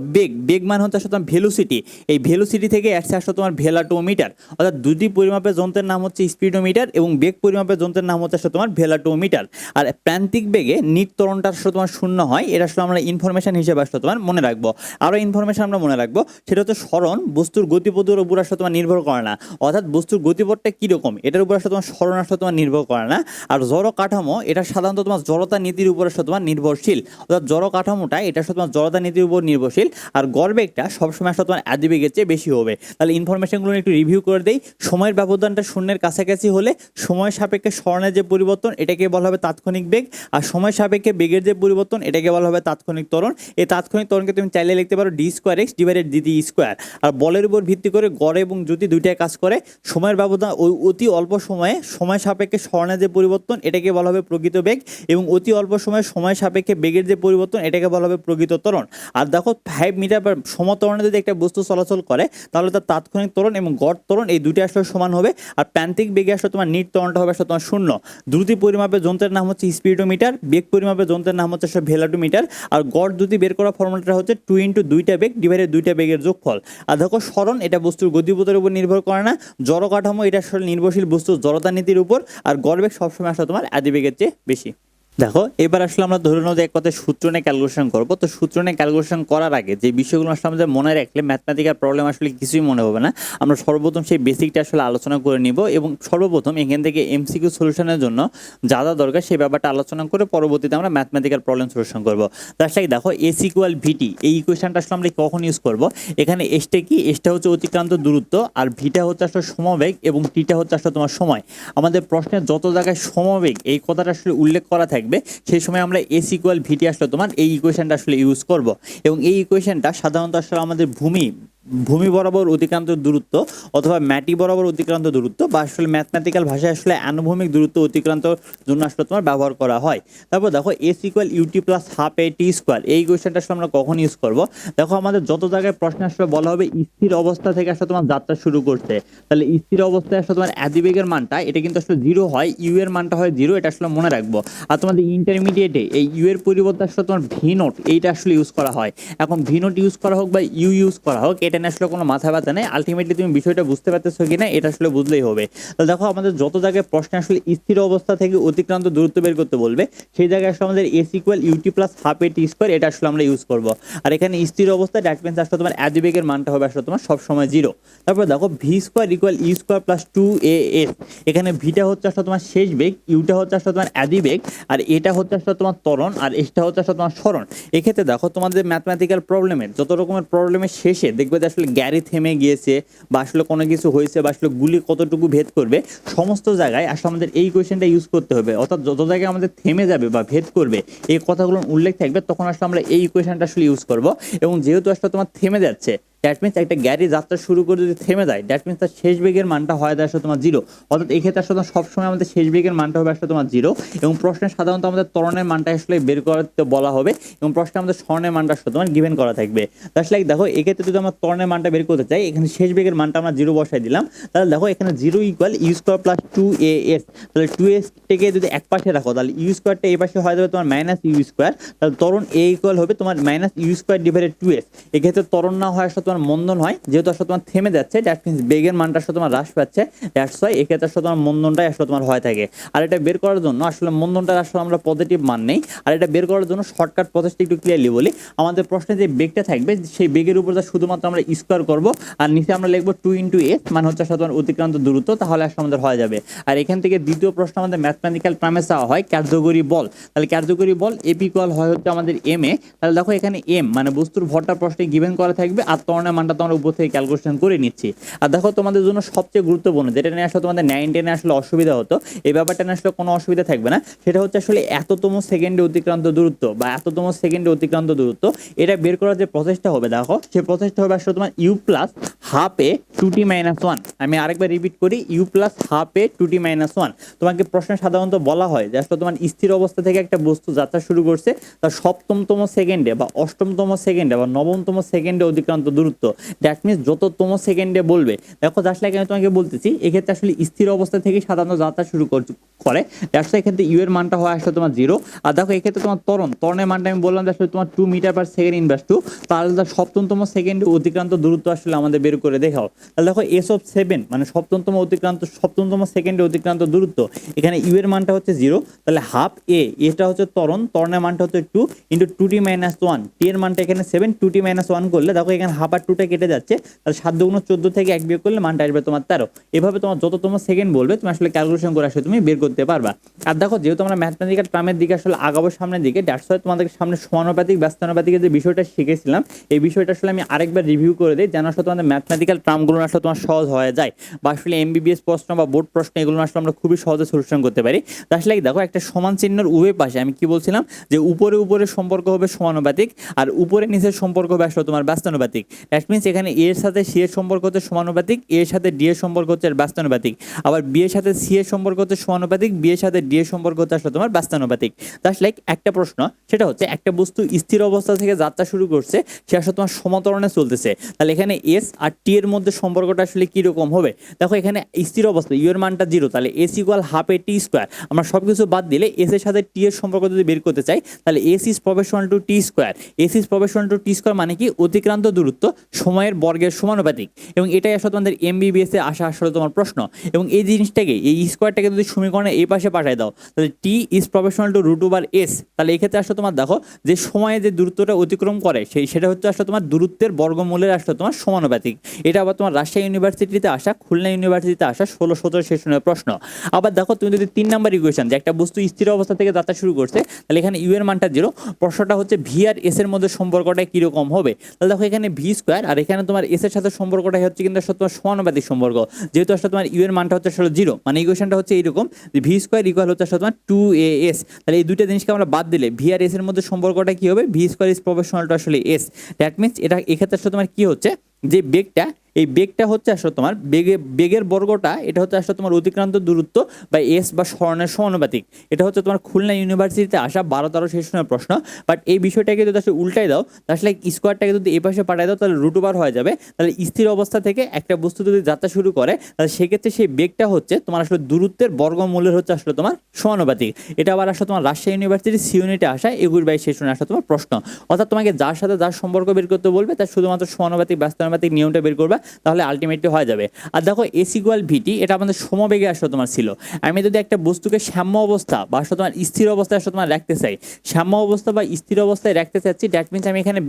বেগ মান হচ্ছে আসলে তোমার ভেলোসিটি, এই ভেলোসিটি থেকে আসছে আসলে তোমার ভেলাটোমিটার। অর্থাৎ দুটি পরিমাপের যন্ত্রের নাম হচ্ছে স্পিডোমিটার এবং বেগ পরিমাপের যন্ত্রের নাম হচ্ছে আসলে তোমার ভেলাটোমিটার। আর প্রান্তিক বেগে নিট ত্বরণটা আসলে তোমার শূন্য হয়, এটা আসলে আমরা ইনফরমেশন হিসেবে আসলে তোমার মনে রাখবো। আরও ইনফরমেশন আমরা মনে রাখবো সেটা হচ্ছে সরণ বস্তুর গতিপথের উপর আসলে তোমার নির্ভর করে না, অর্থাৎ বস্তুর গতিপথটা কীরকম এটার উপর আসলে তোমার সরণ আসলে তোমার নির্ভর করে না। আর জড় কাঠামো এটা সাধারণত সাধারণত তোমার জড়তা নীতির উপর আসলে তোমার নির্ভরশীল, অর্থাৎ জড় কাঠামোটা এটা আসলে তোমার জড়তা নীতির উপর নির্ভরশীল, আর গড়বেগটা সবসময় আসলে তোমার আদিবেগের চেয়ে বেশি হবে। তাহলে ইনফরমেশনগুলো একটু রিভিউ করে দেই। সময়ের ব্যবধানটা শূন্যের কাছাকাছি হলে সময় সাপেক্ষে স্মরণের যে পরিবর্তন এটাকে বলা হবে তাৎক্ষণিক বেগ, আর সময় সাপেক্ষে বেগের যে পরিবর্তন এটাকে বলা হবে তাৎক্ষণিক ত্বরণ। এই তাৎক্ষণিক ত্বরণকে তুমি চাইলে লিখতে পারো d²x ডিভাইডেড dt স্কোয়ার। আর বলের উপর ভিত্তি করে গড় এবং জ্যোতি দুইটাই কাজ করে। সময়ের ব্যবধান অতি অল্প সময়ে সময় সাপেক্ষে স্মরণের যে পরিবর্তন এটাকে বলা হবে প্রকৃত বেগ, এবং অতি অল্প সময়ে সময় সাপেক্ষে বেগের যে পরিবর্তন এটাকে বলা হবে প্রকৃত ত্বরণ। আর দেখো 5 মিটার পার সমত্বরণে যদি একটা বস্তু চলাচল করে তাহলে তার তাৎক্ষণিক ত্বরণ এবং গড় ত্বরণ এই দুইটা আসলে সমান হবে। আর প্রান্তিক বেগে আসলে তোমার নিট ত্বরণটা হবে আসলে তোমার 0। দ্রুতি পরিমাপের যন্ত্রের নাম হচ্ছে স্পিডোমিটার, বেগ পরিমাপের যন্ত্রের নাম হচ্ছে ভেলোমিটার। আর গড় দ্রুতি বের করা ফর্মুলাটা হচ্ছে 2 × 2টা বেগ ডিভাইডেড 2টা বেগের যোগফল। আর দেখো স্মরণ এটা বস্তুর গতিপথের উপর নির্ভর করে না, জড় কাঠামো এটা আসলে নির্ভরশীল বস্তুর জড়তা নীতির উপর, আর গড়বেগ সবসময় আসলে তোমার আদিবেগের চেয়ে বেশি। দেখো এবার আসলে আমরা ধরে নেব যে এক কথায় সূত্র নিয়ে ক্যালকুলেশন করবো। তো সূত্র নিয়ে ক্যালকুলেশন করার আগে যে বিষয়গুলো আসলে আমাদের মনে রাখলে ম্যাথমেটিক্যাল প্রবলেম আসলে কিছুই মনে হবে না, আমরা সর্বপ্রথম সেই বেসিকটা আসলে আলোচনা করে নিব, এবং সর্বপ্রথম এখান থেকে এমসিকিউ সলিউশনের জন্য যা যা দরকার সেই ব্যাপারটা আলোচনা করে পরবর্তীতে আমরা ম্যাথমেটিক্যাল প্রবলেম সলিউশন করবো। তার সাথে দেখো এস ইকুয়াল ভিটি এই ইকুয়েশনটা আসলে আমরা কখন ইউজ করব। এখানে এসটা কি, এসটা হচ্ছে অতিক্রান্ত দূরত্ব, আর ভিটা হচ্ছে আসলে সমবেগ, এবং টিটা হচ্ছে আসলে তোমার সময়। আমাদের প্রশ্নের যত জায়গায় সমবেগ এই কথাটা আসলে উল্লেখ করা থাকে সেই সময় আমরা এস ইকুয়াল ভিটি আসলে তোমার এই ইকুয়েশনটা আসলে ইউজ করব। এবং এই ইকুয়েশনটা সাধারণত আসলে আমাদের ভূমি বরাবর অতিক্রান্ত দূরত্ব অথবা মাটি বরাবর অতিক্রান্ত দূরত্ব, বা আসলে ম্যাথমেটিক্যাল ভাষায় আসলে আনুভূমিক দূরত্ব অতিক্রান্ত জন্য আসলে তোমার ব্যবহার করা হয়। তারপর দেখো S equal UT plus half এ টি স্কোয়ার এই ইকুয়েশনটা আসলে আমরা কখন ইউজ করব। দেখো আমাদের যত জায়গায় প্রশ্ন আসলে বলা হবে স্থির অবস্থা থেকে আসলে তোমার যাত্রা শুরু করতে, তাহলে স্থির অবস্থায় আসলে তোমার আদিবেগের মানটা এটা কিন্তু আসলে 0 হয়, ইউ এর মানটা হয় 0, এটা আসলে মনে রাখবো। আর তোমাদের ইন্টারমিডিয়েটে এই ইউ এর পরিবর্তে আসলে তোমার ভি নোট এইটা আসলে ইউজ করা হয়। এখন ভি নোট ইউজ করা হোক বা ইউ ইউজ করা হোক এটা আসলে কোনো মাথা ব্যথা নেই, আলটিমেটলি তুমি বিষয়টা বুঝতে পারতেছো কিনা এটা আসলে বুঝলেই হবে। তাহলে দেখো আমাদের যত জায়গায় প্রশ্নে আসলে স্থির অবস্থা থেকে অতিক্রান্ত দূরত্ব বের করতে বলবে সেই জায়গায় আসলে আমাদের S equal UT plus half এ টি স্কোয়ার এটা আসলে আমরা ইউজ করবো। আর এখানে স্থির অবস্থা দ্যাট মিন্স আসলে তোমার আদিবেগের মানটা হবে আসলে তোমার সবসময় 0। তারপর দেখো v square equal you square plus 2as, এখানে ভিটা হচ্ছে আসলে তোমার শেষ বেগ, ইউটা হচ্ছে আসলে তোমার আদিবেগ, আর এটা হচ্ছে আসলে তোমার ত্বরণ, আর এসটা হচ্ছে আসলে তোমার স্মরণ। এক্ষেত্রে দেখো তোমাদের ম্যাথমেটিক্যাল প্রবলেমের যত রকমের প্রবলেমের শেষে দেখবে যে আসলে গাড়ি থেমে গিয়েছে বা আসলে কোনো কিছু হয়েছে বা আসলে গুলি কতটুকু ভেদ করবে, সমস্ত জায়গায় আসলে আমাদের এই কোয়েশ্চেনটা ইউজ করতে হবে। অর্থাৎ যত জায়গায় আমাদের থেমে যাবে বা ভেদ করবে এই কথাগুলো উল্লেখ থাকবে তখন আসলে আমরা এই ইকুয়েশনটা আসলে ইউজ করব। এবং যেহেতু আসলে তোমার থেমে যাচ্ছে দ্যাট মিনস একটা গাড়ি যাত্রা শুরু করে যদি থেমে যায় দ্যাট মিনস তার শেষ বেগের মানটা হয় আসলে তোমার 0। অর্থাৎ এই ক্ষেত্রে আসলে সবসময় আমাদের শেষ বেগের মানটা হবে আসলে তোমার 0। এবং প্রশ্নে সাধারণত আমাদের ত্বরণের মানটা আসলে বের করতে বলা হবে, এবং প্রশ্নে আমাদের স্মরণের মানটা আসলে তোমার গিভেন করা থাকবে। তার লাইক দেখো এক্ষেত্রে যদি আমরা ত্বরণের মানটা বের করতে চাই এখানে শেষ বেগের মানটা আমরা 0 বসাই দিলাম। তাহলে দেখো এখানে 0 equal you square plus 2as, তাহলে 2s থেকে যদি এক পাশে রাখো তাহলে ইউ স্কোয়ারটা এই পাশে হয়ে যাবে তোমার মাইনাস ইউ স্কোয়ার, তাহলে ত্বরণ এ ইকুয়াল হবে তোমার minus you square divided 2s। এক্ষেত্রে ত্বরণ না হয় আসলে তোমার মন্দন হয়, যেহেতু আসলে তোমার থেমে যাচ্ছে দ্যাট মিনস বেগের মানটা আসলে তোমার হ্রাস পাচ্ছে, দ্যাটস ওয়াই এক্ষেত্রে আসলে তোমার মন্দনটাই আসলে তোমার হয়ে থাকে। আর এটা বের করার জন্য আসলে মন্দনটার আসলে আমরা পজিটিভ মান নেই, আর এটা বের করার জন্য শর্টকাট প্রসেসটা একটু ক্লিয়ারলি বলি। আমাদের প্রশ্নে যে বেগটা থাকবে সেই বেগের উপর শুধুমাত্র আমরা স্কোয়ার করবো, আর নিচে আমরা লিখবো 2 × s মানে হচ্ছে আসলে তোমার অতিক্রান্ত দূরত্ব, তাহলে আসলে আমাদের হয়ে যাবে। আর এখান থেকে দ্বিতীয় প্রশ্ন আমাদের ম্যাথমেটিক্যাল টার্মে চাওয়া হয় কার্যকরী বল, তাহলে কার্যকরী বল এপি ইকুয়াল হয় হচ্ছে আমাদের এম এ। তাহলে দেখো এখানে এম মানে বস্তুর ভরটা প্রশ্নে গিভেন করা থাকবে, আর ত্বরণের মানটা তোমরা উপর থেকে ক্যালকুলেশন করে নিচ্ছি। আর দেখো তোমাদের জন্য সবচেয়ে গুরুত্বপূর্ণ যেটা নিয়ে আসলে তোমাদের 9, 10 আসলে অসুবিধা হতো, এই ব্যাপারটা নিয়ে আসলে কোনো অসুবিধা থাকবে না। সেটা হচ্ছে আসলে এততম সেকেন্ডে অতিক্রান্ত দূরত্ব বা এততম সেকেন্ডে অতিক্রান্ত দূরত্ব এটা বের করার যে প্রসেসটা হবে দেখো সেই প্রসেসটা হবে আসলে তোমার you plus half A 2t - 1। আমি আরেকবার রিপিট করি, you plus half A 2t - 1। তোমাকে প্রশ্নে সাধারণত বলা হয় যে আসলে তোমার স্থির অবস্থা থেকে একটা বস্তু যাত্রা শুরু করছে তার সপ্তমতম সেকেন্ডে বা অষ্টমতম সেকেন্ডে বা নবমতম সেকেন্ডে অতিক্রান্ত দূরত্ব, দ্যাট মিনস যততম সেকেন্ডে বলবে। দেখো জাস্ট লাইক আমি তোমাকে বলতেছি এক্ষেত্রে আসলে স্থির অবস্থা থেকে সাধারণত যাত্রা শুরু করে, দ্যাটস এক্ষেত্রে ইউ এর মানটা হয় আসলে তোমার 0। আর দেখো এক্ষেত্রে তোমার ত্বরণের মানটা আমি বললাম আসলে তোমার 2 মিটার পার সেকেন্ড ইনভার্স 2, তাহলে তার সপ্তমতম সেকেন্ডে অতিক্রান্ত দূরত্ব আসলে আমাদের বের করে দেখাও। তাহলে দেখো এস অফ 7 মানে সপ্তমতম সেকেন্ডে অতিক্রান্ত দূরত্ব, এখানে ইউ এর মানটা হচ্ছে 0, তাহলে হাফ এটা হচ্ছে ত্বরণের মানটা হচ্ছে 2 ইন্টু 2t মাইনাস 1, টি এর মানটা এখানে 7, 2t মাইনাস 1 করলে দেখো এখানে হাফ আর 2টা কেটে যাচ্ছে, তাহলে 7 দুগুণ 14 থেকে 1 বিয়োগ করলে মানটা আসবে তোমার 13। এভাবে তোমার যততম সেকেন্ড বলবে তুমি আসলে ক্যালকুলেশন করে আসলে তুমি বের করতে পারবা। আর দেখো যেহেতু আমরা ম্যাথমেটিক্যাল টার্মের দিকে আসলে আগাবো সামনের দিকে, দ্যাটস ওয়াই তোমাদের সামনে সমানুপাতিক ব্যস্তানুপাতিকের যে বিষয়টা শিখেছিলাম এই বিষয়টা আসলে আমি আরেকবার রিভিউ করে দিই, যেন আসলে তোমাদের ম্যাথমেটিক্যাল টার্মগুলো আসলে তোমার সহজ হয়ে যায়, বা আসলে এমবিবিএস প্রশ্ন বা বোর্ড প্রশ্ন এগুলো আসলে আমরা খুবই সহজে সলিউশন করতে পারি। আসলে দেখো একটা সমান চিহ্নের উভয় পাশে আমি কি বলছিলাম যে উপরে সম্পর্ক হবে সমানুপাতিক, আর উপরে নিচের সম্পর্ক হবে আসলে তোমার ব্যস্তানুপাতিক। দ্যাট মিনস এখানে এ এর সাথে সি এর সম্পর্ক হচ্ছে সমানুপাতিক, এ এর সাথে ডি এর সম্পর্ক হচ্ছে ব্যস্তানুপাতিক, আবার বি এর সাথে সি এর সম্পর্ক হচ্ছে সমানুপাতিক, বি এর সাথে ডি এর সম্পর্ক হচ্ছে আসলে তোমার ব্যস্তানুপাতিক। দ্যাটস লাইক একটা প্রশ্ন, সেটা হচ্ছে একটা বস্তু স্থির অবস্থা থেকে যাত্রা শুরু করছে, সে আসলে তোমার সমান্তরালে চলতেছে, তাহলে এখানে এস আর টি এর মধ্যে সম্পর্কটা আসলে কি রকম হবে। দেখো এখানে স্থির অবস্থা ইউ এর মানটা 0, তাহলে এস ইকুয়াল হাফ এ টি স্কোয়ার, আমরা সবকিছু বাদ দিলে এস এর সাথে টি এর সম্পর্ক যদি বের করতে চাই তাহলে S is proportional two T square, S is proportional two T square মানে কি অতিক্রান্ত দূরত্ব সময়ের বর্গের সমানুপাতিক, এবং এটাই আসলে তোমাদের এমবিবিএস এ আসা আসলে তোমার প্রশ্ন। এবং এই জিনিসটাকে এই স্কোয়ারটাকে যদি সমীকরণে এই পাশে পাঠায় দাও তাহলে T is proportional to root over S, তাহলে এই ক্ষেত্রে আসলে তোমার দেখো যে সময়ে যে দূরত্বটা অতিক্রম করে সেটা হচ্ছে আসলে তোমার দূরত্বের বর্গমূলের আসলে তোমার সমানুপাতিক। এটা আবার তোমার রাজশাহী ইউনিভার্সিটিতে আসা, খুলনা ইউনিভার্সিটিতে আসা 16-17 সেশনের প্রশ্ন। আবার দেখো তুমি যদি 3 নাম্বার ইকুয়েশন যে একটা বস্তু স্থির অবস্থা থেকে যাত্রা শুরু করছে, তাহলে এখানে ইউ এর মানটা 0, প্রশ্নটা হচ্ছে ভি আর এস এর মধ্যে সম্পর্কটা কিরকম হবে। তাহলে দেখো এখানে ভি স্কোয়ার আর এখানে তোমার এস এর সাথে সম্পর্কটা হচ্ছে কিন্তু আসলে তোমার সমানুপাতিক সম্পর্ক, যেহেতু আসলে তোমার ইউ এর মানটা হচ্ছে আসলে 0, মানে ইকুয়েশনটা হচ্ছে এইরকম যে ভি স্কোয়ার ইকুয়াল হচ্ছে আসলে তোমার 2as, তাহলে এই দুইটা জিনিসকে আমরা বাদ দিলে ভি আর এস এর মধ্যে সম্পর্কটা কি হবে, v square is proportional two আসলে এস। দ্যাট মিনস এটা এক্ষেত্রে আসলে তোমার কি হচ্ছে যে বেগটা, এই বেগটা হচ্ছে আসলে তোমার বেগের বর্গটা, এটা হচ্ছে আসলে তোমার অতিক্রান্ত দূরত্ব বা এস বা স্মরণের সমানুপাতিক। এটা হচ্ছে তোমার খুলনা ইউনিভার্সিটিতে আসা 12-13 সেশনের প্রশ্ন। বাট এই বিষয়টাকে যদি আসলে উল্টাই দাও, আসলে স্কোয়ারটাকে যদি এই পাশে পাঠাই দাও তাহলে রুট ওভার হয়ে যাবে। তাহলে স্থির অবস্থা থেকে একটা বস্তু যদি যাত্রা শুরু করে তাহলে সেক্ষেত্রে সেই বেগটা হচ্ছে তোমার আসলে দূরত্বের বর্গমূলের হচ্ছে আসলে তোমার সমানুপাতিক। এটা আবার আসলে তোমার রাজশাহী ইউনিভার্সিটি সি ইউনিটে আসা 21-22 সেশনে আসা তোমার প্রশ্ন। অর্থাৎ তোমাকে যার সাথে যার সম্পর্ক বের করতে বলবে তার শুধুমাত্র সমানুপাতিক ব্যস্তানুপাতিক নিয়মটা বের করবে, তাহলে আলটিমেটলি হয়ে যাবে। আর দেখো এস ইকুয়াল ভিটি এটা আমাদের সমবেগে আসলে তোমার ছিল। আমি যদি একটা বস্তুকে সাম্য অবস্থা বা আসলে তোমার স্থির অবস্থায় আসলে তোমার রাখতে চাই, সাম্য অবস্থা বা স্থির অবস্থায় রাখতে চাচ্ছি, দ্যাট মিনস আমি এখানে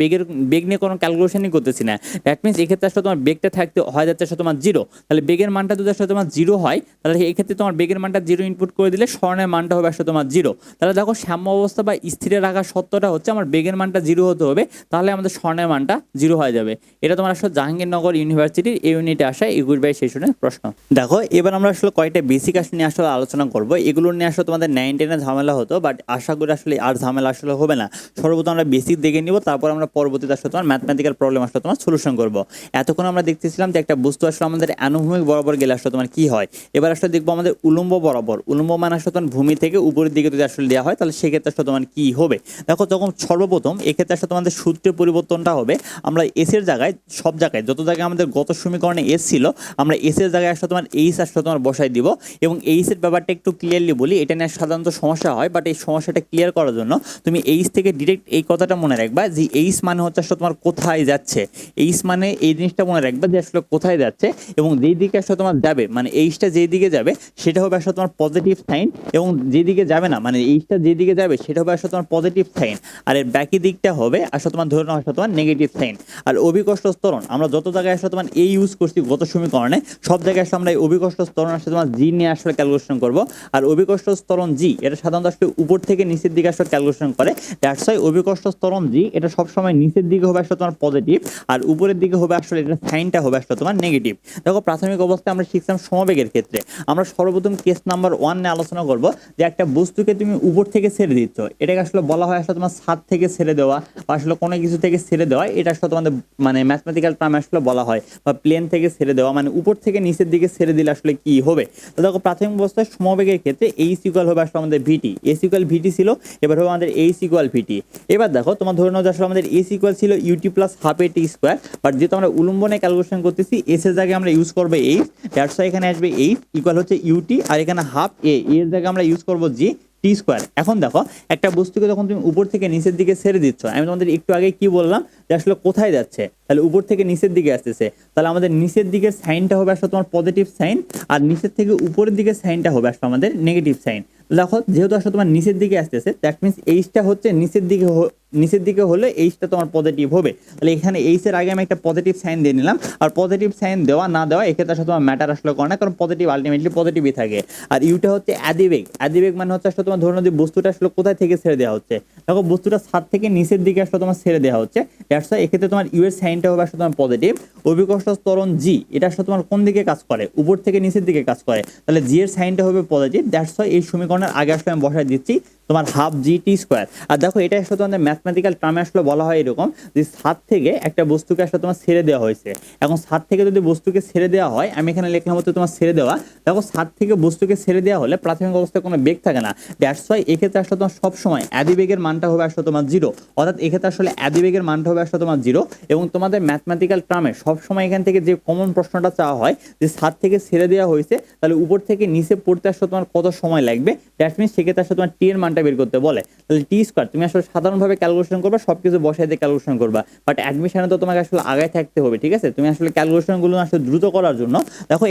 বেগ নিয়ে কোনো ক্যালকুলেশনই করতেছি না। দ্যাট মিনস এক্ষেত্রে আসলে তোমার বেগটা থাকতে হয়ে যাচ্ছে আসলে তোমার 0, তাহলে বেগের মানটা যদি আসলে তোমার 0 হয় তাহলে এই ক্ষেত্রে তোমার বেগের মানটা 0 ইনপুট করে দিলে স্মরণের মানটা হবে আসলে তোমার 0। তাহলে দেখো সাম্য অবস্থা বা স্থিরে রাখার সত্যটা হচ্ছে আমার বেগের মানটা 0 হতে হবে, তাহলে আমাদের স্মরণের মানটা 0 হয়ে যাবে। এটা তোমার আসলে জাহাঙ্গীরনগর ইউনিভার্সিটির এই ইউনিটে আসা 21-22 সেশনের প্রশ্ন। দেখো এবার আমরা আসলে কয়েকটা বেসিক আসলে নিয়ে আসলে আলোচনা করব, এগুলো নিয়ে আসলে তোমাদের 9-10 ঝামেলা হতো, বাট আশা করি আসলে আর ঝামেলা আসলে হবে না। সর্বপ্রথম আমরা বেসিক দেখে নিব, তারপর আমরা পরবর্তীতে আসলে তোমার ম্যাথমেটিক্যাল প্রবলেম আসলে তোমার সলিউশন করব। এতক্ষণ আমরা দেখতেছিলাম যে একটা বস্তু আসলে আমাদের অনুভূমিক বরাবর গেলে আসলে তোমার কি হয়। এবার আসলে দেখবো আমাদের উলম্ব বরাবর, উলম্ব মানে আসলে তোমার ভূমি থেকে উপরের দিকে যদি আসলে দেওয়া হয় তাহলে সেক্ষেত্রে আসলে তোমার কি হবে। দেখো যখন সর্বপ্রথম এক্ষেত্রে আসলে তোমাদের সূত্রের পরিবর্তনটা হবে, আমরা এস এর জায়গায় সব জায়গায় যত জায়গায় আমাদের গত সমীকরণে এস ছিল আমরা এস এর জায়গায় আসলে তোমার এইচ আসলে তোমার বসাই দিব। এবং এইচ এর ব্যাপারটা একটু ক্লিয়ারলি বলি, এটা নিয়ে সাধারণত সমস্যা হয়, বাট এই সমস্যাটা ক্লিয়ার করার জন্য তুমি এইচ থেকে ডিরেক্ট এই কথাটা মনে রাখবা যে এইচ মানে হচ্ছে আসলে তোমার কোথায় যাচ্ছে, এইচ মানে এই জিনিসটা মনে রাখবা যে আসলে কোথায় যাচ্ছে, এবং যেই দিকে আসলে তোমার যাবে মানে এইচটা যেই দিকে যাবে সেটা হবে আসলে তোমার পজিটিভ সাইন, এবং যেদিকে যাবে না মানে এইচটা যেদিকে যাবে সেটা হবে আসলে তোমার পজিটিভ সাইন, আর এর বাকি দিকটা হবে আসলে তোমার ধরে নাও আসলে তোমার নেগেটিভ সাইন। আর অভিকর্ষ ত্বরণ আমরা যত জায়গায় আসলে তোমার এই ইউজ করছি গত সমীকরণে সব জায়গায় আসলে আমরা এই অভিকর্ষ ত্বরণ আসলে তোমার জি নিয়ে আসলে ক্যালকুলেশন করব। আর অভিকর্ষ ত্বরণ জি এটা সাধারণত আসলে উপর থেকে নিচের দিকে আসলে ক্যালকুলেশন করে, দ্যাটস ওয়াই অভিকর্ষ ত্বরণ জি এটা সবসময় নিচের দিকে হবে আসলে তোমার পজিটিভ, আর উপরের দিকে হবে আসলে এটা সাইনটা হবে আসলে তোমার নেগেটিভ। দেখো প্রাথমিক অবস্থায় আমরা শিখছিলাম সমবেগের ক্ষেত্রে, আমরা সর্বপ্রথম কেস নাম্বার 1 নিয়ে আলোচনা করব যে একটা বস্তুকে তুমি উপর থেকে ছেড়ে দিচ্ছ, এটাকে আসলে বলা হয় আসলে তোমার ছাদ থেকে ছেড়ে দেওয়া বা আসলে কোনো কিছু থেকে ছেড়ে দেওয়া, এটা আসলে তোমাদের মানে ম্যাথমেটিক্যাল টার্মে আসলে বলা হয়, বা প্লেন থেকে ছেড়ে দেওয়া মানে উপর থেকে নিচের দিকে ছেড়ে দিলে আসলে কি হবে। তো দেখো প্রাথমিক অবস্থায় সমবেগের ক্ষেত্রে এইচ ইকুয়াল হবে আসলে আমাদের ভিটি, এস ইকুয়াল ভিটি ছিল, এবার হবে আমাদের এইচ ইকুয়াল ভিটি। এবার দেখো তোমার ধরে নাও যে আসলে আমাদের এস ইকুয়াল ছিল ut plus half A T square, but যেহেতু আমরা উলম্ব নিয়ে ক্যালকুলেশন করতেছি এস এর জায়গায় আমরা ইউজ করবো এইচ, দ্যাটস ওয়াই এখানে আসবে এইচ ইকুয়াল হচ্ছে ইউটি, আর এখানে হাফ এ এর জায়গায় আমরা ইউজ করবো জি, টি স্কোয়ার। এখন দেখো একটা বস্তুকে যখন তুমি উপর থেকে নিচের দিকে ছেড়ে দিচ্ছ, আমি তোমাদের একটু আগে কি বললাম যে আসলে কোথায় যাচ্ছে, তাহলে উপর থেকে নিচের দিকে আসতেছে, তাহলে আমাদের নিচের দিকে সাইনটা হবে আসলে তোমার পজিটিভ সাইন, আর নিচের থেকে উপরের দিকে সাইনটা হবে আসলে আমাদের নেগেটিভ সাইন। দেখো যেহেতু আসলে তোমার নিচের দিকে আসতেছে, দ্যাট মিনস এইচটা হচ্ছে নিচের দিকে হলে এইচটা তোমার পজিটিভ হবে। তাহলে এখানে এইচ এর আগে আমি একটা পজিটিভ সাইন দিয়ে নিলাম, আর পজিটিভ সাইন দেওয়া না দেওয়া এক্ষেত্রে আসলে তোমার ম্যাটার আসলে করে না, কারণ পজিটিভ আলটিমেটলি পজিটিভই থাকে। আর ইউটা হচ্ছে আদিবেগ, আদিবেগ মানে হচ্ছে আসলে তোমার ধরুন যে বস্তুটা আসলে কোথায় থেকে ছেড়ে দেওয়া হচ্ছে, দেখো বস্তুটা ছাদ থেকে নিচের দিকে আসলে তোমার ছেড়ে দেওয়া হচ্ছে, দ্যাটস ওয়াই এক্ষেত্রে তোমার ইউ এর সাইনটা হবে আসলে তোমার পজিটিভ। অভিকর্ষ ত্বরণ জি, এটা আসলে তোমার কোন দিকে কাজ করে, উপর থেকে নিচের দিকে কাজ করে, তাহলে জি এর সাইনটা হবে পজিটিভ, দ্যাটস ওয়াই এই সমীকরণের আগে আসলে আমি বসায় দিচ্ছি তোমার হাফ জি টি স্কোয়ার। আর দেখো এটা আসলে তোমাদের ম্যাথমেটিক্যাল টার্মে আসলে বলা হয় এরকম যে ছাদ থেকে একটা বস্তুকে আসলে তোমার ছেড়ে দেওয়া হয়েছে। এখন ছাদ থেকে যদি বস্তুকে ছেড়ে দেওয়া হয়, আমি এখানে লিখলাম হচ্ছে তোমার ছেড়ে দেওয়া, দেখো ছাদ থেকে বস্তুকে ছেড়ে দেওয়া হলে প্রাথমিক অবস্থায় কোনো বেগ থাকে না, দ্যাটস ওয়াই এক্ষেত্রে আসলে তোমার সবসময় আদিবেগের মানটা হবে আসলে তোমার জিরো, অর্থাৎ এক্ষেত্রে আসলে আদিবেগের মানটা হবে আসলে তোমার জিরো। এবং তোমাদের ম্যাথমেটিক্যাল টার্মে সবসময় এখান থেকে যে কমন প্রশ্নটা চাওয়া হয় যে ছাদ থেকে ছেড়ে দেওয়া হয়েছে, তাহলে উপর থেকে নিচে পড়তে আসলে তোমার কত সময় লাগবে, দ্যাট মিনস সেক্ষেত্রে আসলে তোমার টি এর মানটা বের করতে বলে। তাহলে টি স্কোয়ার তুমি আসলে সাধারণভাবে ক্যালকুলেশন করবা, সবকিছু বসাই দিয়ে ক্যালকুলেশন করবা, বাট অ্যাডমিশনে তো তোমাকে আসলে আগায় থাকতে হবে, ঠিক আছে? তুমি আসলে ক্যালকুলেশনগুলো আসলে দ্রুত করার জন্য দেখো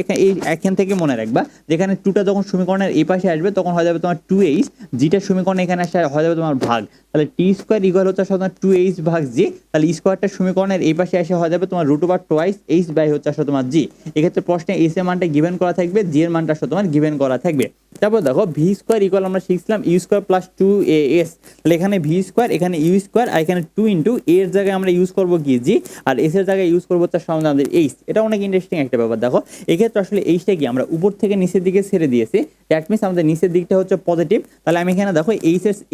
এখান থেকে মনে রাখবা যেখানে টুটা যখন সমীকরণের এই পাশে আসবে তখন হয়ে যাবে তোমার টু এইচ, জিটা সমীকরণ এখানে আসে হয়ে যাবে তোমার ভাগ, তাহলে টি স্কোয়ার ইকুয়াল হচ্ছে আসলে টু এইচ ভাগ জি, তাহলে স্কোয়ারটা সমীকরণের এই পাশে এসে হয়ে যাবে তোমার root over twice H by হচ্ছে আসলে তোমার জি। এক্ষেত্রে প্রশ্নে এইচ এর মানটা গিভেন করা থাকবে, জি এর মানটা আসলে তোমার গিভেন করা থাকবে। তারপর দেখো ভি স্কোয়ার ইকুয়াল আমরা শিখছিলাম U square plus two A S, তাহলে এখানে ভি স্কোয়ার, এখানে ইউ স্কোয়ার, আর এখানে টু ইন্টু এর জায়গায় আমরা ইউজ করবো কি জি, আর এস এর জায়গায় ইউজ করবো হচ্ছে সামনে আমাদের এইচ। এটা অনেক ইন্টারেস্টিং একটা ব্যাপার। দেখো এক্ষেত্রে আসলে এইচটা কি আমরা উপর থেকে নিচের দিকে ছেড়ে দিয়েছি, দ্যাট মিনস আমাদের নিচের দিকটা হচ্ছে পজিটিভ, তাহলে আমি এখানে দেখো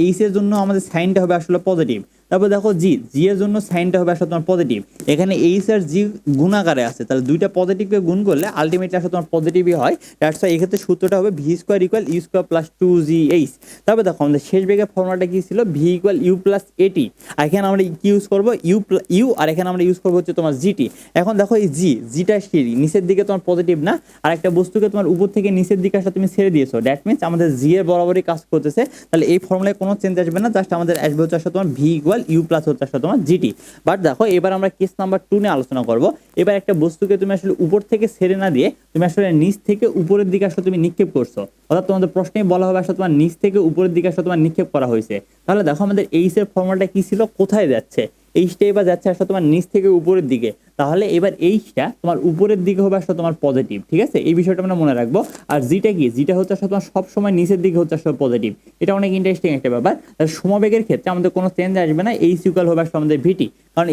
এইচ এর জন্য আমাদের সাইনটা হবে আসলে পজিটিভ। তারপর দেখো জি এর জন্য সাইনটা হবে আসলে তোমার পজিটিভ, এখানে এইচ আর জি গুণাকারে আছে, তাহলে দুইটা পজিটিভকে গুণ করলে আলটিমেটলি আসলে তোমার পজিটিভই হয়, দ্যাটস ওয়াই এক্ষেত্রে সূত্রটা হবে v square equal you square plus two g h. তারপর দেখো আমাদের শেষ বেগের ফর্মুলাটা কি ছিল, ভি ইকুয়াল ইউ প্লাস এটি, আর এখানে আমরা কি ইউজ করবো ইউ, আর এখানে আমরা ইউজ করবো হচ্ছে তোমার জিটি। এখন দেখো এই জিটা নিচের দিকে তোমার পজিটিভ না, আর একটা বস্তুকে তোমার উপর থেকে নিচের দিকে আসলে তুমি ছেড়ে দিয়েছো, দ্যাট মিনস আমাদের জি এর বরাবরই কাজ করতেছে, তাহলে এই ফর্মুলায় কোনো চেঞ্জ আসবে না, জাস্ট আমাদের আসবে হচ্ছে আসলে তোমার ভি ইকুয়াল ইউ প্লাস হচ্ছে আসলে তোমার জিটি। বাট দেখো এবার আমরা কেস নাম্বার 2 নিয়ে আলোচনা করব। এবার একটা বস্তুকে তুমি আসলে উপর থেকে ছেড়ে না দিয়ে তুমি আসলে নিচ থেকে উপরের দিকে আসলে তুমি নিক্ষেপ করছো, অর্থাৎ তোমাদের প্রশ্নেই বলা হবে আসলে তোমার নিচ থেকে উপরের দিকে আসলে তোমার নিক্ষেপ করা হয়েছে। তাহলে দেখো আমাদের এইচ এর ফর্মুলাটা কি ছিল, কোথায় যাচ্ছে, এইচটা এবার যাচ্ছে আসলে তোমার নিচ থেকে উপরের দিকে, তাহলে এবার এইচটা তোমার উপরের দিকে হবে আসলে তোমার পজিটিভ, ঠিক আছে? এই বিষয়টা আমরা মনে রাখবো। আর জিটা কি, জিটা হচ্ছে আসলে তোমার সবসময় নিচের দিকে হচ্ছে আসলে পজিটিভ, এটা অনেক ইন্টারেস্টিং একটা ব্যাপার। তাহলে সমবেগের ক্ষেত্রে আমাদের কোনো চেঞ্জ আসবে না, এইচ ইকুয়াল হবে আসলে আমাদের ভিটি, কারণ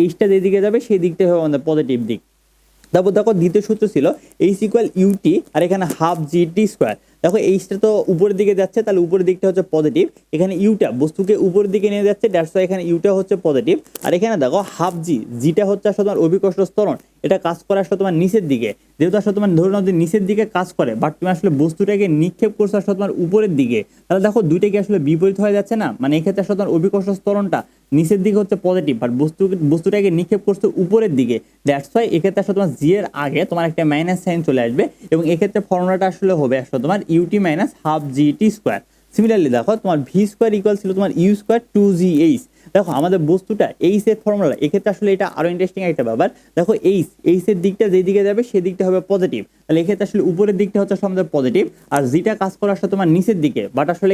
এইচটা যেদিকে যাবে সেই দিকটা হবে আমাদের পজিটিভ দিক। তারপর দেখো দ্বিতীয় সূত্র ছিল এইচ ইকুয়াল ইউটি, আর এখানে হাফ জি টি স্কোয়ার। দেখো এইচটা তো উপরের দিকে যাচ্ছে, তাহলে উপরের দিকটা হচ্ছে পজিটিভ, এখানে ইউটা বস্তুকে উপরের দিকে নিয়ে যাচ্ছে, দ্যাটস ওয়াই এখানে ইউটা হচ্ছে পজিটিভ। আর এখানে দেখো হাফ জিটা হচ্ছে আসলে তোমার অভিকর্ষ ত্বরণ, এটা কাজ করে আসলে তোমার নিচের দিকে, যেহেতু আসলে তোমার ধরে নাও যে নিচের দিকে কাজ করে, বাট তুমি আসলে বস্তুটাকে নিক্ষেপ করছো আসলে তোমার উপরের দিকে, তাহলে দেখো দুইটা কি আসলে বিপরীত হয়ে যাচ্ছে না, মানে এক্ষেত্রে আসলে তোমার অভিকর্ষ ত্বরণটা নিচের দিকে হচ্ছে পজিটিভ, বাট বস্তুটাকে নিক্ষেপ করছে উপরের দিকে, দ্যাটস ওয়াই এক্ষেত্রে আসলে তোমার জি এর আগে তোমার একটা মাইনাস সাইন চলে আসবে, এবং এক্ষেত্রে ফর্মুলাটা আসলে হবে আসলে তোমার ইউটি মাইনাস হাফ জি টি স্কোয়ার। সিমিলারলি দেখো তোমার ভি স্কোয়ার ইকুয়াল ছিল তোমার u square two g h. দেখো আমাদের বস্তুটা এইচ এর ফর্মুলা, এক্ষেত্রে আসলে এটা আরো ইন্টারেস্টিং একটা ব্যাপার। দেখো এইচ এর দিকটা যেই দিকে যাবে সেই দিকটা হবে পজিটিভ, তাহলে এক্ষেত্রে আসলে উপরের দিকটা হচ্ছে আমাদের পজিটিভ, আর যেটা কাজ করে আসলে তোমার নিচের দিকে, বাট আসলে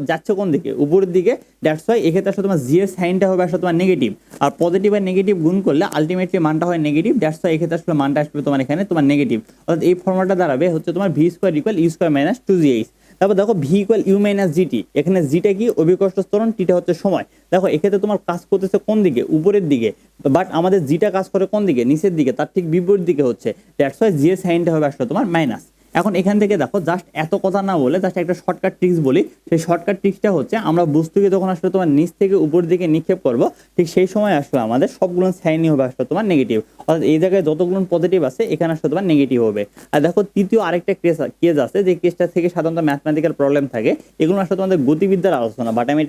যাচ্ছে কোন দিকে, উপরের দিকে, দ্যাটস ওয়াই এক্ষেত্রে আসলে তোমার জি এর সাইনটা হবে আসলে তোমার নেগেটিভ, আর পজিটিভ আর নেগেটিভ গুণ করলে আলটিমেটলি মানটা হয় নেগেটিভ, দ্যাটস ওয়াই এক্ষেত্রে আসলে মানটা আসবে তোমার এখানে তোমার নেগেটিভ, অর্থাৎ এই ফর্মুলাটা দাঁড়াবে হচ্ছে তোমার v square equal you square minus two g h. তারপর দেখো v equal u minus gt, এখানে জিটা কি অভিকর্ষ ত্বরণ, টিটা হচ্ছে সময়। দেখো এক্ষেত্রে তোমার কাজ করতেছে কোন দিকে, উপরের দিকে, বাট আমাদের জিটা কাজ করে কোন দিকে, নিচের দিকে, তার ঠিক বিপরীত দিকে হচ্ছে, দ্যাটস ওয়াই জি এর সাইনটা হবে আসলে তোমার মাইনাস। এখন এখান থেকে দেখো জাস্ট এত কথা না বলে জাস্ট একটা শর্টকাট ট্রিক্স বলি, সেই শর্টকাট ট্রিক্সটা হচ্ছে আমরা বস্তুকে যখন আসলে তোমার নিচ থেকে উপর দিকে নিক্ষেপ করবো, ঠিক সেই সময় আসলে আমাদের সবগুলো সাইনই হবে আসলে তোমার নেগেটিভ, অর্থাৎ এই জায়গায় যতগুলো পজিটিভ আছে এখানে আসলে তোমার নেগেটিভ হবে। আর দেখো তৃতীয় আরেকটা কেস আছে, যে কেসটা থেকে সাধারণত ম্যাথমেটিক্যাল প্রবলেম থাকে, এগুলো আসলে তোমাদের গতিবিদ্যার আলোচনা, বাট আমি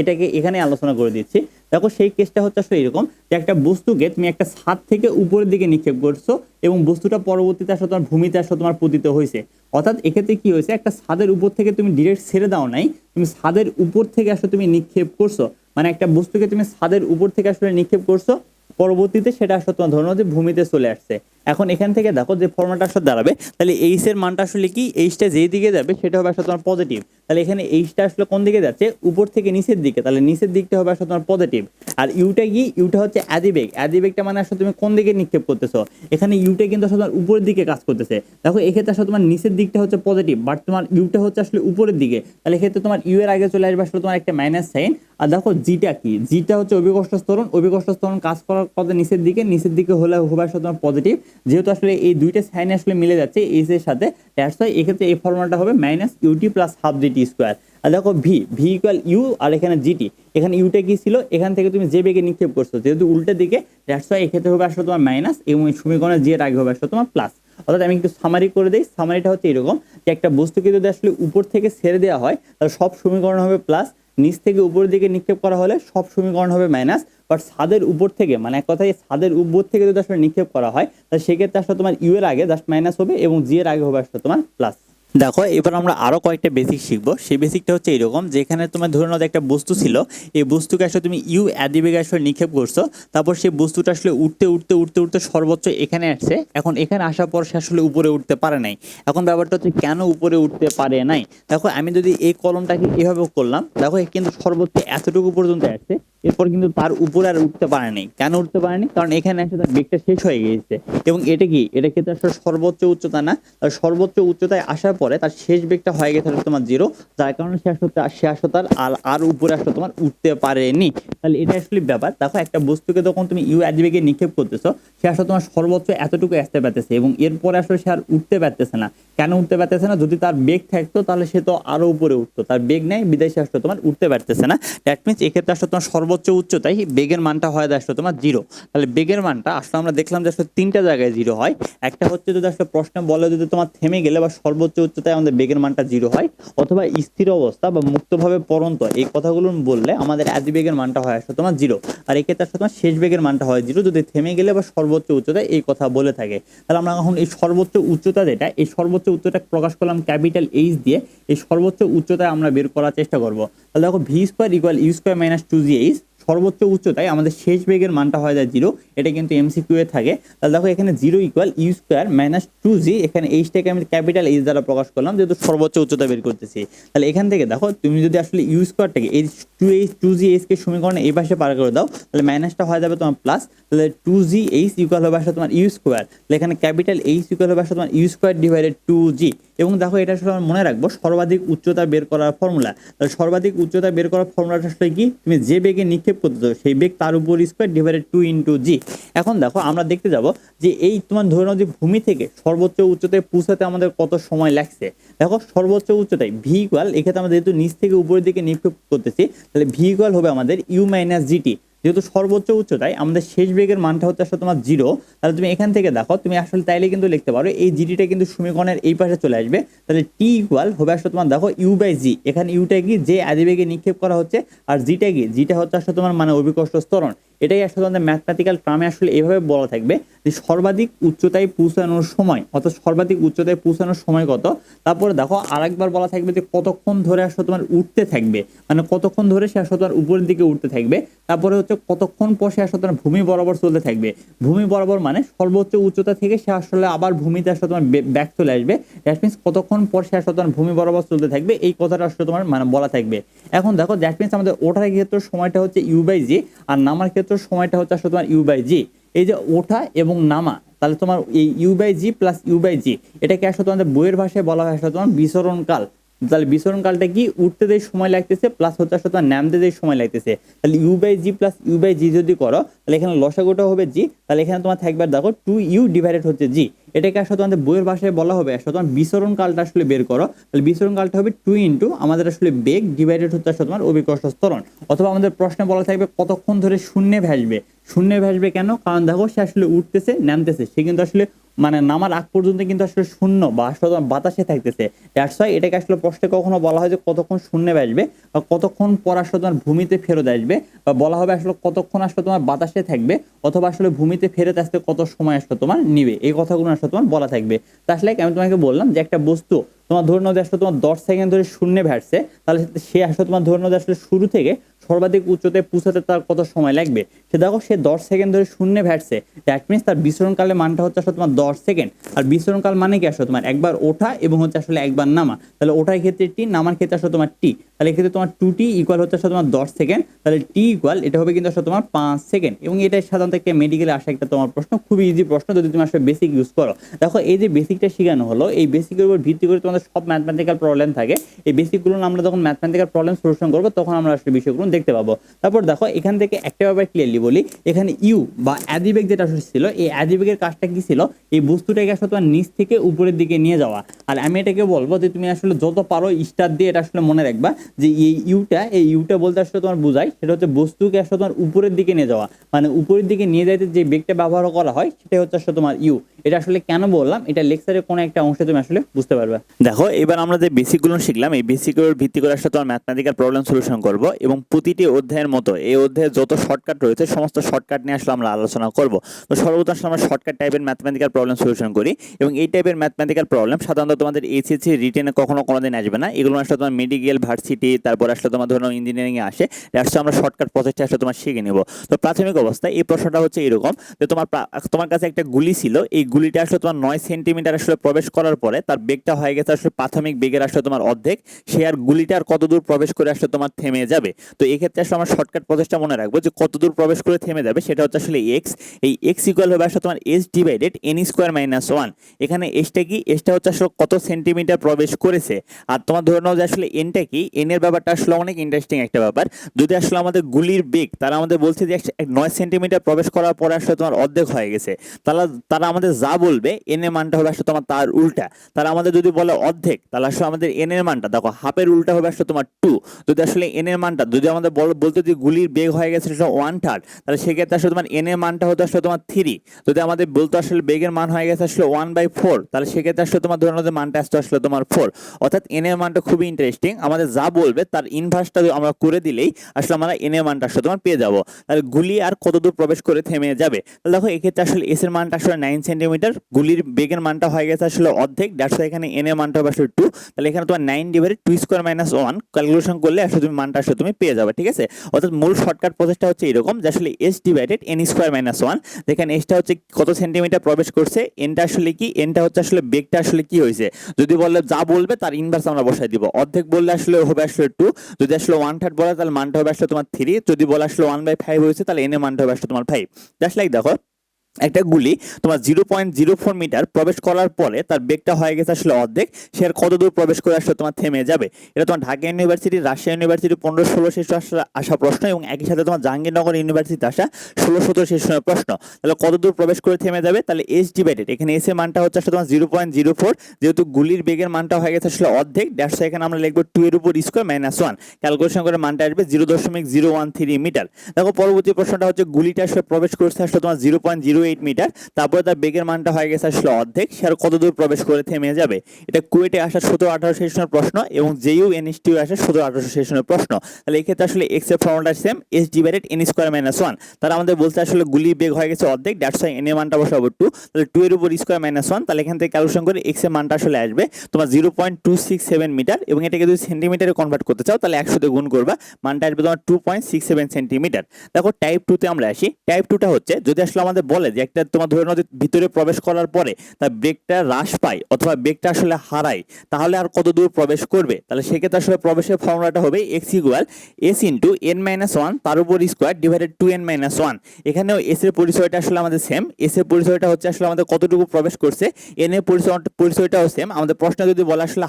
এটাকে এখানে আলোচনা করে দিচ্ছি। দেখো সেই কেসটা হচ্ছে আসলে এরকম যে একটা বস্তুকে তুমি একটা ছাদ থেকে উপরের দিকে নিক্ষেপ করছো, এবং বস্তুটা পরবর্তীতে আসলে তোমার ভূমিতে আসলে তোমার পতিত হয়েছে, অর্থাৎ এক্ষেত্রে কি হয়েছে, একটা ছাদের উপর থেকে তুমি ডিরেক্ট ছেড়ে দাও নাই, তুমি ছাদের উপর থেকে আসলে তুমি নিক্ষেপ করছো, মানে একটা বস্তুকে তুমি ছাদের উপর থেকে আসলে নিক্ষেপ করছো, পরবর্তীতে সেটা আসলে তোমার ধরো যে ভূমিতে চলে আসছে। এখন এখান থেকে দেখো যে ফর্মুলাটা আসলে দাঁড়াবে, তাহলে এইচ এর মানটা আসলে কি, এইচটা যেই দিকে যাবে সেটা হবে আসলে তোমার পজিটিভ। তাহলে এখানে এইচটা আসলে কোন দিকে যাচ্ছে, উপর থেকে নিচের দিকে, তাহলে নিচের দিকটা হবে আসলে তোমার পজিটিভ। আর ইউটা কি, ইউটা হচ্ছে অ্যাদিবেগ, অ্যাদিবেগটা মানে আসলে তুমি কোন দিকে নিক্ষেপ করতেছো, এখানে ইউটা কিন্তু আসলে তোমার উপরের দিকে কাজ করতেছে। দেখো এক্ষেত্রে আসলে তোমার নিচের দিকটা হচ্ছে পজিটিভ, বাট তোমার ইউটা হচ্ছে আসলে উপরের দিকে, তাহলে এক্ষেত্রে তোমার ইউ এর আগে চলে আসবে আসলে তোমার একটা মাইনাস সাইন। আর দেখো জিটা কি, জিটা হচ্ছে অভিকর্ষ ত্বরণ, অভিকর্ষ ত্বরণ কাজ করার পথে নিচের দিকে, নিচের দিকে হলে হবে আসলে তোমার পজিটিভ, যেহেতু আসলে এই দুইটা সাইন আসলে মিলে যাচ্ছে এইচ এর সাথে, দ্যাটস ওয়াই এক্ষেত্রে এই ফর্মুলাটা হবে minus UT plus half GT square. আর দেখো ভি, ভি ইকুয়াল ইউ, আর এখানে জিটি, এখানে ইউটা কি ছিল, এখান থেকে তুমি যে বেগে নিক্ষেপ করছো যেহেতু উল্টো দিকে, দ্যাটস ওয়াই এক্ষেত্রে হবে আসলে তোমার মাইনাস, এবং এই সমীকরণের জি এর আগে হবে আসলে তোমার প্লাস। অর্থাৎ আমি একটু সামারি করে দিই, সামারিটা হচ্ছে এরকম যে একটা বস্তুকে যদি আসলে উপর থেকে ছেড়ে দেওয়া হয় তাহলে সব সমীকরণ হবে প্লাস, নিচ থেকে উপরের দিকে নিক্ষেপ করা হলে সব সমীকরণ হবে মাইনাস, বাট ছাদের উপর থেকে, মানে এক কথায় ছাদের উপর থেকে যদি আসলে নিক্ষেপ করা হয় তাহলে সেক্ষেত্রে আসলে তোমার ইউ এর আগে জাস্ট মাইনাস হবে এবং জি এর আগে হবে আসলে তোমার প্লাস। দেখো এবার আমরা আরো কয়েকটা বেসিক শিখবো, সেই বেসিকটা হচ্ছে এরকম, যেখানে তোমার ধরে নাও একটা বস্তু ছিল, এই বস্তুকে আসলে তুমি ইউ অ্যাদিবেগে আসলে নিক্ষেপ করছো, তারপর সেই বস্তুটা আসলে উঠতে উঠতে উঠতে উঠতে সর্বোচ্চ এখানে আসছে, এখন এখানে আসার পর সে আসলে উপরে উঠতে পারে নাই। এখন ব্যাপারটা হচ্ছে কেন উপরে উঠতে পারে নাই, দেখো আমি যদি এই কলমটাকে এভাবে করলাম, দেখো কিন্তু সর্বোচ্চ এতটুকু পর্যন্ত আসছে, এরপর কিন্তু তার উপরে আর উঠতে পারেনি। কেন উঠতে পারেনি, কারণ এখানে এসে তার বেগটা শেষ হয়ে গিয়েছে, এবং এটা কি, এটা কিন্তু আসলে সর্বোচ্চ উচ্চতা না, সর্বোচ্চ উচ্চতায় আসার পরে তার শেষ বেগটা হয়ে গেছে তোমার জিরো, যার কারণে সে আসলে তার আর উপরে আসলে তোমার উঠতে পারেনি। তাহলে এটা আসলে ব্যাপার, দেখো একটা বস্তুকে যখন তুমি ইউ অ্যাদিবেগে নিক্ষেপ করতেছো, সে আসলে তোমার সর্বোচ্চ এতটুকু আসতে পারতেছে, এবং এরপরে আসলে সে আর উঠতে পারতেছে না। কেন উঠতে পারতেছে না, যদি তার বেগ থাকতো তাহলে সে তো আরো উপরে উঠতো, তার বেগ নেই বিদেশে আসলে তোমার উঠতে পারতেছে না। দ্যাট মিনস এক্ষেত্রে আসলে তোমার সর্বোচ্চ উচ্চতায় বেগের মানটা হয় আসলে তোমার জিরো। তাহলে বেগের মানটা আসলে আমরা দেখলাম যে আসলে তিনটা জায়গায় জিরো হয়। একটা হচ্ছে যদি আসলে প্রশ্ন বলে যদি তোমার থেমে গেলে বা সর্বোচ্চ উচ্চতায় আমাদের বেগের মানটা জিরো হয়, অথবা স্থির অবস্থা বা মুক্তভাবে পড়ন্ত, এই কথাগুলো বললে আমাদের আদি বেগের মানটা হয় আসলে তোমার জিরো। আর এক্ষেত্রে আসলে তোমার শেষ বেগের মানটা হয় জিরো যদি থেমে গেলে বা সর্বোচ্চ উচ্চতায় এই কথা বলে থাকে। তাহলে আমরা এখন এই সর্বোচ্চ উচ্চতা যেটা, এই সর্বোচ্চ উচ্চতা প্রকাশ করলাম ক্যাপিটাল এইচ দিয়ে, এই সর্বোচ্চ উচ্চতায় আমরা বের করার চেষ্টা করবো। তাহলে দেখো v square equal you square minus 2gh, সর্বোচ্চ উচ্চতায় আমাদের শেষ বেগের মানটা হয় যায় জিরো, এটা কিন্তু এমসিকিউ এ থাকে। তাহলে দেখো এখানে zero equal you square minus 2g, এখানে এইচটাকে আমি ক্যাপিটাল এইচ দ্বারা প্রকাশ করলাম যেহেতু সর্বোচ্চ উচ্চতা বের করতেছি। তাহলে এখান থেকে দেখো তুমি যদি আসলে ইউ স্কোয়ারটাকে এই 2gh কে সমীকরণে এই পাশে পার করে দাও, তাহলে মাইনাসটা হয়ে যাবে তোমার প্লাস, তাহলে 2gh ইকুয়াল হবে আসলে তোমার ইউ স্কোয়ার, তাহলে এখানে ক্যাপিটাল এইচ ইকুয়াল হবে আসলে তোমার ইউ স্কোয়ার ডিভাইডেড 2g। এবং দেখো এটা আসলে আমরা মনে রাখবো সর্বাধিক উচ্চতা বের করার ফর্মুলা। তাহলে সর্বাধিক উচ্চতা বের করার ফর্মুলাটা আসলে কি, তুমি যে বেগে নিক্ষেপ করতে সেই বেগ তার উপর স্কোয়ার ডিভাইডেড 2 ইন্টু জি। এখন দেখো আমরা দেখতে যাব যে এই তোমার ধরে নাও যে ভূমি থেকে সর্বোচ্চ উচ্চতায় পৌঁছাতে আমাদের কত সময় লাগছে। দেখো সর্বোচ্চ উচ্চতায় ভি ইকুয়াল, এক্ষেত্রে আমরা যেহেতু নিচ থেকে উপরের দিকে নিক্ষেপ করতেছি, তাহলে ভি ইকুয়াল হবে আমাদের ইউ মাইনাস জিটি, যেহেতু সর্বোচ্চ উচ্চতায় আমাদের শেষ বেগের মানটা হচ্ছে আসলে তোমার জিরো। তাহলে তুমি এখান থেকে দেখো তুমি আসলে তাইলে কিন্তু লিখতে পারো এই জিটিটা কিন্তু সমীকরণের এই পাশে চলে আসবে, তাহলে টি ইকুয়াল হবে আসলে তোমার দেখো ইউ বাই জি, এখানে ইউটা কি যে আদিবেগে নিক্ষেপ করা হচ্ছে, আর জিটা কি, জিটা হচ্ছে আসলে তোমার মানে অভিকর্ষ ত্বরণ। এটাই আসলে আমাদের ম্যাথমেটিক্যাল টার্মে আসলে এইভাবে বলা থাকবে যে সর্বাধিক উচ্চতায় পৌঁছানোর সময়, অর্থাৎ সর্বাধিক উচ্চতায় পৌঁছানোর সময় কত। তারপরে দেখো আরেকবার বলা থাকবে যে কতক্ষণ ধরে আসলে তোমার উঠতে থাকবে, মানে কতক্ষণ ধরে সে আসলে তোমার উপরের দিকে উঠতে থাকবে। তারপরে হচ্ছে কতক্ষণ পর সে আসলে তোমার ভূমি বরাবর চলতে থাকবে। ভূমি বরাবর মানে সর্বোচ্চ উচ্চতা থেকে সে আসলে আবার ভূমিতে আসলে তোমার ব্যাক চলে আসবে, দ্যাট মিনস কতক্ষণ পর সে আসলে তোমার ভূমি বরাবর চলতে থাকবে, এই কথাটা আসলে তোমার মানে বলা থাকবে। এখন দেখো দ্যাট মিনস আমাদের ওঠার ক্ষেত্রে সময়টা হচ্ছে ইউ বাই জি, আর নামার ক্ষেত্রে সময়টা হচ্ছে আসলে তোমার ইউ বাই জি। এই যে ওঠা এবং নামা, তাহলে তোমার এই U by G plus U by G, এটাকে আসলে তোমাদের বইয়ের ভাষায় বলা হয় আসলে তোমার বিচরণকাল। তাহলে বিচরণকালটা কি, উঠতে যে সময় লাগতেছে প্লাস হচ্ছে আসলে তোমার নামতে যে সময় লাগতেছে। তাহলে U by G plus U by G যদি করো, তাহলে এখানে লসাগুটা হবে জি, তাহলে এখানে তোমার থাকবে দেখো 2u ডিভাইডেড হচ্ছে জি। এটাকে আসলে তোমাদের বইয়ের ভাষায় বলা হবে আসলে তোমার বিচরণকালটা আসলে বের করো, তাহলে বিচরণকালটা হবে 2 ইন্টু আমাদের আসলে বেগ ডিভাইডেড হচ্ছে আসলে তোমার অভিকর্ষ ত্বরণ। অথবা আমাদের প্রশ্নে বলা থাকবে কতক্ষণ ধরে শূন্যে ভাসবে। শূন্যে ভাসবে কেন, কারণ দেখো সে আসলে উঠতেছে নামতেছে, সে কিন্তু আসলে মানে নামার আগ পর্যন্ত কিন্তু আসলে শূন্য বা আসলে বাতাসে থাকতেছে। দ্যাটস ওয়াই এটাকে আসলে প্রশ্নে কখনো বলা হয় যে কতক্ষণ শূন্যে ভাসবে, বা কতক্ষণ পর আসলে তোমার ভূমিতে ফেরত আসবে, বা বলা হবে আসলে কতক্ষণ আসলে তোমার বাতাসে থাকবে, অথবা আসলে ভূমিতে ফেরত আসতে কত সময় আসলে তোমার নিবে। এই কথাগুলো আসলে তোমার বলা থাকবে। তাহলে আমি তোমাকে বললাম যে একটা বস্তু তোমার ধরে নাও যে আসলে তোমার 10 সেকেন্ড ধরে শূন্যে ভাসছে, তাহলে সে আসলে তোমার ধরে নাও যে আসলে শুরু থেকে সর্বাধিক উচ্চতায় পৌঁছাতে তার কত সময় লাগবে। সে দেখো সে 10 সেকেন্ড ধরে শূন্যে ভাসছে, দ্যাট মিনস তার বিচরণকালের মানটা হচ্ছে আসলে তোমার 10 সেকেন্ড। আর বিচরণকাল মানে কি আসলে তোমার একবার ওঠা এবং হচ্ছে আসলে একবার নামা। তাহলে ওঠার ক্ষেত্রে টি, নামার ক্ষেত্রে আসলে তোমার টি। তাহলে এক্ষেত্রে তোমার 2t ইকুয়াল হচ্ছে আসলে তোমার 10 সেকেন্ড। তাহলে টি ইকুয়াল এটা হবে কিন্তু আসলে তোমার 5 সেকেন্ড। এবং এটা সাধারণত একটা মেডিকেলে আসা একটা তোমার প্রশ্ন, খুবই ইজি প্রশ্ন যদি তুমি আসলে বেসিক ইউজ করো। দেখো এই যে বেসিকটা শেখানো হলো, এই বেসিকের উপর ভিত্তি করে তোমাদের সব ম্যাথমেটিক্যাল প্রবলেম থাকে। এই বেসিকগুলো আমরা যখন ম্যাথমেটিক্যাল প্রবলেম সলিউশন করবো তখন আমরা আসলে বিষয়গুলো দেখতে পাবো। তারপর দেখো এখান থেকে একটা ব্যাপার ক্লিয়ারলি বলি, এখানে ইউ বা অ্যাদিবেগ যেটা আসলে ছিল, এই অ্যাদিবেগের কাজটা কি ছিল, এই বস্তুটাকে আসলে তোমার নিচ থেকে উপরের দিকে নিয়ে যাওয়া। আর আমি এটাকে বলবো যে তুমি আসলে যত পারো স্টার দিয়ে এটা আসলে মনে রাখবা যে এই ইউটা বলতে আসলে তোমার বোঝায় সেটা হচ্ছে বস্তুকে আসলে তোমার উপরের দিকে নিয়ে যাওয়া। মানে উপরের দিকে নিয়ে যাইতে যে বেগটা ব্যবহার করা হয় সেটা হচ্ছে আসলে তোমার ইউ। এটা আসলে কেন বললাম, এটা লেকচারের কোনো একটা অংশে তুমি আসলে বুঝতে পারবে। দেখো এবার আমরা যে বেসিকগুলো শিখলাম, এই বেসিকের ভিত্তি করে আসলে তোমার ম্যাথমেটিক্যাল প্রবলেম সলিউশন করব এবং প্রতিটি অধ্যায়ের মতো এই অধ্যায়ে যত শর্টকাট রয়েছে সমস্ত শর্টকাট নিয়ে আসলে আমরা আলোচনা করব। তো সর্বপ্রথম আসলে আমরা শর্টকাট টাইপের ম্যাথমেটিক্যাল প্রবলেম সলিউশন করি এবং এই টাইপের ম্যাথমেটিক্যাল প্রবলেম সাধারণত তোমাদের এইচএসসি রিটেনে কখনো কোনোদিন আসবে না। এগুলো আসলে তোমার মেডিকেল, ভার্সিটি, তারপর আসলে তোমার ধরো ইঞ্জিনিয়ারিং এ আসে। আসলে আমরা শর্টকাট প্রসেসটা আসলে তোমার শিখে নেব। তো প্রাথমিক অবস্থায় এই প্রশ্নটা হচ্ছে এরকম যে তোমার কাছে একটা গুলি ছিল, এই গুলিটা আসলে তোমার 9 সেন্টিমিটার আসলে প্রবেশ করার পরে তার বেগটা হয়ে গেছে আসলে প্রাথমিক বেগের আসলে তোমার অর্ধেক। সে আর গুলিটা আর কত দূর প্রবেশ করে আসলে তোমার থেমে যাবে। তো এই ক্ষেত্রে আসলে আমরা শর্টকাট প্রসেসটা মনে রাখবো যে কত দূর প্রবেশ করে থেমে যাবে সেটা হচ্ছে আসলে এক্স। এই এক্স ইকুয়াল হবে আসলে তোমার S divided N square minus 1। এখানে এসটা কি, এসটা হচ্ছে আসলে কত সেন্টিমিটার প্রবেশ করেছে। আর তোমার ধরে নাও যে আসলে এনটা কি, এন এর ব্যাপারটা আসলে অনেক ইন্টারেস্টিং একটা ব্যাপার। যদি আসলে আমাদের গুলির বেগ তারা আমাদের বলছে যে 9 সেন্টিমিটার প্রবেশ করার পরে আসলে তোমার অর্ধেক হয়ে গেছে, তারা আমাদের যা বলবে এন এর মানটা হবে আসলে তোমার তার উল্টা। তারা আমাদের যদি বলে অর্ধেক, তাহলে আসলে আমাদের এন এর মানটা দেখো হাফের উল্টা হবে আসলে তোমার 2। যদি আসলে এন এর মানটা যদি আমাদের বলতে যে গুলির বেগ হয়ে গেছে সেটা 1/3, তাহলে সেক্ষেত্রে আসলে তোমার এন এর মানটা হতো আসলে তোমার 3। যদি আমাদের বলতো আসলে বেগের মান হয়ে গেছে আসলে 1/4, তাহলে সেক্ষেত্রে আসলে তোমার ধরে নাও যে মানটা আসতো আসলে তোমার 4। অর্থাৎ এন এর মানটা খুবই ইন্টারেস্টিং, আমাদের যা বলবে তার ইনভার্সটা আমরা করে দিলেই আসলে আমরা এন এর মানটা আসলে তোমার পেয়ে যাবো। তাহলে গুলি আর কত দূর প্রবেশ করে থেমে যাবে। তাহলে দেখো এক্ষেত্রে আসলে এস এর মানটা আসলে 9 সেন্টিমিটার, গুলির বেগের মানটা হয়ে গেছে আসলে অর্ধেক, দ্যাটস এখানে এন এর মানটা হবে আসলে 2। তাহলে এখানে তোমার 9 ডিভাইডেড 2 স্কয়ার মাইনাস 1 ক্যালকুলেশন করলে আসলে তুমি মানটা আসলে তুমি পেয়ে যাবে। ঠিক আছে, অর্থাৎ মূল শর্টকাট প্রসেসটা হচ্ছে এরকম যে আসলে S divided N square minus 1, যেখানে এসটা হচ্ছে কত সেন্টিমিটার প্রবেশ করছে, এনটা আসলে কি, এনটা হচ্ছে আসলে বেগটা আসলে কি হয়েছে। যদি বলে যা বলবে তার ইনভার্স আমরা বসাই দিব। অর্ধেক বললে আসলে হবে আসলে 2, যদি আসলে 1/3 বলে তাহলে মানটা হবে আসলে তোমার 3, যদি বলে আসলে 1/5 হয়েছে তাহলে এন এর মানটা হবে আসলে তোমার 5। জাস্ট লাইক দেখো একটা গুলি তোমার 0.04 মিটার প্রবেশ করার পরে তার বেগটা হয়ে গেছে আসলে অর্ধেক, সে আর কত দূর প্রবেশ করে আসলে তোমার থেমে যাবে। এটা তোমার ঢাকা ইউনিভার্সিটি, রাজশাহী ইউনিভার্সিটি 15-16 শেষ আসা প্রশ্ন এবং একই সাথে তোমার জাহাঙ্গীরনগর ইউনিভার্সিটি আসা 16-17 শেষ প্রশ্ন। তাহলে কত দূর প্রবেশ করে থেমে যাবে, তাহলে এস ডিভাইডেড এখানে এস এর মানটা হচ্ছে আসলে তোমার 0.04, যেহেতু গুলির বেগের মানটা হয়ে গেছে আসলে অর্ধেক, দ্যাটস এখানে আমরা লিখবো 2 এর উপর স্কয়ার মাইনাস 1, ক্যালকুলেশন করে মানটা আসবে 0.013 মিটার। দেখো পরবর্তী প্রশ্নটা হচ্ছে গুলিটা আসলে প্রবেশ করছে আসলে তোমার 0.08 মিটার, তারপরে তার বেগের মানটা হয়ে গেছে আসলে অর্ধেক, সে আর কত দূর প্রবেশ করে থেমে যাবে। এটা কুয়েটে আসা 17-18 সেশনের প্রশ্ন এবং জেইউ এনএসটিউ আসা 17-18 সেশনের প্রশ্ন। তাহলে এই ক্ষেত্রে আসলে এক্স এর formula same, S divided N square minus 1। তারা আমাদের বলতে আসলে গুলির বেগ হয়ে গেছে অর্ধেক, দ্যাটস ওয়াই এন এর মানটা বসাবো 2। তাহলে 2 এর উপর স্কয়ার মাইনাস 1, তাহলে এখান থেকে ক্যালকুলেশন করে এক্স এর মানটা আসলে আসবে তোমার 0.267 মিটার এবং এটাকে যদি সেন্টিমিটারে কনভার্ট করতে চাও তাহলে 100 দিয়ে গুণ করবা, মানটা আসবে তোমার 2.67 সেন্টিমিটার। দেখো টাইপ 2 তে আমরা আসি। টাইপ 2টা হচ্ছে যদি আসলে আমাদের বলে যে একটা তোমার ধরে নাও যে ভিতরে প্রবেশ করার পরে তার বেগটা হ্রাস পায় অথবা বেগটা আসলে হারায়, তাহলে আর কত দূর প্রবেশ করবে। তাহলে সেক্ষেত্রে আসলে প্রবেশের ফর্মুলাটা হবে x equal S into N minus 1 তার উপর স্কোয়ার ডিভাইডেড 2n মাইনাস 1। এখানেও এস এর পরিচয়টা আসলে আমাদের সেম, এস এর পরিচয়টা হচ্ছে আসলে আমাদের কতটুকু প্রবেশ করছে, এন এর পরিচয়টাও সেম। আমাদের প্রশ্ন যদি বলে আসলে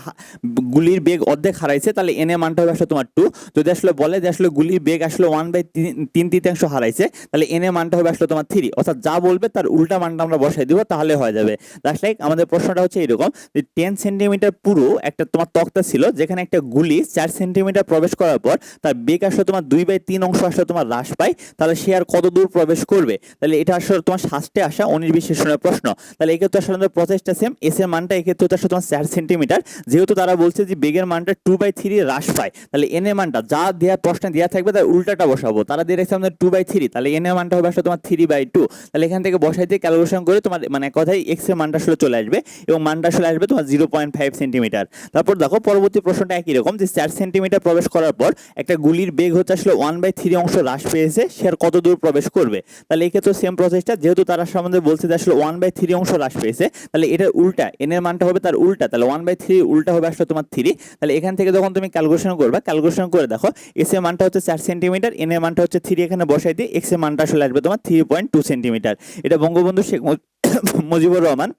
গুলির বেগ অর্ধেক হারাইছে তাহলে এন এর মানটা হবে আসলে তোমার 2। যদি আসলে বলে যে আসলে গুলির বেগ আসলে 1/3 হারাইছে তাহলে এন এর মানটা হবে আসলে তোমার 3। অর্থাৎ যা বলবে তার উল্টা মানটা আমরা বসাই দিব, তাহলে হয়ে যাবে। জাস্ট লাইক আমাদের প্রশ্নটা হচ্ছে এরকম যে 10 সেন্টিমিটার পুরো একটা তোমার তক্তা ছিল যেখানে একটা গুলি 4 সেন্টিমিটার প্রবেশ করার পর তার বেগ আসলে তোমার 2/3 অংশ আসলে তোমার হ্রাস পায়, তাহলে সে আর কত দূর প্রবেশ করবে। তাহলে এটা আসলে তোমার শাস্তে আসা 19-20 সেশনের প্রশ্ন। তাহলে এক্ষেত্রে আসলে আমাদের প্রসেসটা সেম, এস এর মানটা এক্ষেত্রে আসলে তোমার 4 সেন্টিমিটার, যেহেতু তারা বলছে যে বেগের মানটা 2/3 হ্রাস পায়, তাহলে এন এর মানটা যা দেওয়া প্রশ্নে দেওয়া থাকবে তার উল্টাটা বসাবো। তারা দিয়ে রেখেছে আমাদের 2/3, তাহলে এন এর মানটা হবে আসলে তোমার 3/2। তাহলে এখান এখান থেকে বসাই দিয়ে ক্যালকুলেশন করে তোমার মানে কথাই এক্স এর মানটা আসলে চলে আসবে এবং মানটা আসলে আসবে তোমার 0.5 সেন্টিমিটার। তারপর দেখো পরবর্তী প্রশ্নটা একই রকম যে 4 সেন্টিমিটার প্রবেশ করার পর একটা গুলির বেগ হচ্ছে আসলে 1/3 অংশ হ্রাস পেয়েছে, সে আর কত দূর প্রবেশ করবে। তাহলে এই ক্ষেত্রে সেম প্রসেসটা, যেহেতু তারা সম্বন্ধে বলছে যে আসলে 1/3 অংশ হ্রাস পেয়েছে, তাহলে এটার উল্টা এন এর মানটা হবে তার উল্টা, তাহলে 1/3 উল্টা হবে আসলে তোমার 3। তাহলে এখান থেকে যখন তুমি ক্যালকুলেশন করবে, ক্যালকুলেশন করে দেখো এস এর মানটা হচ্ছে 4 সেন্টিমিটার, এন এর মানটা হচ্ছে 3, এখানে বসাই দিয়ে এক্স এর মানটা আসলে আসবে তোমার 3.2 সেন্টিমিটার। এটা বঙ্গবন্ধু শেখ মুজিবুর রহমান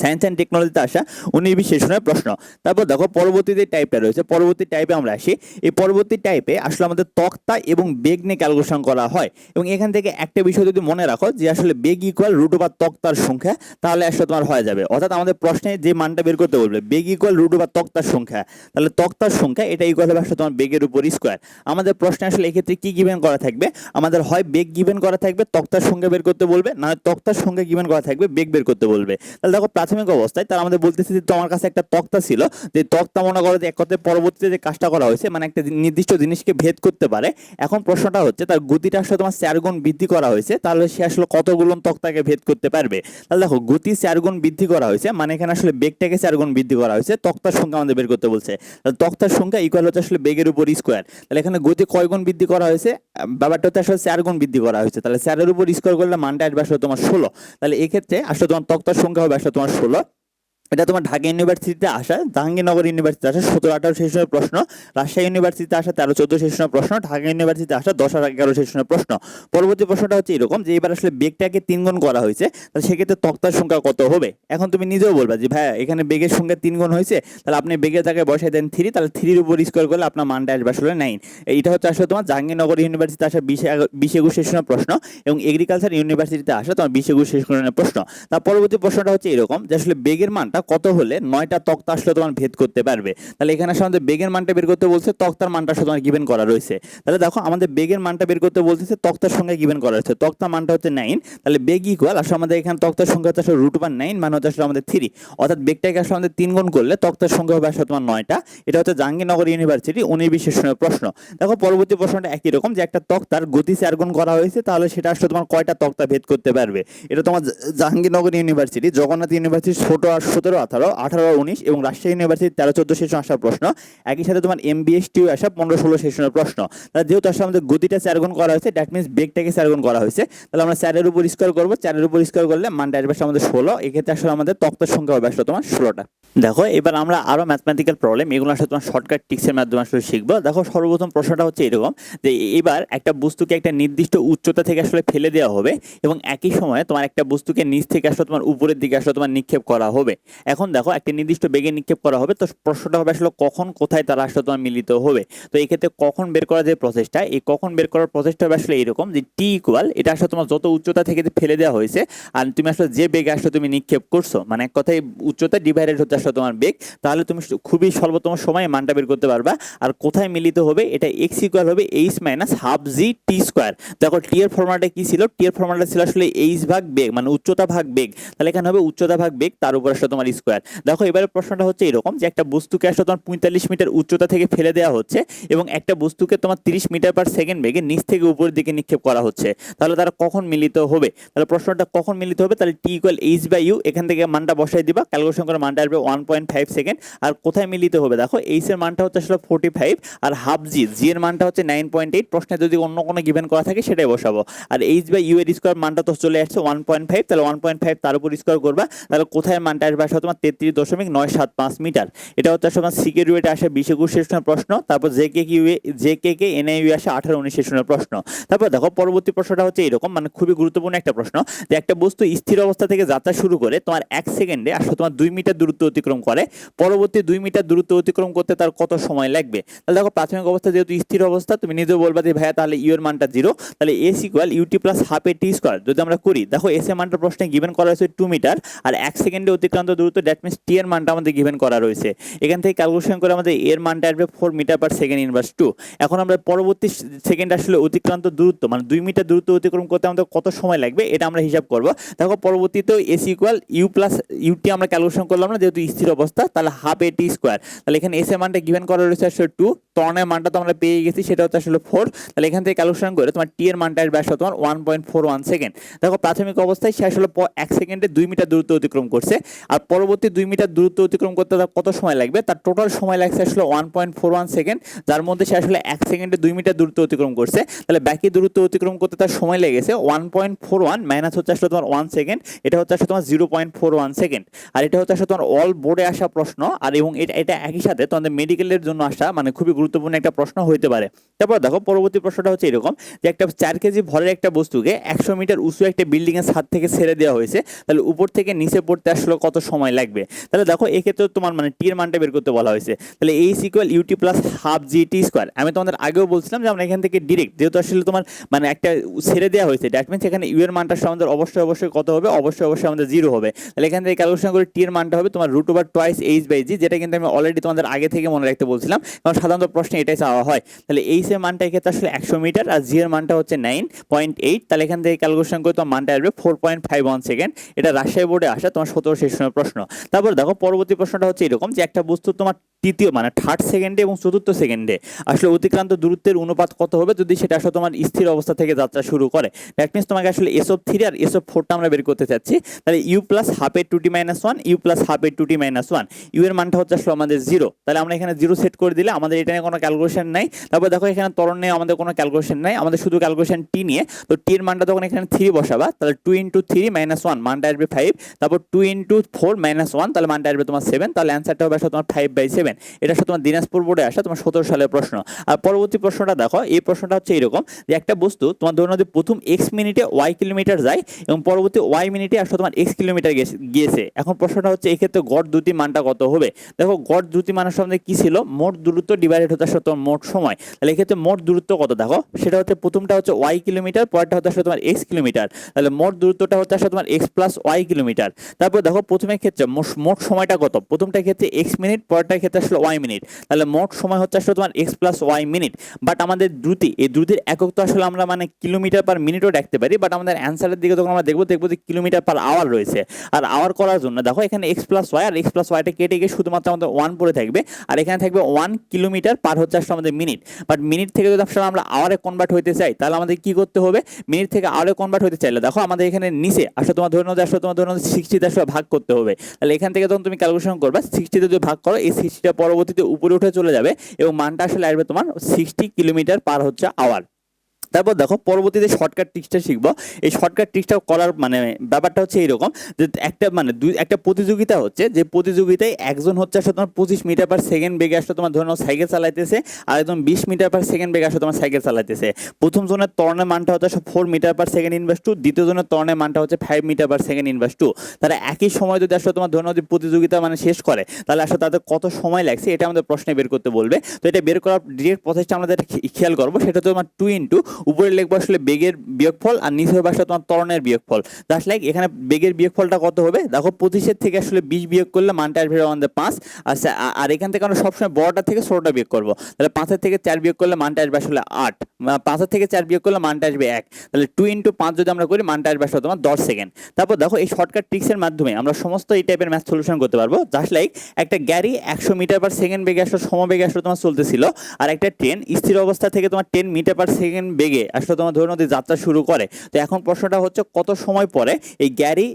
সায়েন্স অ্যান্ড টেকনোলজিতে আসা 19 সেশনের প্রশ্ন। তারপর দেখো পরবর্তী যে টাইপটা রয়েছে, পরবর্তী টাইপে আমরা আসি। এই পরবর্তী টাইপে আসলে আমাদের তক্তা এবং বেগ নিয়ে ক্যালকুলেশন করা হয় এবং এখান থেকে একটা বিষয় যদি মনে রাখো যে আসলে বেগ ইকুয়াল রুট ওভার তক্তার সংখ্যা, তাহলে আসলে তোমার হয়ে যাবে। অর্থাৎ আমাদের প্রশ্নে যে মানটা বের করতে বলবে বেগ ইকুয়াল রুট ওভার তক্তার সংখ্যা, তাহলে তক্তার সংখ্যা এটা ইকুয়াল হবে আসলে তোমার বেগের উপর স্কোয়ার। আমাদের প্রশ্নে আসলে এক্ষেত্রে কি গিভেন করা থাকবে, আমাদের হয় বেগ গিভেন করা থাকবে তক্তার সংখ্যা বের করতে বলবে, না তক্তার সংখ্যা গিভেন করা থাকবে বেগ বের করতে বলবে। তাহলে দেখো প্রাথমিক অবস্থায় তারা আমাদের বলতেছে যে তোমার কাছে একটা তক্তা ছিল, যে তক্তা মনে করো যে এক কথায় পরবর্তীতে যে কাজটা করা হয়েছে মানে একটা নির্দিষ্ট জিনিসকে ভেদ করতে পারে। এখন প্রশ্নটা হচ্ছে তার গতিটা আসলে তোমার 4 গুণ বৃদ্ধি করা হয়েছে, তাহলে সে আসলে কতগুলো তক্তাকে ভেদ করতে পারবে। তাহলে দেখো গতি 4 গুণ বৃদ্ধি করা হয়েছে মানে এখানে আসলে বেগটাকে 4 গুণ বৃদ্ধি করা হয়েছে, তক্তার সংখ্যা আমাদের বের করতে বলছে। তাহলে তক্তার সংখ্যা ইকুয়াল হচ্ছে আসলে বেগের উপর স্কোয়ার। তাহলে এখানে গতি কয় গুণ বৃদ্ধি করা হয়েছে, ব্যাপারটা হচ্ছে আসলে 4 গুণ বৃদ্ধি করা হয়েছে, তাহলে 4 এর উপর স্কোয়ার করলে মানটা আসবে আসলে তোমার 16। তাহলে এই ক্ষেত্রে আসলে তোমার তক্তার সংখ্যা হবে আসলে তোমার 16। এটা তোমার ঢাকা ইউনিভার্সিটিতে আসা, জাহাঙ্গীরনগর ইউনিভার্সিটিতে আসা 17-18 সেশনের প্রশ্ন, রাজশাহী ইউনিভার্সিটিতে আসা 13-14 সেশনের প্রশ্ন, ঢাকা ইউনিভার্সিটিতে আসা 10-11 সেশনের প্রশ্ন। পরবর্তী প্রশ্নটা হচ্ছে এরকম যে এবার আসলে বেগটাকে 3 গুণ করা হয়েছে, তাহলে সেক্ষেত্রে তক্তার সংখ্যা কত হবে। এখন তুমি নিজেও বলবা যে ভাইয়া এখানে বেগের সংখ্যা 3 গুণ হয়েছে, তাহলে আপনি বেগের জায়গায় বসাই দেন 3, তাহলে 3 এর উপর স্কোয়ার করলে আপনার মানটা আসবে আসলে 9। এইটা হচ্ছে আসলে তোমার জাহাঙ্গীরনগর ইউনিভার্সিটিতে আসা 20-21 সেশনের প্রশ্ন এবং এগ্রিকালচার ইউনিভার্সিটিতে আসা তোমার 20-21 সেশনের প্রশ্ন। তার পরবর্তী প্রশ্নটা হচ্ছে এরকম যে আসলে বেগের মানটা কত হলে 9টা তক্তা আসলে তোমার ভেদ করতে পারবে। তাহলে এখানে আমাদের বেগের মানটা বের করতে বলছে, তক্তার মানটা আসলে তোমার গিভেন করা রয়েছে। তাহলে দেখো আমাদের বেগের মানটা বের করতে বলতেছে, তক্তার সংখ্যা গিভেন করা রয়েছে, তক্তার মানটা হচ্ছে 9। তাহলে বেগ ইকুয়াল আসলে আমাদের এখানে তক্তার সংখ্যা হচ্ছে রুট ওভার 9 মানে হচ্ছে আসলে আমাদের 3। অর্থাৎ বেগটাকে আসলে আমাদের 3 গুণ করলে তক্তার সংখ্যা হবে আসলে তোমার 9টা। এটা হচ্ছে জাহাঙ্গীরনগর ইউনিভার্সিটি 19 সেশনের প্রশ্ন। দেখো পরবর্তী প্রশ্নটা একই রকম যে একটা তক্তার গতি 4 গুণ করা হয়েছে, তাহলে সেটা আসলে তোমার কয়টা তক্তা ভেদ করতে পারবে। এটা তোমার জাহাঙ্গীরনগর ইউনিভার্সিটি, জগন্নাথ ইউনিভার্সিটি 16 আর 17 18 18 আর 19 এবং রাজশাহী ইউনিভার্সিটি 13-14 সেশন আসার প্রশ্ন। একই সাথে তোমার এমবিএসটিও আসা 15-16 সেশনের প্রশ্ন। তাহলে যেহেতু আসলে আমাদের গতিটা 4 গুণ করা হয়েছে, দ্যাট মিনস বেগটাকে 4 গুণ করা হয়েছে, তাহলে আমরা 4 এর উপর স্কোয়ার করবো, 4 এর উপর স্কোয়ার করলে মানটা আসবে আমাদের 16। এক্ষেত্রে আসলে আমাদের তক্তার সংখ্যা হবে আসলে তোমার 16টা। দেখো এবার আমরা আরো ম্যাথমেটিক্যাল প্রবলেম এগুলো আসলে তোমার শর্টকাট টিক্সের মাধ্যমে আসলে শিখবো। দেখো সর্বপ্রথম প্রশ্নটা হচ্ছে এরকম যে এবার একটা বস্তুকে একটা নির্দিষ্ট উচ্চতা থেকে আসলে ফেলে দেওয়া হবে এবং একই সময়ে তোমার একটা বস্তুকে নিচ থেকে আসলে তোমার উপরের দিকে আসলে তোমার নিক্ষেপ করা হবে। এখন দেখো একটা নির্দিষ্ট বেগে নিক্ষেপ করা হবে, তো প্রশ্নটা হবে আসলে কখন কোথায় তারা আসলে তোমার মিলিত হবে। তো এই ক্ষেত্রে কখন বের করার যে প্রসেসটা, এই কখন বের করার প্রসেসটা হবে আসলে এরকম যে টি ইকুয়াল এটা আসলে তোমার যত উচ্চতা থেকে ফেলে দেওয়া হয়েছে আর তুমি আসলে যে বেগে আসলে তুমি নিক্ষেপ করছো, মানে এক কথায় উচ্চতা ডিভাইডেড হচ্ছে আসলে তোমার বেগ, তাহলে তুমি খুবই স্বল্পতম সময়ে মানটা বের করতে পারবা। আর কোথায় মিলিত হবে, এটা এক্স ইকুয়াল হবে এইচ মাইনাস হাফ জি টি স্কোয়ার। দেখো টি এর ফর্মুলাটা কি ছিল, টি এর ফর্মুলাটা ছিল আসলে এইচ ভাগ বেগ মানে উচ্চতা ভাগ বেগ, তাহলে এখানে হবে উচ্চতা ভাগ বেগ তার উপর আসলে তোমার স্কোয়ার। দেখো এবারে প্রশ্নটা হচ্ছে এরকম যে একটা বস্তুকে আসলে তোমার 45 মিটার উচ্চতা থেকে ফেলে দেওয়া হচ্ছে এবং একটা বস্তুকে তোমার 30 মিটার পার সেকেন্ড বেগে নিচ থেকে উপরের দিকে নিক্ষেপ করা হচ্ছে, তাহলে তারা কখন মিলিত হবে। তাহলে প্রশ্নটা কখন মিলিত হবে, তাহলে T equal H by you, এখান থেকে মানটা বসাই দিবা, ক্যালকুলেশন করে মানটা আসবে 1.5 সেকেন্ড। আর কোথায় মিলিত হবে, দেখো এইচ এর মানটা হচ্ছে আসলে 45 আর হাফ জি, জি এর মানটা হচ্ছে 9.8, প্রশ্নে যদি অন্য কোনো গিভেন করা থাকে সেটাই বসাবো। আর এইচ বাই ইউ এর স্কোয়ার মানটা তো চলে আসছে 1.5, তাহলে 1.5 তার উপর স্কোয়ার করবা, তাহলে কোথায় মানটা আসবে আসলে তোমার 33.975 মিটার। এটা হচ্ছে আসলে সিকে রুয়েটে আসে 20-21 সেশনের প্রশ্ন। তারপর জেকে এনআইইউ আসে 18-19 সেশনের প্রশ্ন। তারপর দেখো পরবর্তী প্রশ্নটা হচ্ছে এরকম, মানে খুবই গুরুত্বপূর্ণ একটা প্রশ্ন যে একটা বস্তু স্থির অবস্থা থেকে যাত্রা শুরু করে তোমার 1 সেকেন্ডে আসলে তোমার 2 মিটার দূরত্ব অতিক্রম করে, পরবর্তী 2 মিটার দূরত্ব অতিক্রম করতে তার কত সময় লাগবে। তাহলে দেখো প্রাথমিক অবস্থা যেহেতু স্থির অবস্থা, তুমি নিজেও বলবা যে ভাইয়া তাহলে ইউ এর মানটা 0, তাহলে S equal UT plus half এ টি স্কোয়ার যদি আমরা করি, দেখো এস এর মানটা প্রশ্নে গিভেন করা হয়েছে 2 মিটার আর 1 সেকেন্ডে অতিক্রান্ত দূরত্ব, দ্যাট মিনস টি এর মানটা আমাদের গিভেন করা রয়েছে। এখান থেকে ক্যালকুলেশন করে আমাদের এর মানটা আসবে 4 মিটার পার সেকেন্ড ইনভার্স 2। এখন আমরা পরবর্তী সেকেন্ড আসলে অতিক্রান্ত দূরত্ব মানে 2 মিটার দূরত্ব অতিক্রম করতে আমাদের কত সময় লাগবে এটা আমরা হিসাব করব। দেখো পরবর্তীতে s equal u plus ut আমরা ক্যালকুলেশন করলাম না, যেহেতু স্থির অবস্থা, তাহলে হাফ এ টি স্কোয়ার। তাহলে এখানে এস এর মানটা গিভেন করা রয়েছে আসলে 2, ত্বরণের মানটা তো আমরা পেয়ে গেছি, সেটা হচ্ছে আসলে 4। তাহলে এখান থেকে ক্যালকুলেশন করে তোমার টি এর মানটা আসবে আসলে তোমার 1.41 সেকেন্ড। দেখো প্রাথমিক অবস্থায় সে আসলে 1 সেকেন্ডে 2 মিটার দূরত্ব অতিক্রম করছে, আর পরবর্তী 2 মিটার দূরত্ব অতিক্রম করতে তার কত সময় লাগবে, তার টোটাল সময় লাগছে আসলে 1.41 সেকেন্ড, যার মধ্যে সে আসলে 1 সেকেন্ডে 2 মিটার দূরত্ব অতিক্রম করছে। তাহলে বাকি দূরত্ব অতিক্রম করতে তার সময় লেগেছে 1.41 মাইনাস হচ্ছে আসলে তোমার 1 সেকেন্ড, এটা হচ্ছে আসলে তোমার 0.41 সেকেন্ড। আর এটা হচ্ছে আসলে তোমার অল বোর্ডে আসা প্রশ্ন, আর এবং এটা একই সাথে তোমাদের মেডিকেলের জন্য আসা মানে খুবই গুরুত্বপূর্ণ একটা প্রশ্ন হইতে পারে। তারপর দেখো পরবর্তী প্রশ্নটা হচ্ছে এরকম যে একটা 4 কেজি ভরের একটা বস্তুকে 100 মিটার উঁচু একটা বিল্ডিং এর ছাদ থেকে ছেড়ে দেওয়া হয়েছে, তাহলে উপর থেকে নিচে পড়তে আসলে কত সময় লাগবে। তাহলে দেখো এক্ষেত্রে তোমার মানে টি এর মানটা বের করতে বলা হয়েছে। তাহলে এই ইকুয়াল ইউটি প্লাস হাফ জি টি স্কোয়ার। আমি তোমাদের আগেও বলছিলাম যে আমরা এখান থেকে ডিরেক্ট, যেহেতু আসলে তোমার মানে একটা ছেড়ে দেওয়া হয়েছে, দ্যাট মিনস এখানে ইউ এর মানটা আমাদের অবশ্যই কত হবে, অবশ্যই আমাদের 0 হবে। তাহলে এখান থেকে ক্যালকুলেশন করে টি এর মানটা হবে তোমার root over twice H by G, যেটা কিন্তু আমি অলরেডি তোমাদের আগে থেকে মনে রাখতে বলছিলাম, কারণ সাধারণত প্রশ্নে এটাই চাওয়া হয়। তাহলে এইচ এর মানটা এক্ষেত্রে আসলে 100 মিটার, আর জি এর মানটা হচ্ছে 9.8। তাহলে এখান থেকে ক্যালকুলেশন করে তোমার মানটা আসবে 4.51 সেকেন্ড। এটা রাজশাহী বোর্ডে আসা তোমার 17 সেশনের প্রশ্ন। তারপর দেখো পরবর্তী প্রশ্নটা হচ্ছে এরকম যে একটা বস্তু তোমার তৃতীয় মানে থার্ড সেকেন্ডে এবং চতুর্থ সেকেন্ডে আসলে অতিক্রান্ত দূরত্বের অনুপাত কত হবে যদি সেটা আসলে তোমার স্থির অবস্থা থেকে যাত্রা শুরু করে। দ্যাট মিনস তোমাকে আসলে এস অফ 3 আর এস অফ 4টা আমরা বের করতে চাচ্ছি। তাহলে u plus half a two t minus 1, u plus half a two t minus 1, u এর মানটা হচ্ছে আসলে আমাদের 0। তাহলে আমরা এখানে 0 সেট করে দিলে আমাদের এটা নিয়ে কোনো ক্যালকুলেশন নাই। তারপর দেখো এখানে ত্বরণ নিয়ে আমাদের কোনো ক্যালকুলেশন নাই, আমাদের শুধু ক্যালকুলেশন টি নিয়ে। তো টি এর মানটা তখন এখানে 3 বসাবা, তাহলে 2 ইন্টু 3 মাইনাস 1 মানটা আসবে 5, তারপর 2 ইন্টু 4 মাইনাস 1 তাহলে মানটা আসবে তোমার 7। তাহলে অ্যান্সারটা হবে আসলে তোমার 5/7। এটা আসলে তোমার দিনাজপুর বোর্ডে আসা তোমার 17 সালের প্রশ্ন। আর পরবর্তী প্রশ্নটা দেখো, এই প্রশ্নটা হচ্ছে এরকম যে একটা বস্তু তোমার ধরুন যদি প্রথম x মিনিটে y কিলোমিটার যায় এবং পরবর্তী y মিনিটে আসলে তোমার x কিলোমিটার গিয়েছে। এখন প্রশ্নটা হচ্ছে এই ক্ষেত্রে গড় দ্রুতি মানটা কত হবে। দেখো গড় দ্রুতি মানের সামনে কি ছিল, মোট দূরত্ব ডিভাইডেড হচ্ছে আসলে তোমার মোট সময়। তাহলে এই ক্ষেত্রে মোট দূরত্ব কত দেখো, সেটা হচ্ছে প্রথমটা হচ্ছে y কিলোমিটার, পরেরটা হচ্ছে আসলে তোমার x কিলোমিটার। তাহলে মোট দূরত্বটা হচ্ছে আসলে তোমার x প্লাস y কিলোমিটার। তারপর দেখো প্রথমের ক্ষেত্রে মোট সময়টা কত, প্রথমটার ক্ষেত্রে x মিনিট, পরেরটার ক্ষেত্রে আসলে y মিনিট। তাহলে মোট সময় হচ্ছে আসলে তোমার x plus y minute. But আমাদের দ্রুতি, এই দ্রুতির একক তো আসলে আমরা মানে কিলোমিটার পার মিনিটও রাখতে পারি, বাট আমাদের অ্যান্সারের দিকে যখন আমরা দেখবো যে কিলোমিটার পার আওয়ার রয়েছে। আর আওয়ার করার জন্য দেখো এখানে x প্লাস y আর x প্লাস ওয়াইটা কেটে গিয়ে শুধুমাত্র আমাদের 1 পড়ে থাকবে, আর এখানে থাকবে 1 কিলোমিটার পার হচ্ছে আসলে আমাদের মিনিট। বাট মিনিট থেকে যদি আসলে আমরা আওয়ারে কনভার্ট হইতে চাই তাহলে আমাদের কি করতে হবে, মিনিট থেকে আওয়ারে কনভার্ট হতে চাইলে দেখো আমাদের এখানে নিচে আসলে তোমার ধরে নাও 60 আসলে ভাগ করতে হবে। তাহলে এখান থেকে যখন তুমি ক্যালকুলেশন করবে 60 যদি ভাগ করো, এই 60টা পরবর্তীতে উপরে উঠে চলে যাবে এবং মানটা আসলে আসবে তোমার 60 কিলোমিটার পার হচ্ছে আওয়ার। তারপর দেখো পরবর্তীতে শর্টকাট ট্রিক্সটা শিখবো। এই শর্টকাট ট্রিক্সটা করার মানে ব্যাপারটা হচ্ছে এইরকম যে একটা মানে একটা প্রতিযোগিতা হচ্ছে, যে প্রতিযোগিতায় একজন হচ্ছে আসলে তোমার 25 মিটার পার সেকেন্ড বেগে আসলে তোমার ধরে নাও সাইকেল চালাইতেছে, আর একদম 20 মিটার পার সেকেন্ড বেগে আসলে তোমার সাইকেল চালাইতেছে। প্রথম জনের ত্বরণের মানটা হচ্ছে 4 মিটার পার সেকেন্ড ইনভার্স 2, দ্বিতীয় জনের ত্বরণের মানটা হচ্ছে 5 মিটার পার সেকেন্ড ইনভার্স 2। তারা একই সময় যদি আসলে তোমার ধরে নাও প্রতিযোগিতা মানে শেষ করে তাহলে আসলে তাদের কত সময় লাগছে এটা আমাদের প্রশ্নে বের করতে বলবে। তো এটা বের করার ডিরেক্ট প্রসেসটা আমাদের খেয়াল করবো, সেটা হচ্ছে তোমার 2 ইন্টু উপরে লিখবো আসলে বেগের বিয়োগফল আর নিচে হবে আসলে তোমার ত্বরণের বিয়োগফল। জাস্ট লাইক এখানে বেগের বিয়োগফলটা কত হবে দেখো, 25 থেকে আসলে 20 বিয়োগ করলে মানটা আসবে আমাদের 5। আচ্ছা, আর এখান থেকে আমরা সবসময় বড়টা থেকে ছোটটা বিয়োগ করবো। তাহলে 5 থেকে 4 বিয়োগ করলে মানটা আসবে আসলে 8, 5 থেকে 4 বিয়োগ করলে মানটা আসবে 1। তাহলে 2 ইন্টু 5 যদি আমরা করি মানটা আসবে আসলে তোমার 10 সেকেন্ড। তারপর দেখো এই শর্টকাট ট্রিক্সের মাধ্যমে আমরা সমস্ত এই টাইপের ম্যাথ সলিউশন করতে পারবো। জাস্ট লাইক একটা গাড়ি 100 মিটার পার সেকেন্ড বেগে আসলে সমবেগে আসলে তোমার চলতেছিল, আর একটা ট্রেন স্থির অবস্থা থেকে তোমার 10 মিটার পার সেকেন্ড বেগে আসলে তোমার ধরে নদী যাত্রা শুরু করে। তো এখন প্রশ্নটা হচ্ছে কত সময় পরে এই গাড়ি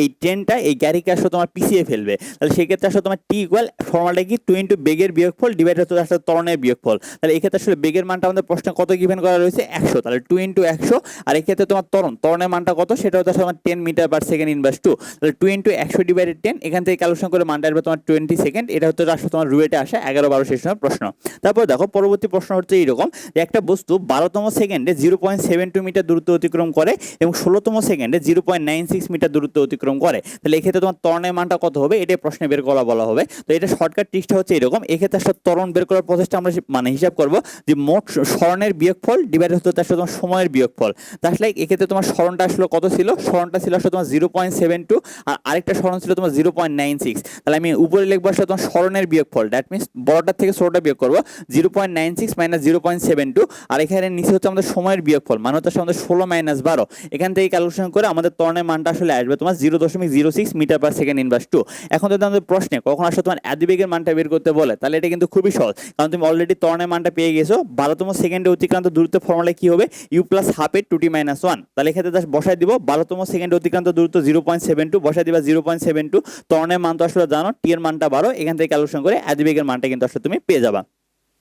এই ট্রেনটা এই গাড়িকে আসলে তোমার পিছিয়ে ফেলবে। তাহলে সেক্ষেত্রে আসলে তোমার টি ইকুয়াল ফর্মুলাটা কি 2 ইন্টু বেগের বিয়োগফল ডিভাইড হচ্ছে আসলে ত্বরণের বিয়োগফল। তাহলে এক্ষেত্রে আসলে বেগের মানটা আমাদের প্রশ্নে কত গিভেন করা রয়েছে 100, তাহলে 2 ইন্টু 100। আর এক্ষেত্রে তোমার ত্বরণের মানটা কত, সেটা হচ্ছে তোমার 10 মিটার পার সেকেন্ড ইনভার্স 2। তাহলে 2 ইন্টু 100 ডিভাইডেড 10, এখান থেকে ক্যালকুলেশন করে মানটা আসবে তোমার 20 সেকেন্ড। এটা হচ্ছে আসলে তোমার রুয়েটে আসা 11-12 সেশনের প্রশ্ন। তারপর দেখো পরবর্তী প্রশ্ন হচ্ছে এইরকম যে একটা বস্তু 12তম সেকেন্ডে 0.72 মিটার দূরত্ব অতিক্রম করে এবং 16তম সেকেন্ডে 0.96 মিটার দূরত্ব অতিক্রম করে। তাহলে এক্ষেত্রে তোমার ত্বরণের মানটা কত হবে, এটা প্রশ্নে বের করা বলা হবে। তো এটা শর্টকাট ট্রিক্সটা হচ্ছে এরকম, এক্ষেত্রে আসলে ত্বরণ বের করার প্রসেসটা আমরা মানে হিসাব করব যে মোট সরণের বিয়োগফল ডিভাইড হচ্ছে আসলে তোমার সময়ের বিয়োগফল। জাস্ট লাইক এক্ষেত্রে তোমার সরণটা আসলে কত ছিল, সরণটা ছিল আসলে তোমার 0.72 আর আরেকটা সরণ ছিল তোমার 0.96। তাহলে আমি উপরে লিখবো আসলে তোমার সরণের বিয়োগফল, দ্যাট মিনস বড়টার থেকে ছোটটা বিয়োগ করবো 0.96 মাইনাস 0.72, আর এখানে নিচে হচ্ছে আমাদের আমাদের সময়ের বিয়োগফল মানে হচ্ছে আমাদের 16 মাইনাস 12, এখান থেকে ক্যালকুলেশন করে আমাদের ত্বরণের মানটা আসলে আসবে তোমার 0.06 মিটার পার সেকেন্ড ইনভার্স 2। এখন যদি আমাদের প্রশ্নে কখন আসলে তোমার অ্যাদিবেগের মানটা বের করতে বলে, তাহলে এটা কিন্তু খুবই সহজ, কারণ তুমি অলরেডি ত্বরণের মানটা পেয়ে গেছো। 12তম সেকেন্ডে অতিক্রান্ত দূরত্ব ফর্মুলা কি হবে, ইউ প্লাস হাফ এর 2t মাইনাস 1। তাহলে এক্ষেত্রে জাস্ট বসাই দিব 12তম সেকেন্ডে অতিক্রান্ত দূরত্ব 0.72, বসাই দিবা 0.72। ত্বরণের মান তো আসলে জানো, টি এর মানটা 12, এখান থেকে ক্যালকুলেশন করে অ্যাদিবেগের মানটা কিন্তু আসলে তুমি পেয়ে যাবা।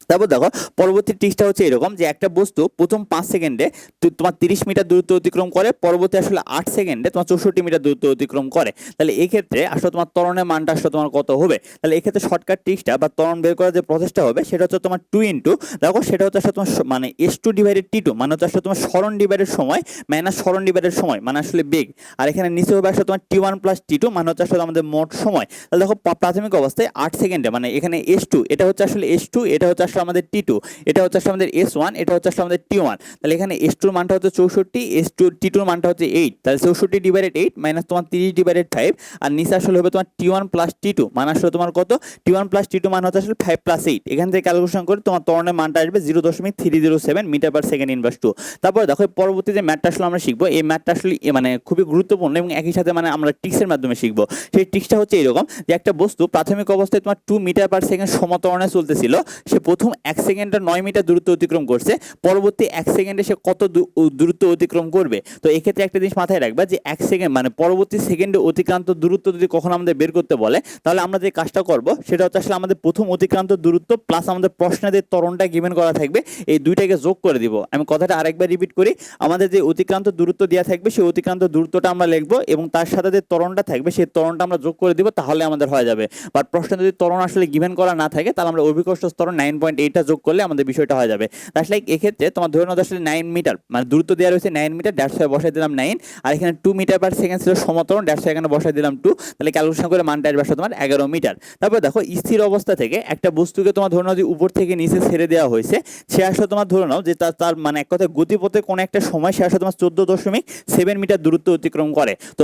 তারপর দেখো পরবর্তী ট্রিকটা হচ্ছে এরকম যে একটা বস্তু প্রথম 5 সেকেন্ডে তোমার 30 মিটার দূরত্ব অতিক্রম করে, পরবর্তী আসলে 8 সেকেন্ডে তোমার 64 মিটার দূরত্ব অতিক্রম করে। তাহলে এই ক্ষেত্রে আসলে তোমার ত্বরণের মানটা আসলে তোমার কত হবে? তাহলে এই ক্ষেত্রে শর্টকাট ট্রিকটা বা ত্বরণ বের করার যে প্রসেসটা হবে সেটা হচ্ছে তোমার 2 ইনটু, দেখো সেটা হচ্ছে আসলে তোমার মানে s2 ডিভাইডেড t2, মানে হচ্ছে আসলে তোমার সরণ ডিভাইডেড সময় মাইনাস সরণ ডিভাইডেড সময় মানে আসলে বেগ। আর এখানে নিচে হবে আসলে তোমার t1 প্লাস t2 মানে হচ্ছে আসলে আমাদের মোট সময়। তাহলে দেখো প্রাথমিক অবস্থায় 8 সেকেন্ডে মানে এখানে s2, এটা হচ্ছে আসলে s2, এটা হচ্ছে আসলে আমাদের t2, এটা হচ্ছে আসলে আমাদের s1, এটা হচ্ছে আসলে আমাদের t1। তাহলে এখানে s2 এর মানটা হচ্ছে 64, s2 t2 এর মানটা হচ্ছে 8, তাহলে 64 ডিভাইডেড 8 মাইনাস তোমার 30 ডিভাইডেড 5, আর নিচে আসলে হবে তোমার t1 প্লাস t2 মানে আসলে তোমার কত, t1 প্লাস t2 মান হচ্ছে আসলে 5 প্লাস 8। এখান থেকে ক্যালকুলেশন করে তোমার ত্বরণের মানটা আসবে 0.307 মিটার পার সেকেন্ড ইনভার্স 2। তারপরে দেখো পরবর্তী যে ম্যাথটা আসলে আমরা শিখবো, এই ম্যাথটা আসলে মানে খুবই গুরুত্বপূর্ণ এবং একই সাথে মানে আমরা ট্রিক্সের মাধ্যমে শিখবো। সেই ট্রিক্সটা হচ্ছে এরকম যে একটা বস্তু প্রাথমিক অবস্থায় তোমার 2 মিটার পার সেকেন্ড সমত্বরণে চলতেছিল, সে প্রথম 1 সেকেন্ডে 9 মিটার দূরত্ব অতিক্রম করছে, পরবর্তী 1 সেকেন্ডে সে কত দূরত্ব অতিক্রম করবে? তো এক্ষেত্রে একটা জিনিস মাথায় রাখবা যে 1 সেকেন্ড মানে পরবর্তী সেকেন্ডে অতিক্রান্ত দূরত্ব যদি কখন আমাদের বের করতে বলে, তাহলে আমরা যে কাজটা করব সেটা হচ্ছে আসলে আমাদের প্রথম অতিক্রান্ত দূরত্ব প্লাস আমাদের প্রশ্নে যে ত্বরণটা গিভেন করা থাকবে, এই দুইটাকে যোগ করে দিব। আমি কথাটা আরেকবার রিপিট করি, আমাদের যে অতিক্রান্ত দূরত্ব দেওয়া থাকবে সেই অতিক্রান্ত দূরত্বটা আমরা লিখবো এবং তার সাথে যে ত্বরণটা থাকবে সেই ত্বরণটা আমরা যোগ করে দিব, তাহলে আমাদের হয়ে যাবে। বাট প্রশ্নে যদি ত্বরণ আসলে গিভেন করা না থাকে, তাহলে আমরা অভিকর্ষ ত্বরণ 9.8টা যোগ করলে আমাদের বিষয়টা হয়ে যাবে। আসলে এক্ষেত্রে তোমার ধরে নাও আসলে 9 মিটার মানে দূরত্ব দেওয়া রয়েছে 9 মিটার, 150 বসাই দিলাম 9, আর এখানে 2 মিটার পার সেকেন্ড ছিল সমতরণ, 150 এখানে বসাই দিলাম 2, তাহলে ক্যালকুলেশন করে মানটা আসবে তোমার 11 মিটার। তারপর দেখো স্থির অবস্থা থেকে একটা বস্তুকে তোমার ধরে নাও যে উপর থেকে নিচে ছেড়ে দেওয়া হয়েছে, সে আসলে তোমার ধরে নাও যে তার মানে এক কথায় গতিপথে কোন একটা সময় সে আসলে তোমার 14.7 মিটার দূরত্ব অতিক্রম করে। তো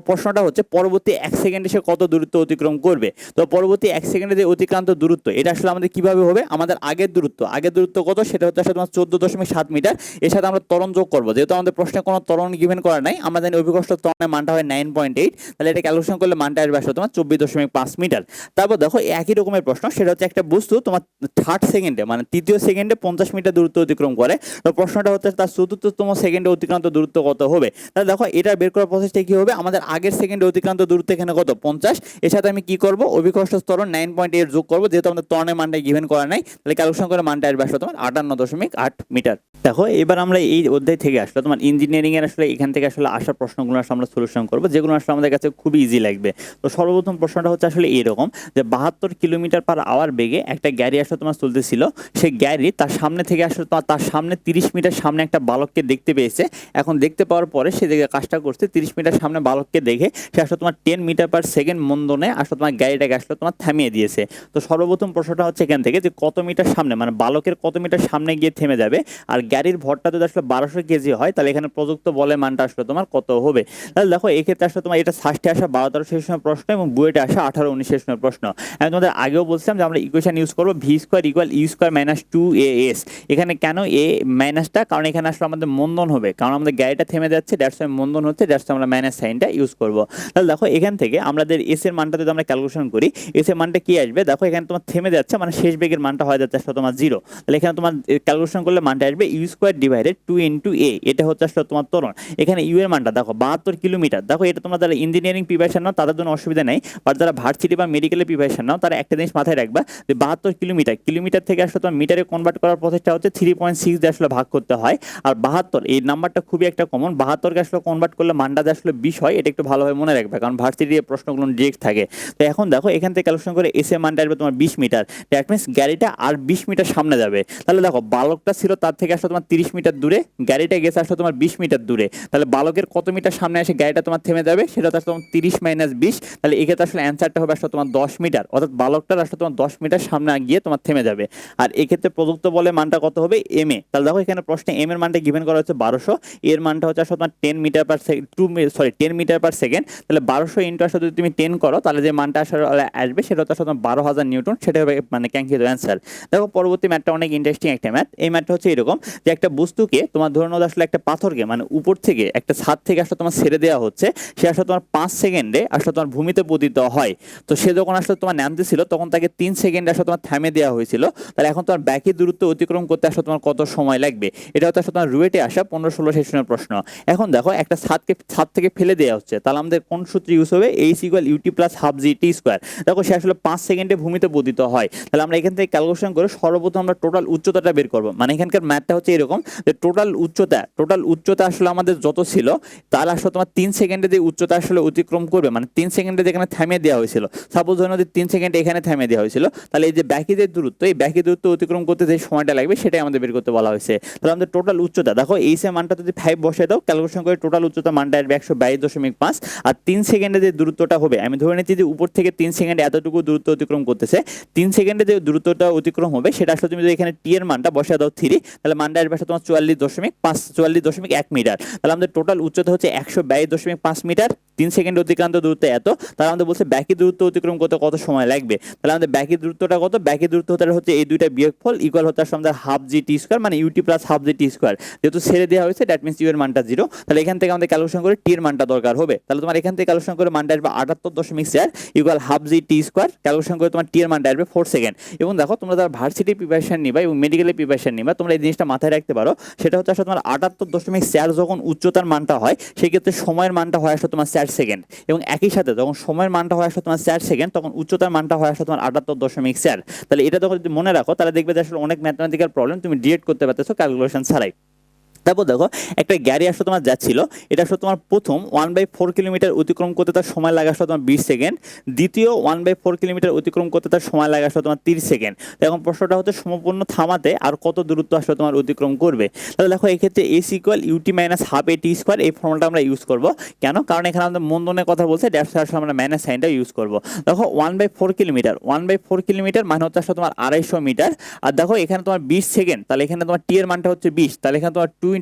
প্রশ্নটা হচ্ছে পরবর্তী 1 সেকেন্ডে সে কত দূরত্ব অতিক্রম করবে? তো পরবর্তী 1 সেকেন্ডে যে অতিক্রান্ত দূরত্ব এটা আসলে আমাদের কিভাবে হবে, আমাদের আগের দূরত্ব কত সেটা হচ্ছে আসলে তোমার 14.7 মিটার, এর সাথে আমরা ত্বরণ যোগ করবো। যেহেতু আমাদের প্রশ্নে কোনো ত্বরণ গিভেন করা নাই, আমরা জানি অভিকর্ষ ত্বরণের মানটা হয় 9.8, তাহলে এটা ক্যালকুলেশন করলে মানটা আসবে আসলে তোমার 24.5 মিটার। তারপর দেখো একই রকমের প্রশ্ন, সেটা হচ্ছে একটা বস্তু তোমার থার্ড সেকেন্ডে মানে তৃতীয় সেকেন্ডে 50 মিটার দূরত্ব অতিক্রম করে, তো প্রশ্নটা হচ্ছে তার চতুর্থতম সেকেন্ডে অতিক্রান্ত দূরত্ব কত হবে? তাহলে দেখো এটা বের করার প্রসেসটা কি হবে, আমাদের আগের সেকেন্ডে অতিক্রান্ত দূরত্ব এখানে কত 50, এর সাথে আমি কি করব অভিকর্ষ ত্বরণ 9.8 যোগ করব, যেহেতু আমাদের ত্বরণের মানটা গিভেন করা নাই, তাহলে ক্যালকুলেশন করে মানটা আসবে আসলে তোমার 58.8 মিটার। দেখো এবার আমরা এই অধ্যায় থেকে আসলে তোমার ইঞ্জিনিয়ারিং এর আসলে এখান থেকে আসলে আসা প্রশ্নগুলো আসলে আমরা সলিউশন করব, যেগুলো আসলে আমাদের কাছে খুবই ইজি লাগবে। তো সর্বপ্রথম প্রশ্নটা হচ্ছে আসলে এরকম যে 72 কিলোমিটার পার আওয়ার বেগে একটা গাড়ি আসলে তোমার চলতেছিল, সেই গাড়ি তার সামনে থেকে আসলে তার সামনে 30 মিটার সামনে একটা বালককে দেখতে পেয়েছে। এখন দেখতে পাওয়ার পরে সে যে কাজটা করছে 30 মিটার সামনে বালককে দেখে সে আসলে তোমার 10 মিটার পার সেকেন্ড মন্দনে আসলে তোমার গাড়িটাকে আসলে তোমার থামিয়ে দিয়েছে। তো সর্বপ্রথম প্রশ্নটা হচ্ছে এখান থেকে যে কত মিটার সামনে মানে বালকের কত মিটার সামনে গিয়ে থেমে যাবে, আর গাড়ির ভরটা যদি আসলে 1200 কেজি হয়, তাহলে এখানে প্রযুক্ত বলের মানটা আসলে তোমার কত হবে? তাহলে দেখো এক্ষেত্রে আসলে তোমার এটা ফার্স্টে আসা 12-13 সেশনের প্রশ্ন এবং বুয়েটে আসা 18-19 সেশনের প্রশ্ন। আমি তোমাদের আগেও বলছিলাম যে আমরা ইকুয়েশন ইউজ করবো v square equal you square minus 2as। এখানে কেন এ মাইনাসটা, কারণ এখানে আসলে আমাদের মন্দন হবে, কারণ আমাদের গাড়িটা থেমে যাচ্ছে, দ্যাটস ওয়াই মন্দন হচ্ছে, দ্যাটস ওয়াই আমরা মাইনাস সাইনটা ইউজ করবো। তাহলে দেখো এখান থেকে আমাদের এস এর মানটা যদি আমরা ক্যালকুলেশন করি, এস এর মানটা কি আসবে, দেখো এখানে তোমার থেমে যাচ্ছে মানে শেষ বেগের মানটা হয়ে যাচ্ছে আসলে তোমার 0, তাহলে এখানে তোমার ক্যালকুলেশন করলে মানটা আসবে ইউ স্কোয়ার ডিভাইডেড 2 ইন্টু এ, এটা হচ্ছে আসলে তোমার ত্বরণ। এখানে ইউ এর মানটা দেখো 72 কিলোমিটার, দেখো এটা তোমরা যারা ইঞ্জিনিয়ারিং প্রিপারেশন নাও তাদের জন্য অসুবিধা নেই, বাট যারা ভার্সিটি বা মেডিকেলের প্রিপারেশন নাও তারা একটা জিনিস মাথায় রাখবা যে 72 কিলোমিটার থেকে আসলে তোমার মিটারে কনভার্ট করার প্রসেসটা হচ্ছে 3.6 দিয়ে আসলে ভাগ করতে হয়। আর 72 এই নাম্বারটা খুবই একটা কমন, 72কে আসলে কনভার্ট করলে মানটা যে আসলে 20 হয়, এটা একটু ভালোভাবে মনে রাখবে, কারণ ভার্সিটির প্রশ্নগুলো ডিরেক্ট থাকে। তো এখন দেখো এখান থেকে ক্যালকুলেশন করে এস এর মানটা আসবে তোমার 20 মিটার, দ্যাট মিনস গাড়িটা আর 20 মিটার সামনে যাবে। তাহলে দেখো বালকটা ছিল তার থেকে আসলে তোমার 30 মিটার দূরে, গাড়িটা গেছে আসলে তোমার 20 মিটার দূরে, তাহলে বালকের কত মিটার সামনে এসে গাড়িটা তোমার থেমে যাবে, সেটা আসলে তোমার 30 মাইনাস 20, তাহলে এক্ষেত্রে আসলে অ্যান্সারটা হবে আসলে তোমার 10 মিটার, অর্থাৎ বালকটার আসলে তোমার 10 মিটার সামনে গিয়ে তোমার থেমে যাবে। আর এক্ষেত্রে প্রযুক্ত বলে মানটা কত হবে এম এ, তাহলে দেখো এখানে প্রশ্নে এম এর মানটা গিভেন করা হচ্ছে 1200, এর মানটা হচ্ছে আসলে তোমার 10 metre per second 10 metre per second, তাহলে 1200 ইন্টু আসলে যদি তুমি 10 করো, তাহলে যে মানটা আসলে আসবে সেটা হচ্ছে আসলে 12,000 নিউটন, সেটা হবে মানে ক্যাঙ্ক্ষিত অ্যান্সার। দেখো পরবর্তী ম্যাথটা অনেক ইন্টারেস্টিং একটা ম্যাথ। এই ম্যাথটা হচ্ছে এরকম যে একটা বস্তুকে তোমার ধরে নাও আসলে একটা পাথরকে মানে উপর থেকে একটা ছাদ থেকে আসলে তোমার ছেড়ে দেওয়া হচ্ছে, সে আসলে তোমার 5 সেকেন্ডে আসলে তোমার ভূমিতে পতিত হয়। তো সে যখন আসলে তোমার নামতেছিল তখন তাকে 3 সেকেন্ডে আসলে তোমার থামে দেওয়া হয়েছিল। তাহলে এখন তোমার ব্যাকি দূরত্ব অতিক্রম করতে আসলে তোমার কত সময় লাগবে? এটা হচ্ছে আসলে তোমার রুয়েটে আসা 15-16 সেশনের প্রশ্ন। এখন দেখো একটা ছাদ থেকে ফেলে দেওয়া হচ্ছে, তাহলে আমাদের কোন সূত্র ইউজ হবে? H equal UT plus half জি টি স্কোয়ার। দেখো সে আসলে 5 সেকেন্ডে ভূমিতে পতিত হয়, তাহলে আমরা এখান থেকে ক্যালকুলেশন করে সর্বপ্রথম আমরা টোটাল উচ্চতাটা বের করবো। মানে এখানকার ম্যাথটা হচ্ছে এরকম যে টোটাল উচ্চতা আসলে আমাদের যত ছিল তার আসলে তোমার 3 সেকেন্ডে যে উচ্চতা আসলে অতিক্রম করবে, মানে 3 সেকেন্ডে যেখানে থামিয়ে দেওয়া হয়েছিল, সাপোজ ধরুন যে 3 সেকেন্ডে এখানে থামিয়ে দেওয়া হয়েছিল, তাহলে এই যে ব্যাকি যে দূরত্ব, এই ব্যাকি দূরত্ব অতিক্রম করতে যে সময়টা লাগবে সেটাই আমাদের বের করতে বলা হয়েছে। তাহলে আমাদের টোটাল উচ্চতা দেখো এইচ এর মানটা যদি 5 বসে দাও, ক্যালকুলেশন করে টোটাল উচ্চতা মানটা আসবে 122.5। আর 3 সেকেন্ডে যে দূরত্বটা হবে, আমি ধরে নিচ্ছি যে উপর থেকে 3 সেকেন্ডে এতটুকু দূরত্ব অতিক্রম করতেছে, 3 সেকেন্ডে যে দূরত্বটা অতিক্রম হবে সেটা আসলে তুমি যদি এখানে টি এর মানটা বসে দাও 3, তাহলে মানটা আসবে তোমার 44.1 মিটার। তাহলে আমাদের টোটাল উচ্চতা হচ্ছে 122.5 মিটার। 3 সেকেন্ড অতিক্রান্ত দূরত্ব এত, তাহলে আমাদের বলছে ব্যাকি দূরত্ব অতিক্রম করতে কত সময় লাগবে। তাহলে আমাদের ব্যাকি দূরত্বটা কত? ব্যাকি দূরত্ব হচ্ছে এই দুইটা বিয়োগফল ইকুয়াল হচ্ছে আমাদের হাফ জি টি স্কোয়ার, মানে ইউটি প্লাস হাফ জি টি স্কোয়ার। যেহেতু ছেড়ে দেওয়া হয়েছে দ্যাট মিনস ইউ এর মানটা 0, তাহলে এখান থেকে আমাদের ক্যালকুলেশন করে টি এর মানটা দরকার হবে। তাহলে তোমার এখান থেকে ক্যালকুলেশন করে মানটা আসবে 78.4 ইকুয়াল হাফ জি টি স্কোয়ার। ক্যালকুলেশন করে তোমার টি এর মানটা আসবে 4 সেকেন্ড। এবং দেখো তোমরা যারা ভার্সিটি প্রিপারেশন নিবা এবং মেডিকেলের প্রিপারেশন নিবা, তোমরা এই জিনিসটা মাথায় রাখতে পারো, সেটা হচ্ছে আসলে তোমার 78.4 যখন উচ্চতার মানটা হয় সেই ক্ষেত্রে সময়ের মানটা হয় আসলে তোমার 4 সেকেন্ড, এবং একই সাথে যখন সময়ের মানটা হয় আসলে তোমার 4 সেকেন্ড তখন উচ্চতার মানটা হয় আসলে তোমার 78.4। তাহলে এটা যখন যদি মনে রাখো তাহলে দেখবে যে আসলে অনেক ম্যাথমেটিক্যাল প্রবলেম তুমি ডিরেক্ট করতে পারতেছো ক্যালকুলেশন ছাড়াই। তারপর দেখো একটা গাড়ি আসলে তোমার যাচ্ছিল, এটা আসলে তোমার প্রথম 1/4 কিলোমিটার অতিক্রম করতে তার সময় লাগে আসলে তোমার 20 সেকেন্ড, দ্বিতীয় 1/4 কিলোমিটার অতিক্রম করতে তার সময় লাগে আসলে তোমার 30 সেকেন্ড। তো এখন প্রশ্নটা হচ্ছে সম্পূর্ণ থামাতে আর কত দূরত্ব আসলে তোমার অতিক্রম করবে। তাহলে দেখো এই ক্ষেত্রে S equal U T minus half এ টি স্কোয়ার, এই ফর্মুলাটা আমরা ইউজ করবো। কেন? কারণ এখানে আমাদের মন্দনের কথা বলছে, দ্যাটস আসলে আমরা মাইনাস সাইনটা ইউজ করবো। দেখো 1/4 কিলোমিটার মানে হচ্ছে আসলে তোমার 250 মিটার। আর দেখো এখানে তোমার 20 সেকেন্ড, তাহলে এখানে তোমার টি এর মানটা হচ্ছে 20, তাহলে এখানে তোমার 20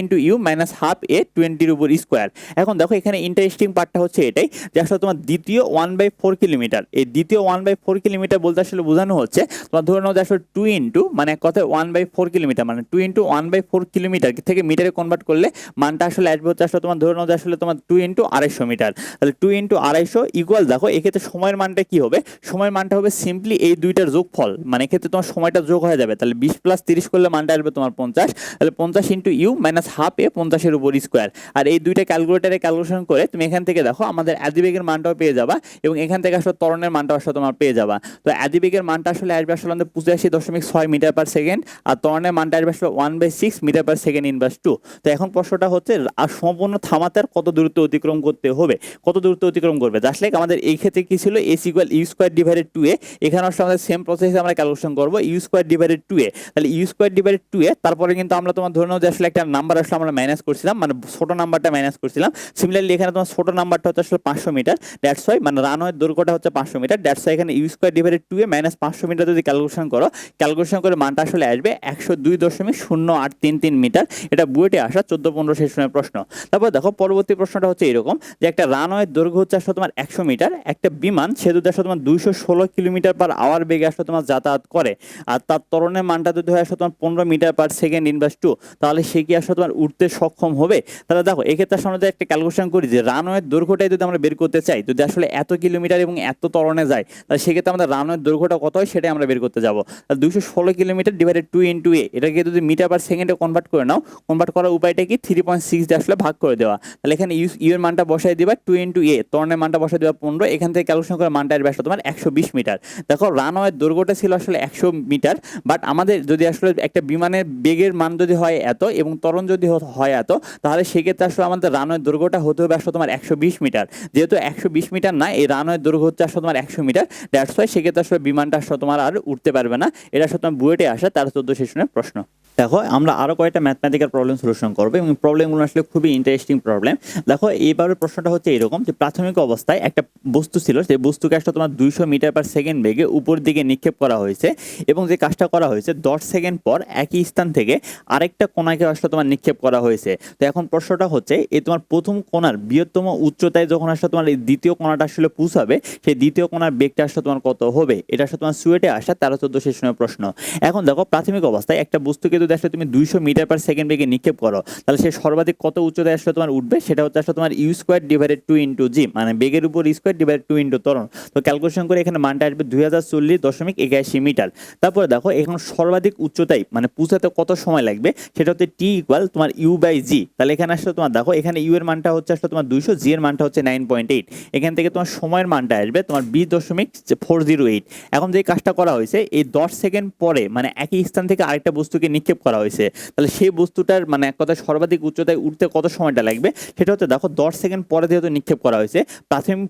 ইন্টু ইউ মাইনাস হাফ এ 20 উপর স্কোয়ার। এখন দেখো এখানে ইন্টারেস্টিং পার্টটা হচ্ছে এটাই যে আসলে তোমার দ্বিতীয় 1/4 কিলোমিটার, এই দ্বিতীয় 1/4 কিলোমিটার বলতে আসলে বোঝানো হচ্ছে তোমার ধরে নাও যে আসলে 2 ইন্টু মানে কথায় 1/4 কিলোমিটার, মানে 2 ইন্টু 1/4 কিলোমিটার থেকে মিটারে কনভার্ট করলে মানটা আসলে আসবে হচ্ছে আসলে তোমার ধরে নাও যে আসলে তোমার 2 ইন্টু 250 মিটার। তাহলে 2 ইন্টু 250 ইকুয়াল দেখো এক্ষেত্রে সময়ের মানটা কি হবে? সময়ের মানটা হবে সিম্পলি এই দুইটার যোগফল, মানে এক্ষেত্রে তোমার সময়টা যোগ হয়ে যাবে। তাহলে 20 প্লাস 30 করলে মানটা আসবে তোমার 50, তাহলে 50 ইন্টু ইউ মাইনাস হাফ এ 50 উপর স্কোয়ার। আর এই দুইটা ক্যালকুলেটারে ক্যালকুলেশন করে তুমি এখান থেকে দেখো আমাদের আদিবেগের মানটাও পেয়ে যাবা, এবং এখান থেকে আসলে ত্বরণের মানটাও আসলে তোমার পেয়ে যাবা। তো আদিবেগের মানটা আসলে আসবে আসলে আমাদের 85.6 মিটার পার সেকেন্ড, আর ত্বরণের মানটা আসবে আসলে 1/6 মিটার পার সেকেন্ড ইনভার্স 2। তো এখন প্রশ্নটা হচ্ছে আর সম্পূর্ণ থামাতে আর কত দূরত্ব অতিক্রম করতে হবে, কত দূরত্ব অতিক্রম করবে। জাস্ট লাইক আমাদের এই ক্ষেত্রে কি ছিল? S equal you square divided 2a, এখানে আসলে আমাদের সেম প্রসেসে আমরা ক্যালকুলেশন করবো ইউ স্কোয়ার ডিভাইডেড 2a। তাহলে ইউ স্কোয়ার ডিভাইডেড 2a, তারপরে কিন্তু আমরা তোমার ধরে নাও যে আসলে একটা নাম্বার আসলে আমরা মাইনাস করছিলাম, মানে ছোট নাম্বারটা মাইনাস করছিলাম। সিমিলারলি এখানে তোমার ছোট নাম্বারটা হচ্ছে আসলে 500 মিটার, দ্যাটস ওয়াই মানে রানওয়ের দৈর্ঘ্যটা হচ্ছে 500 মিটার, দ্যাটস ওয়াই এখানে you square divided 2a minus 500 metre যদি ক্যালকুলেশন করো, ক্যালকুলেশন করে মানটা আসলে আসবে 102.0833 মিটার। এটা বুয়েটে আসা 14-15 সেশনের প্রশ্ন। তারপর দেখো পরবর্তী প্রশ্নটা হচ্ছে এরকম যে একটা রানওয়ের দৈর্ঘ্য হচ্ছে আসলে তোমার 100 মিটার, একটা বিমান সে যদি আসলে তোমার 216 কিলোমিটার পার আওয়ার বেগে আসলে তোমার যাতায়াত করে, আর তার ত্বরণের মানটা যদি হয় আসলে তোমার 15 মিটার পার সেকেন্ড ইনভার্স 2, তাহলে সে কি আসলে তোমার উঠতে সক্ষম হবে? তাহলে দেখো এক্ষেত্রে আমরা একটা ক্যালকুলেশন করি যে রানওয়ের দৈর্ঘ্যটাই যদি আমরা বের করতে চাই, যদি আসলে এত কিলোমিটার এবং এত ত্বরণে যায়, তাহলে সেক্ষেত্রে আমাদের রানওয়ের দৈর্ঘ্যটা কত হয় সেটাই আমরা বের করতে যাবো। 216 কিলোমিটার ডিভাইডেড 2 ইন্টু এ, এটাকে যদি মিটার পার সেকেন্ডে কনভার্ট করে নাও, কনভার্ট করার উপায়টা কি? 3.6 দিয়ে আসলে ভাগ করে দেওয়া। তাহলে এখানে ইউ এর মানটা বসাই দিবা 2 ইন্টু এ, ত্বরণের মানটা বসাই দিবা 15, এখান থেকে ক্যালকুলেশন করে মানটা আসবে আসলে তোমার 120 মিটার। দেখো রানওয়ের দৈর্ঘ্যটা ছিল আসলে 100 মিটার, বাট আমাদের যদি আসলে একটা বিমানের বেগের মান যদি হয় এত এবং ত্বরণ যদি হয় এত, তাহলে সেক্ষেত্রে আসলে আমাদের রানওয়ের দৈর্ঘ্যটা হতে হবে আসলে তোমার 120 মিটার। যেহেতু 120 মিটার না, এই রানওয়ের দৈর্ঘ্য হচ্ছে আসলে তোমার 100 মিটার, দ্যাটস ওয়াই সেক্ষেত্রে আসলে বিমানটা আসলে তোমার আর উঠতে পারবে না। এটা আসলে তোমার বুয়েটে আসা তার 14 সেশনের প্রশ্ন। দেখো আমরা আরো কয়েকটা ম্যাথমেটিক্যাল প্রবলেম সলিউশন করবো, এবং প্রবলেমগুলো আসলে খুবই ইন্টারেস্টিং প্রবলেম। দেখো এইবারের প্রশ্নটা হচ্ছে এরকম যে প্রাথমিক অবস্থায় একটা বস্তু ছিল, সেই বস্তুকে আসলে তোমার 200 মিটার পার সেকেন্ড বেগে উপর দিকে নিক্ষেপ করা হয়েছে, এবং যে কাজটা করা হয়েছে 10 সেকেন্ড পর একই স্থান থেকে আরেকটা কোণাকে আসলে তোমার নিক্ষেপ করা হয়েছে। তো এখন প্রশ্নটা হচ্ছে এই তোমার প্রথম কোণার বৃহত্তম উচ্চতায় যখন আসলে তোমার এই দ্বিতীয় কোণাটা আসলে পৌঁছাবে, সেই দ্বিতীয় কোণার বেগটা আসলে তোমার কত হবে, এটা আসলে তোমার চুয়েটে আসা 13-14 সেশনের প্রশ্ন। এখন দেখো প্রাথমিক অবস্থায় একটা বস্তুকে যদি আসলে তুমি 200 মিটার পার সেকেন্ড বেগে নিক্ষেপ করো, তাহলে সে সর্বাধিক কত উচ্চতায় আসলে তোমার উঠবে, সেটা হচ্ছে আসলে তোমার ইউ স্কোয়ার ডিভাইডেড 2 ইন্টু জি, মানে বেগের উপর স্কোয়ার ডিভাইডেড 2 ইন্টু ত্বরণ। তো ক্যালকুলেশন করে এখানে মানটা আসবে 2040.81 মিটার। তারপরে দেখো এখন সর্বাধিক উচ্চতায় মানে পৌঁছাতে কত সময় লাগবে, সেটা হচ্ছে টি ইকুয়াল তোমার ইউ বাই জি। তাহলে এখানে আসলে তোমার দেখো এখানে ইউ এর মানটা হচ্ছে আসলে তোমার 200, জি এর মানটা হচ্ছে 9.8। এখান থেকে তোমার সময়ের মানটা আসবে তোমার 20.408। এখন যে কাজটা করা হয়েছে এই 10 সেকেন্ড পরে মানে একই স্থান থেকে আরেকটা বস্তুকে নিক্ষেপ করা হয়েছে, তাহলে সেই বস্তুটার মানে এক কথায় সর্বাধিক উচ্চতায় উঠতে কত সময়টা লাগবে, সেটা হচ্ছে দেখো 10 সেকেন্ড পরে যেহেতু নিক্ষেপ করা হয়েছে,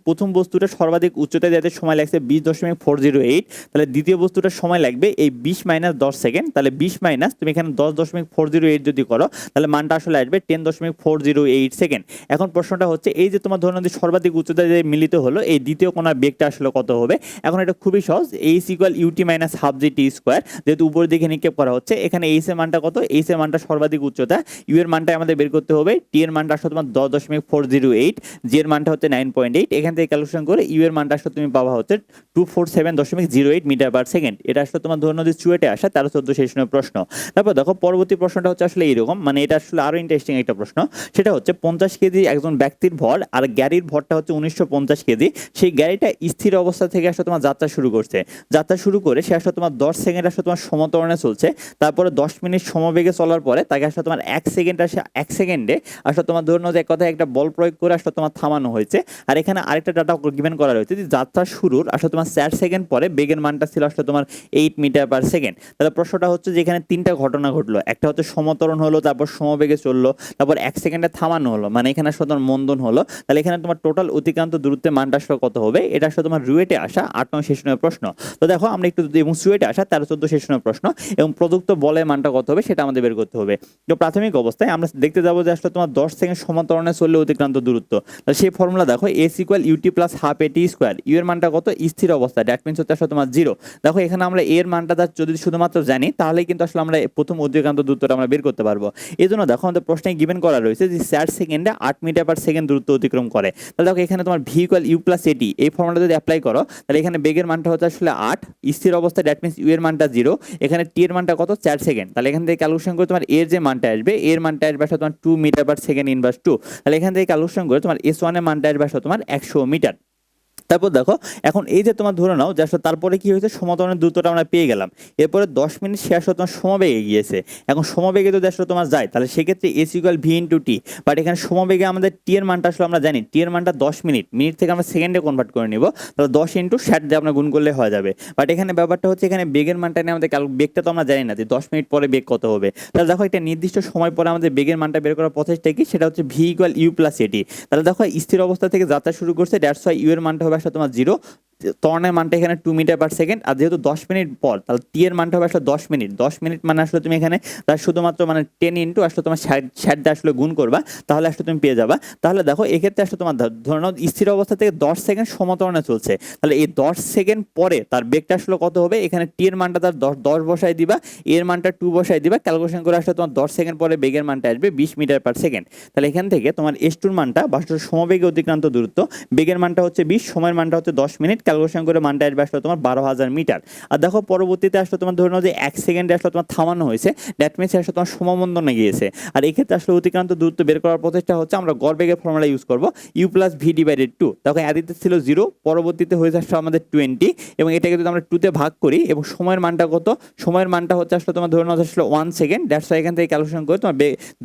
প্রথম বস্তুটা সর্বাধিক উচ্চতায় যেতে সময় লাগছে 20.408, তাহলে দ্বিতীয় বস্তুটার সময় লাগবে এই 20 মাইনাস 10 সেকেন্ড, তাহলে 20 মাইনাস তুমি এখানে 10.408 যদি করো, তাহলে মানটা আসলে আসবে 10.408 সেকেন্ড। এখন প্রশ্নটা হচ্ছে এই যে তোমার ধরুন সর্বাধিক উচ্চতায় যে মিলিত হলো এই দ্বিতীয় কোণার বেগটা আসলে কত হবে। এখন এটা খুবই সহজ, H equal U T minus half জি টি স্কোয়ার, যেহেতু উপরের দিকে নিক্ষেপ করা হচ্ছে, এখানে এইচ এর মানটা কত, এইচ এর মানটা সর্বাধিক উচ্চতা, ইউ এর মানটা আমাদের বের করতে হবে, টি এর মানটা আসলে তোমার 10.408, জি এর মানটা হচ্ছে 9.8, এখান থেকে ক্যালকুলেশন করে ইউ এর মানটা আসলে তুমি পাবা হচ্ছে 247.08 মিটার পার সেকেন্ড। এটা আসলে তোমার ধরুন যদি চুয়েটে আসা 13-14 সেশনের প্রশ্ন। তারপর দেখো পরবর্তী প্রশ্নটা হচ্ছে আসলে এইরকম, মানে এটা আসলে আরো ইন্টারেস্টিং একটা প্রশ্ন, সেটা হচ্ছে 50 কেজি একজন ব্যক্তির ভর আর গাড়ির ভরটা হচ্ছে 1950 কেজি। সেই গাড়িটা স্থির অবস্থা থেকে আসলে তোমার যাত্রা শুরু করছে, যাত্রা শুরু করে সে আসলে তোমার 10 সেকেন্ড আসলে তোমার সমত্বরণে চলছে, তারপরে 10 মিনিট সমবেগে চলার পরে তাকে আসলে তোমার 1 সেকেন্ডে আসলে তোমার ধরুন যে এক কথায় একটা বল প্রয়োগ করে আসলে তোমার থামানো হয়েছে। আর এখানে আরেকটা ডাটা গিভেন করা রয়েছে যে যাত্রা শুরুর আসলে তোমার 4 সেকেন্ড পরে বেগের মানটা ছিল আসলে তোমার 8 মিটার পার সেকেন্ড। তাহলে প্রশ্নটা হচ্ছে যে এখানে তিনটা ঘটনা ঘটলো, একটা হচ্ছে সমত্বরণ হলো, তারপর সমবেগে চললো, তারপর 1 সেকেন্ডে থামানো হলো, মানে এখানে আসলে তোমার মন্দন হলো। তাহলে এখানে তোমার টোটাল অতিক্রান্ত দূরত্বের মানটা আসলে কত হবে, এটা আসলে তোমার রুয়েটে আসা 8 নং সেশনের প্রশ্ন। তো দেখো আমরা একটু এবং সুয়েটে আসা 13-14 সেশনের প্রশ্ন এবং প্রদত্ত বলের মানটা কত হবে সেটা আমাদের বের করতে হবে। তো প্রাথমিক অবস্থায় আমরা দেখতে যাবো যে আসলে তোমার 10 সেকেন্ড সমান্তরণে চললে অতিক্রান্ত দূরত্ব, তাহলে সেই ফর্মুলা দেখো S equal UT plus half এ টি স্কোয়ার, ইউ এর মানটা কত স্থির অবস্থা, দ্যাট মিনস হচ্ছে আসলে তোমার 0। দেখো এখানে আমরা এর মানটা যদি শুধুমাত্র জানি তাহলে কিন্তু আসলে আমরা প্রথম অতিক্রান্ত দূরত্বটা আমরা বের করতে পারবো। এই জন্য দেখো আমাদের প্রশ্নে গিভেন করা রয়েছে যে 4 সেকেন্ডে 8 মিটার পার সেকেন্ড দূরত্ব অতিক্রম করে। তাহলে দেখো এখানে তোমার ভি ইকুয়াল ইউ প্লাস এটি, এই ফর্মুলা যদি অ্যাপ্লাই করো তাহলে এখানে বেগের মানটা হচ্ছে আসলে 8, স্থির অবস্থা দ্যাট মিনস ইউ এর মানটা 0, এখানে টি এর মানটা কত 4 সেকেন্ড, তাহলে এখান থেকে ক্যালকুলেশন করে তোমার এর যে মানটা আসবে এর মানটা আসবে আসলে তোমার 2 মিটার পার সেকেন্ড ইনভার্স 2, তাহলে এখান থেকে ক্যালকুলেশন করে তোমার এস ওয়ান এর মানটা আসবে আসলে তোমার 100 মিটার। তারপর দেখো এখন এই যে তোমার ধরে নাও যে আসলে তারপরে কি হয়েছে সমতলের দূরত্বটা আমরা পেয়ে গেলাম, এরপরে 10 মিনিট সে আসলে তোমার সমবেগে গিয়েছে। এখন সমবেগে যদি আসলে তোমার যায় তাহলে সেক্ষেত্রে S equal V into T, but এখানে সমবেগে আমাদের টি এর মানটা আসলে আমরা জানি টি এর মানটা 10 মিনিট, মিনিট থেকে আমরা সেকেন্ডে কনভার্ট করে নিব, তাহলে 10 ইন্টু 60 দিয়ে আমরা গুণ করলে হয়ে যাবে। বাট এখানে ব্যাপারটা হচ্ছে এখানে বেগের মানটা নিয়ে আমাদের বেগটা তো আমরা জানি না যে 10 মিনিট পরে বেগ কত হবে। তাহলে দেখো একটা নির্দিষ্ট সময় পরে আমাদের বেগের মানটা বের করার প্রসেসটা কি, সেটা হচ্ছে ভি ইকুয়াল ইউ প্লাস এটি। তাহলে দেখো স্থির অবস্থা থেকে যাত্রা শুরু করছে, দ্যাটস ওয়াই ইউ এর মানটা হবে আসলে তোমার 0, ত্বরণের মানটা এখানে 2 মিটার পার সেকেন্ড, আর যেহেতু 10 মিনিট পর তাহলে টি এর মানটা হবে আসলে 10 মিনিট, 10 মিনিট মানে আসলে তুমি এখানে তার শুধুমাত্র মানে 10 ইন্টু আসলে তোমার 60 দিয়ে আসলে গুণ করবা, তাহলে আসলে তুমি পেয়ে যাবা। তাহলে দেখো এক্ষেত্রে আসলে তোমার ধরে নাও স্থির অবস্থা থেকে 10 সেকেন্ড সমতরণে চলছে, তাহলে এই 10 সেকেন্ড পরে তার বেগটা আসলে কত হবে, এখানে টি এর মানটা তার 10 বসাই দিবা, এর মানটা 2 বসাই দিবা, ক্যালকুলেশন করে আসলে তোমার 10 সেকেন্ড পরে বেগের মানটা আসবে 20 মিটার পার সেকেন্ড। তাহলে এখান থেকে তোমার এস টুর মানটা বাস্তব সমবেগে অতিক্রান্ত দূরত্ব, বেগের মানটা হচ্ছে 20, সময়ের মানটা হচ্ছে 10 মিনিট, ক্যালকুলেশন করে মানটা আসবে আসলে তোমার 12,000 মিটার। আর দেখো পরবর্তীতে আসলে তোমার ধরে নাও যে 1 সেকেন্ডে আসলে তোমার থামানো হয়েছে, দ্যাট মিনস আসলে তোমার সমবন্ধনে গিয়েছে। আর এই ক্ষেত্রে আসলে অতিক্রান্ত দূরত্ব বের করার প্রচেষ্টা হচ্ছে আমরা গড় বেগের ফর্মুলা ইউজ করব, ইউ প্লাস ভি ডিভাইডেড 2। দেখো আদিতে ছিল 0, পরবর্তীতে হয়েছে আসলে আমাদের 20 এবং এটাকে যদি আমরা 2 তে ভাগ করি এবং সময়ের মানটা কত, সময়ের মানটা হচ্ছে আসলে তোমার ধরে নাও আসলে 1 সেকেন্ড, দ্যাটস ওয়াই এখান থেকে ক্যালকুলেশন করে তোমার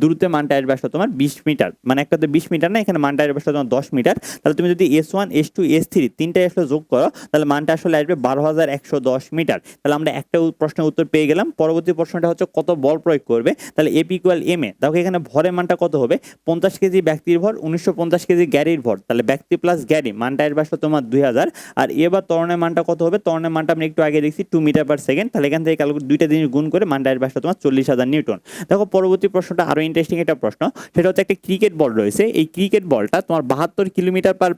দূরত্বের মানটা আসবে আসলে তোমার 20 মিটার, মানে একটাতে 20 মিটার না, এখানে মানটা আসবে আসলে তোমার 10 মিটার। তাহলে তুমি যদি S1 S2 S3 তিনটাই আসলে যোগ করো তাহলে মানটা আসলে আসবে 12,110 মিটার। তাহলে আমরা একটা প্রশ্নের উত্তর পেয়ে গেলাম। পরবর্তী প্রশ্নটা হচ্ছে কত বল প্রয়োগ করবে, তাহলে এপি ইকুয়াল এম এ। দেখো এখানে ভরের মানটা কত হবে, 50 কেজি ব্যক্তির ভর, 1950 কেজি গাড়ির ভর, তাহলে ব্যক্তি প্লাস গাড়ি মানটা আসবে আসলে তোমার 2000। আর এবার ত্বরণের মানটা কত হবে, ত্বরণের মানটা আমি একটু আগে দেখছি 2 মিটার পার সেকেন্ড, তাহলে এখান থেকে দুইটা জিনিস গুণ করে মানটা আসবে আসলে তোমার 40,000 নিউটন। দেখো পরবর্তী প্রশ্নটা আরো ইন্টারেস্টিং একটা প্রশ্ন, সেটা হচ্ছে একটা ক্রিকেট বল রয়েছে, এই ক্রিকেট বলটা তোমার 72 কিলোমিটার পার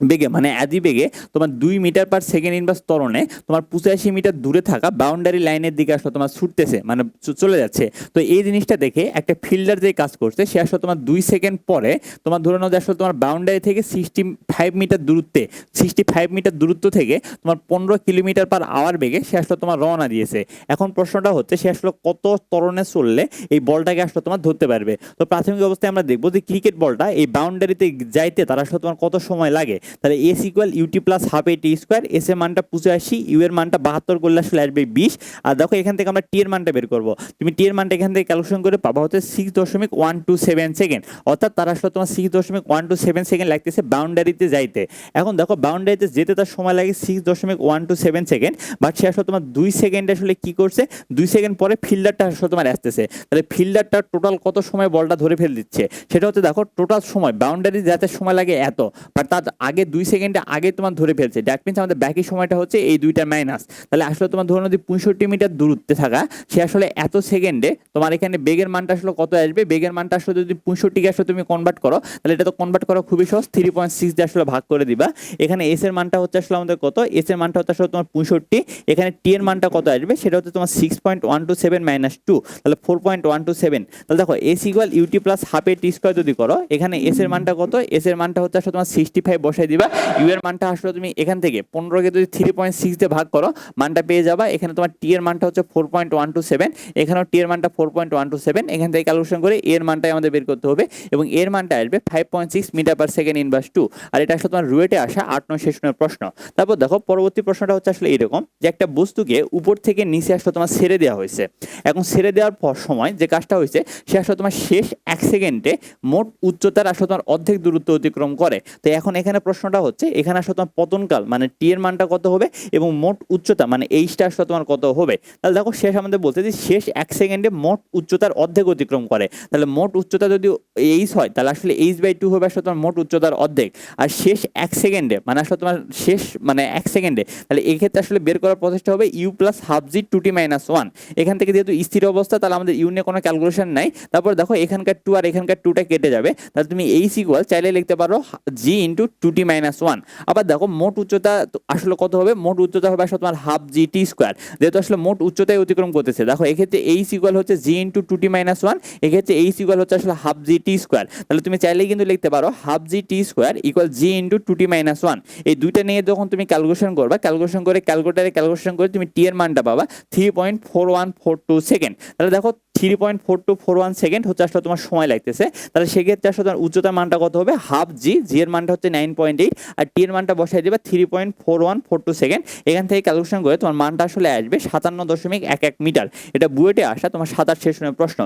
বেগে মানে আদি বেগে তোমার 2 মিটার/সেকেন্ড ইনভার্স ত্বরণে তোমার 85 মিটার দূরে থাকা বাউন্ডারি লাইনের দিকে আসলে তোমার ছুটতেছে মানে চলে যাচ্ছে। তো এই জিনিসটা দেখে একটা ফিল্ডার যে কাজ করছে সে আসলে তোমার 2 সেকেন্ড পরে তোমার ধরে নাও যে আসলে তোমার বাউন্ডারি থেকে 65 মিটার দূরত্ব থেকে তোমার 15 কিলোমিটার/আওয়ার বেগে সে আসলে তোমার রওনা দিয়েছে। এখন প্রশ্নটা হচ্ছে সে আসলে কত ত্বরণে চললে এই বলটাকে আসলে তোমার ধরতে পারবে। তো প্রাথমিক অবস্থায় আমরা দেখবো যে ক্রিকেট বলটা এই বাউন্ডারিতে যাইতে তার আসলে তোমার কত সময় লাগে। তাহলে S equal UT plus half এ টি স্কোয়ার, এস এর মানটা 85, ইউ এর মানটা 72 করলে আসলে আসবে 20। আর দেখো এখান থেকে আমরা টি এর মানটা বের করবো। তুমি টি এর মানটা এখান থেকে ক্যালকুলেশন করে পাবা হচ্ছে 6.127 সেকেন্ড, অর্থাৎ তার আসলে তোমার 6.127 সেকেন্ড লাগতেছে বাউন্ডারিতে যাইতে। এখন দেখো বাউন্ডারিতে যেতে তার সময় লাগে 6.127 সেকেন্ড, বাট সে আসলে তোমার 2 সেকেন্ডে আসলে কি করছে, 2 সেকেন্ড পরে ফিল্ডারটা আসলে তোমার আসতেছে। তাহলে ফিল্ডারটা টোটাল কত সময় বলটা ধরে ফেল দিচ্ছে সেটা হচ্ছে দেখো টোটাল সময় বাউন্ডারি যেতে সময় লাগে এত, বাট তার আগে 2 সেকেন্ডে আগে তোমার ধরে ফেলছে। দ্যাট মিনস আমাদের বাকি সময়টা হচ্ছে এই দুইটা মাইনাস। তাহলে আসলে তোমার ধরুন যদি 65 মিটার দূরত্বে থাকা সে আসলে এত সেকেন্ডে তোমার এখানে বেগের মানটা আসলে কত আসবে, বেগের মানটা আসলে যদি 65 কে আসলে তুমি কনভার্ট করো তাহলে এটা তো কনভার্ট করা খুবই সহজ, 3.6 দিয়ে আসলে ভাগ করে দিবা। এখানে এস এর মানটা হচ্ছে আসলে আমাদের কত, এস এর মানটা হচ্ছে আসলে তোমার 65, এখানে টি এর মানটা কত আসবে সেটা হচ্ছে তোমার 6.127 মাইনাস 2, তাহলে 4.127। তাহলে দেখো S equal UT plus half এ টি স্কোয়ার যদি করো, এখানে এস এর মানটা কত, এস এর মানটা হচ্ছে আসলে তোমার 65 বসাই দিবা, ইউ এর মানটা আসলে তুমি এখান থেকে 15 কে যদি 3.6 দিয়ে ভাগ করো মানটা পেয়ে যাবা। এখানে তোমার টি এর মানটা হচ্ছে 4.127, এখানেও টি এর মানটা 4.127, এখান থেকে ক্যালকুলেশন করে এর মানটাই আমাদের বের করতে হবে এবং এর মানটা আসবে 5.6 মিটার/সেকেন্ড ইনভার্স 2। আর এটা আসলে তোমার রুয়েটে আসা 8 নং সেশনের প্রশ্ন। তারপর দেখো পরবর্তী প্রশ্নটা হচ্ছে আসলে এরকম যে একটা বস্তুকে উপর থেকে নিচে আসলে তোমার ছেড়ে দেওয়া হয়েছে। এখন ছেড়ে দেওয়ার পর সময় যে কাজটা হয়েছে সে আসলে তোমার শেষ 1 সেকেন্ডে মোট উচ্চতার আসলে তোমার অর্ধেক দূরত্ব অতিক্রম করে। তো এখন এখানে প্রশ্নটা হচ্ছে এখানে আসলে তোমার পতনকাল মানে টি এর মানটা কত হবে এবং মোট উচ্চতা মানে এইচটা আসলে তোমার কত হবে। তাহলে দেখো শেষ আমাদের বলতে যে শেষ 1 সেকেন্ডে মোট উচ্চতার অর্ধেক অতিক্রম করে, তাহলে মোট উচ্চতা যদি এইচ হয় তাহলে আসলে h/2 হবে আসলে তোমার মোট উচ্চতার অর্ধেক। আর শেষ 1 সেকেন্ডে মানে আসলে তোমার শেষ মানে 1 সেকেন্ডে, তাহলে এই ক্ষেত্রে আসলে বের করার প্রচেষ্টা হবে u plus half g 2t minus 1। এখান থেকে যেহেতু স্থির অবস্থা তাহলে আমাদের ইউ নিয়ে কোনো ক্যালকুলেশন নাই। তারপর দেখো এখানকার 2 আর এখানকার 2টা কেটে যাবে, তাহলে তুমি এইচ ইকুয়াল চাইলে লিখতে পারো জি ইন্টু 2t মাইনাস 1। আবার দেখো মোট উচ্চতা আসলে কত হবে, মোট উচ্চতা হবে আসলে তোমার হাফ জি টি স্কোয়ার, যেহেতু আসলে মোট উচ্চতায় অতিক্রম করতেছে। দেখো এক্ষেত্রে এইচ ইকুয়াল হচ্ছে জি ইন্টু 2t মাইনাস 1, এক্ষেত্রে এইচ ইকুয়াল হচ্ছে আসলে হাফ জি টি স্কোয়ার। তাহলে তুমি চাইলেই কিন্তু লিখতে পারো হাফ জি টি square equal G into 2t minus 1। এই দুইটা নিয়ে যখন তুমি ক্যালকুলেশন করবা, ক্যালকুলেশন করে ক্যালকুলেটারে ক্যালকুলেশন করে তুমি টি এর মানটা পাবা 3.4142 সেকেন্ড। তাহলে দেখো 3.4241 সেকেন্ড হচ্ছে আসলে তোমার সময় লাগতেছে। তাহলে সেক্ষেত্রে আসলে তোমার উচ্চতার মানটা কত হবে, হাফ জি, জি এর মানটা হচ্ছে 9.8 আর টি এর মানটা বসাই দিবা 3.4142 সেকেন্ড। এখান থেকে ক্যালকুলেশন করে তোমার মানটা আসলে আসবে 57.11 মিটার। এটা বুয়েটে আসা তোমার 27 সেশনের প্রশ্ন।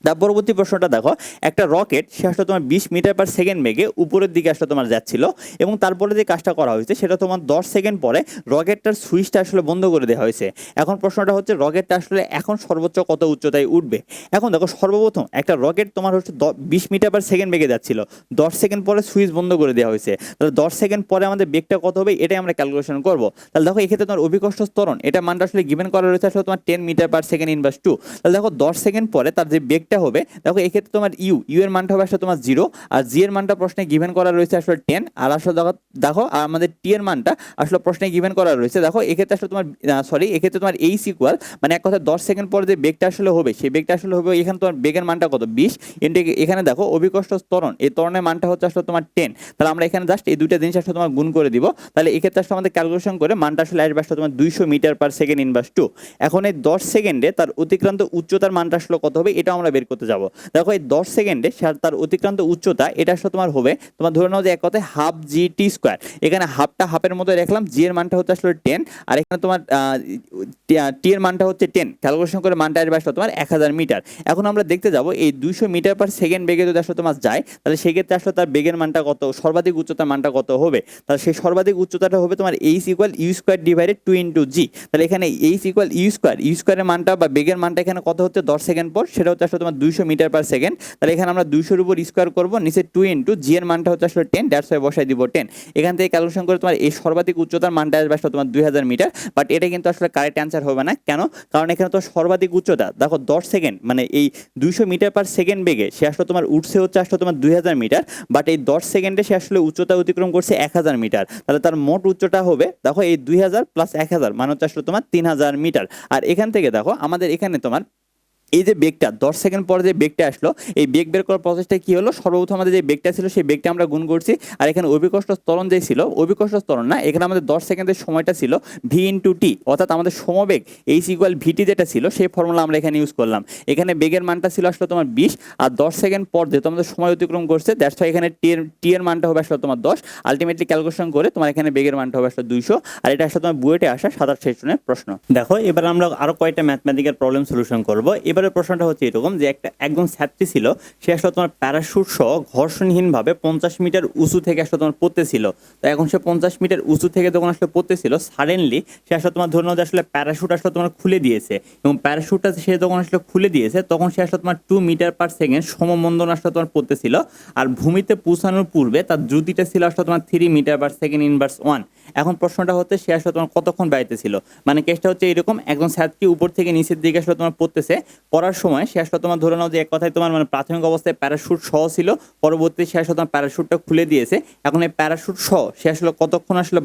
তার পরবর্তী প্রশ্নটা দেখো, একটা রকেট সে আসলে তোমার 20 মিটার/সেকেন্ড বেগে উপরের দিকে আসলে তোমার যাচ্ছিল এবং তারপরে যে কাজটা করা হয়েছে সেটা তোমার 10 সেকেন্ড পরে রকেটটার সুইচটা আসলে বন্ধ করে দেওয়া হয়েছে। এখন প্রশ্নটা হচ্ছে রকেটটা আসলে এখন সর্বোচ্চ কত উচ্চতায় উঠবে। এখন দেখো সর্বপ্রথম একটা রকেট তোমার হচ্ছে 20 মিটার/সেকেন্ড বেগে যাচ্ছিল, 10 সেকেন্ড পরে সুইচ বন্ধ করে দেওয়া হয়েছে, তাহলে 10 সেকেন্ড পরে আমাদের বেগটা কত হবে এটাই আমরা ক্যালকুলেশন করবো। তাহলে দেখো এক্ষেত্রে তোমার অভিকর্ষ ত্বরণ এটা মানটা আসলে গিভেন করা রয়েছে আসলে তোমার 10 মিটার/সেকেন্ড ইনভার্স 2। তাহলে দেখো 10 সেকেন্ড পরে তার যে বেগ হবে, দেখো এক্ষেত্রে তোমার ইউ এর মানটা হবে আসলে তোমার 0 আর জি এর মানটা প্রশ্নে গিভেন করা রয়েছে আসলে 10 আর আসলে দেখো আর আমাদের টি এর মানটা আসলে প্রশ্নে গিভেন করা রয়েছে। দেখো এক্ষেত্রে আসলে তোমার এক্ষেত্রে তোমার এইচ ইকুয়াল মানে এক কথা 10 সেকেন্ড পরে যে বেগটা আসলে হবে সেই বেগটা আসলে হবে এখানে তোমার বেগের মানটা কত 20 এখানে দেখো অভিকর্ষ ত্বরণ এই ত্বরণের মানটা হচ্ছে আসলে তোমার 10। তাহলে আমরা এখানে জাস্ট এই দুইটা জিনিস আসলে তোমার গুণ করে দিব। তাহলে এক্ষেত্রে আসলে আমাদের ক্যালকুলেশন করে মানটা আসলে আসবে আসলে তোমার 200 মিটার/সেকেন্ড ইনভার্স 2। এখন এই 10 সেকেন্ডে তার অতিক্রান্ত উচ্চতার মানটা আসলে কত হবে এটা আমরা বের করতে যাব। দেখো এই 10 সেকেন্ডে তার অতিক্রান্ত উচ্চতা এটা আসলে তোমার হবে তোমার ধরে নাও যে এক কথায় হাফ জি টি স্কোয়ার, এখানে হাফটা হাফের মতো রাখলাম, জি এর মানটা হচ্ছে আসলে 10 আর এখানে তোমার টি এর মানটা হচ্ছে 10, ক্যালকুলেশন করে মানটা আসবে আসলে তোমার 1000 মিটার। এখন আমরা দেখতে যাব এই 200 মিটার/সেকেন্ড বেগে যদি আসলে তোমার যায় তাহলে সেক্ষেত্রে আসলে তার বেগের মানটা কত, সর্বাধিক উচ্চতার মানটা কত হবে। তাহলে সেই সর্বাধিক উচ্চতাটা হবে তোমার H equal you square divided 2 into G. তাহলে এখানে এইচ ইকুয়াল ইউ স্কোয়ারের মানটা বা বেগের মানটা এখানে কত হচ্ছে 10 সেকেন্ড পর সেটা হচ্ছে আসলে তোমার তোমার 200 মিটার পার সেকেন্ড। তাহলে এখানে আমরা 200 এর উপর স্কোয়ার করবো, নিচে 2 ইন্টু জি এর মানটা হচ্ছে আসলে 10, দ্যাটস ওয়াই বসাই দিব 10। এখান থেকে ক্যালকুলেশন করে তোমার এই সর্বাধিক উচ্চতার মানটা আসবে আসলে তোমার 2000 মিটার। বাট এটা কিন্তু আসলে কারেক্ট অ্যান্সার হবে না, কেন? কারণ এখানে তো সর্বাধিক উচ্চতা দেখো 10 সেকেন্ড, মানে এই 200 মিটার পার সেকেন্ড বেগে সে আসলে তোমার উঠছে হচ্ছে আসলে তোমার 2000 মিটার, বাট এই 10 সেকেন্ডে সে আসলে উচ্চতা অতিক্রম করছে 1000 মিটার। তাহলে তার মোট উচ্চতা হবে দেখো এই 2000 প্লাস 1000 মানে হচ্ছে আসলে তোমার 3000 মিটার। আর এখান থেকে দেখো আমাদের এখানে তোমার এই যে বেগটা 10 সেকেন্ড পরে যে বেগটা আসলো, এই বেগ বের করার প্রসেসটা কি হলো, সর্বপ্রথম আমাদের যে বেগটা ছিল সেই বেগটা আমরা গুণ করছি। আর এখানে অভিকর্ষ ত্বরণ যে ছিল, অভিকর্ষ ত্বরণ না, এখানে আমাদের 10 সেকেন্ডের সময়টা ছিল ভি ইন্টু টি, অর্থাৎ আমাদের সমবেগ এইচ ইকুয়াল ভিটি যেটা ছিল সেই ফর্মুলা আমরা এখানে ইউজ করলাম। এখানে বেগের মানটা ছিল আসলে তোমার 20, আর 10 সেকেন্ড পর যেহেতু আমাদের সময় অতিক্রম করছে, দ্যাটস ওয়াই এখানে টি এর মানটা হবে আসলে তোমার 10। আলটিমেটলি ক্যালকুলেশন করে তোমার এখানে বেগের মানটা হবে আসলে 200। আর এটা আসলে তোমার বুয়েটে আসা 27 সেশনের প্রশ্ন। দেখো এবার আমরা আরো কয়েকটা ম্যাথমেটিক্যাল প্রবলেম সলিউশন করব। এবারের প্রশ্নটা হচ্ছে এরকম যে একটা একদম ছাত্রী ছিল, সে আসলে তোমার প্যারাশুট সহ ঘর্ষণহীনভাবে 50 মিটার উঁচু থেকে আসলে তোমার পড়তেছিল। তো এখন সে 50 মিটার উঁচু থেকে যখন আসলে পড়তেছিল, সাডেনলি সে আসলে তোমার ধরে নাও যে আসলে প্যারাশুট আসলে তোমার খুলে দিয়েছে, এবং প্যারাশুটটা সে যখন আসলে খুলে দিয়েছে তখন সে আসলে তোমার 2 মিটার পার সেকেন্ড সমমন্দন আসলে তোমার পড়তেছিল। আর ভূমিতে পৌঁছানোর পূর্বে তার দ্রুতিটা ছিল আসলে তোমার 3 মিটার পার সেকেন্ড ইনভার্স 1। এখন প্রশ্নটা হচ্ছে সে আসলে তোমার কতক্ষণ বাইতেছিল, মানে কেসটা হচ্ছে এরকম, একজন ছাত্রী উপর থেকে নিচের দিকে আসলে তোমার পড়তেছে, পড়ার সময় সে আসলে তোমার ধরে নাও যে এক কথায় তোমার মানে প্রাথমিক অবস্থায় প্যারাশুট সহ ছিল, পরবর্তী সে আসলে তোমার প্যারাশুটটা খুলে দিয়েছে। এখন এই প্যারাশুট সহ সে আসলে কতক্ষণ আসলে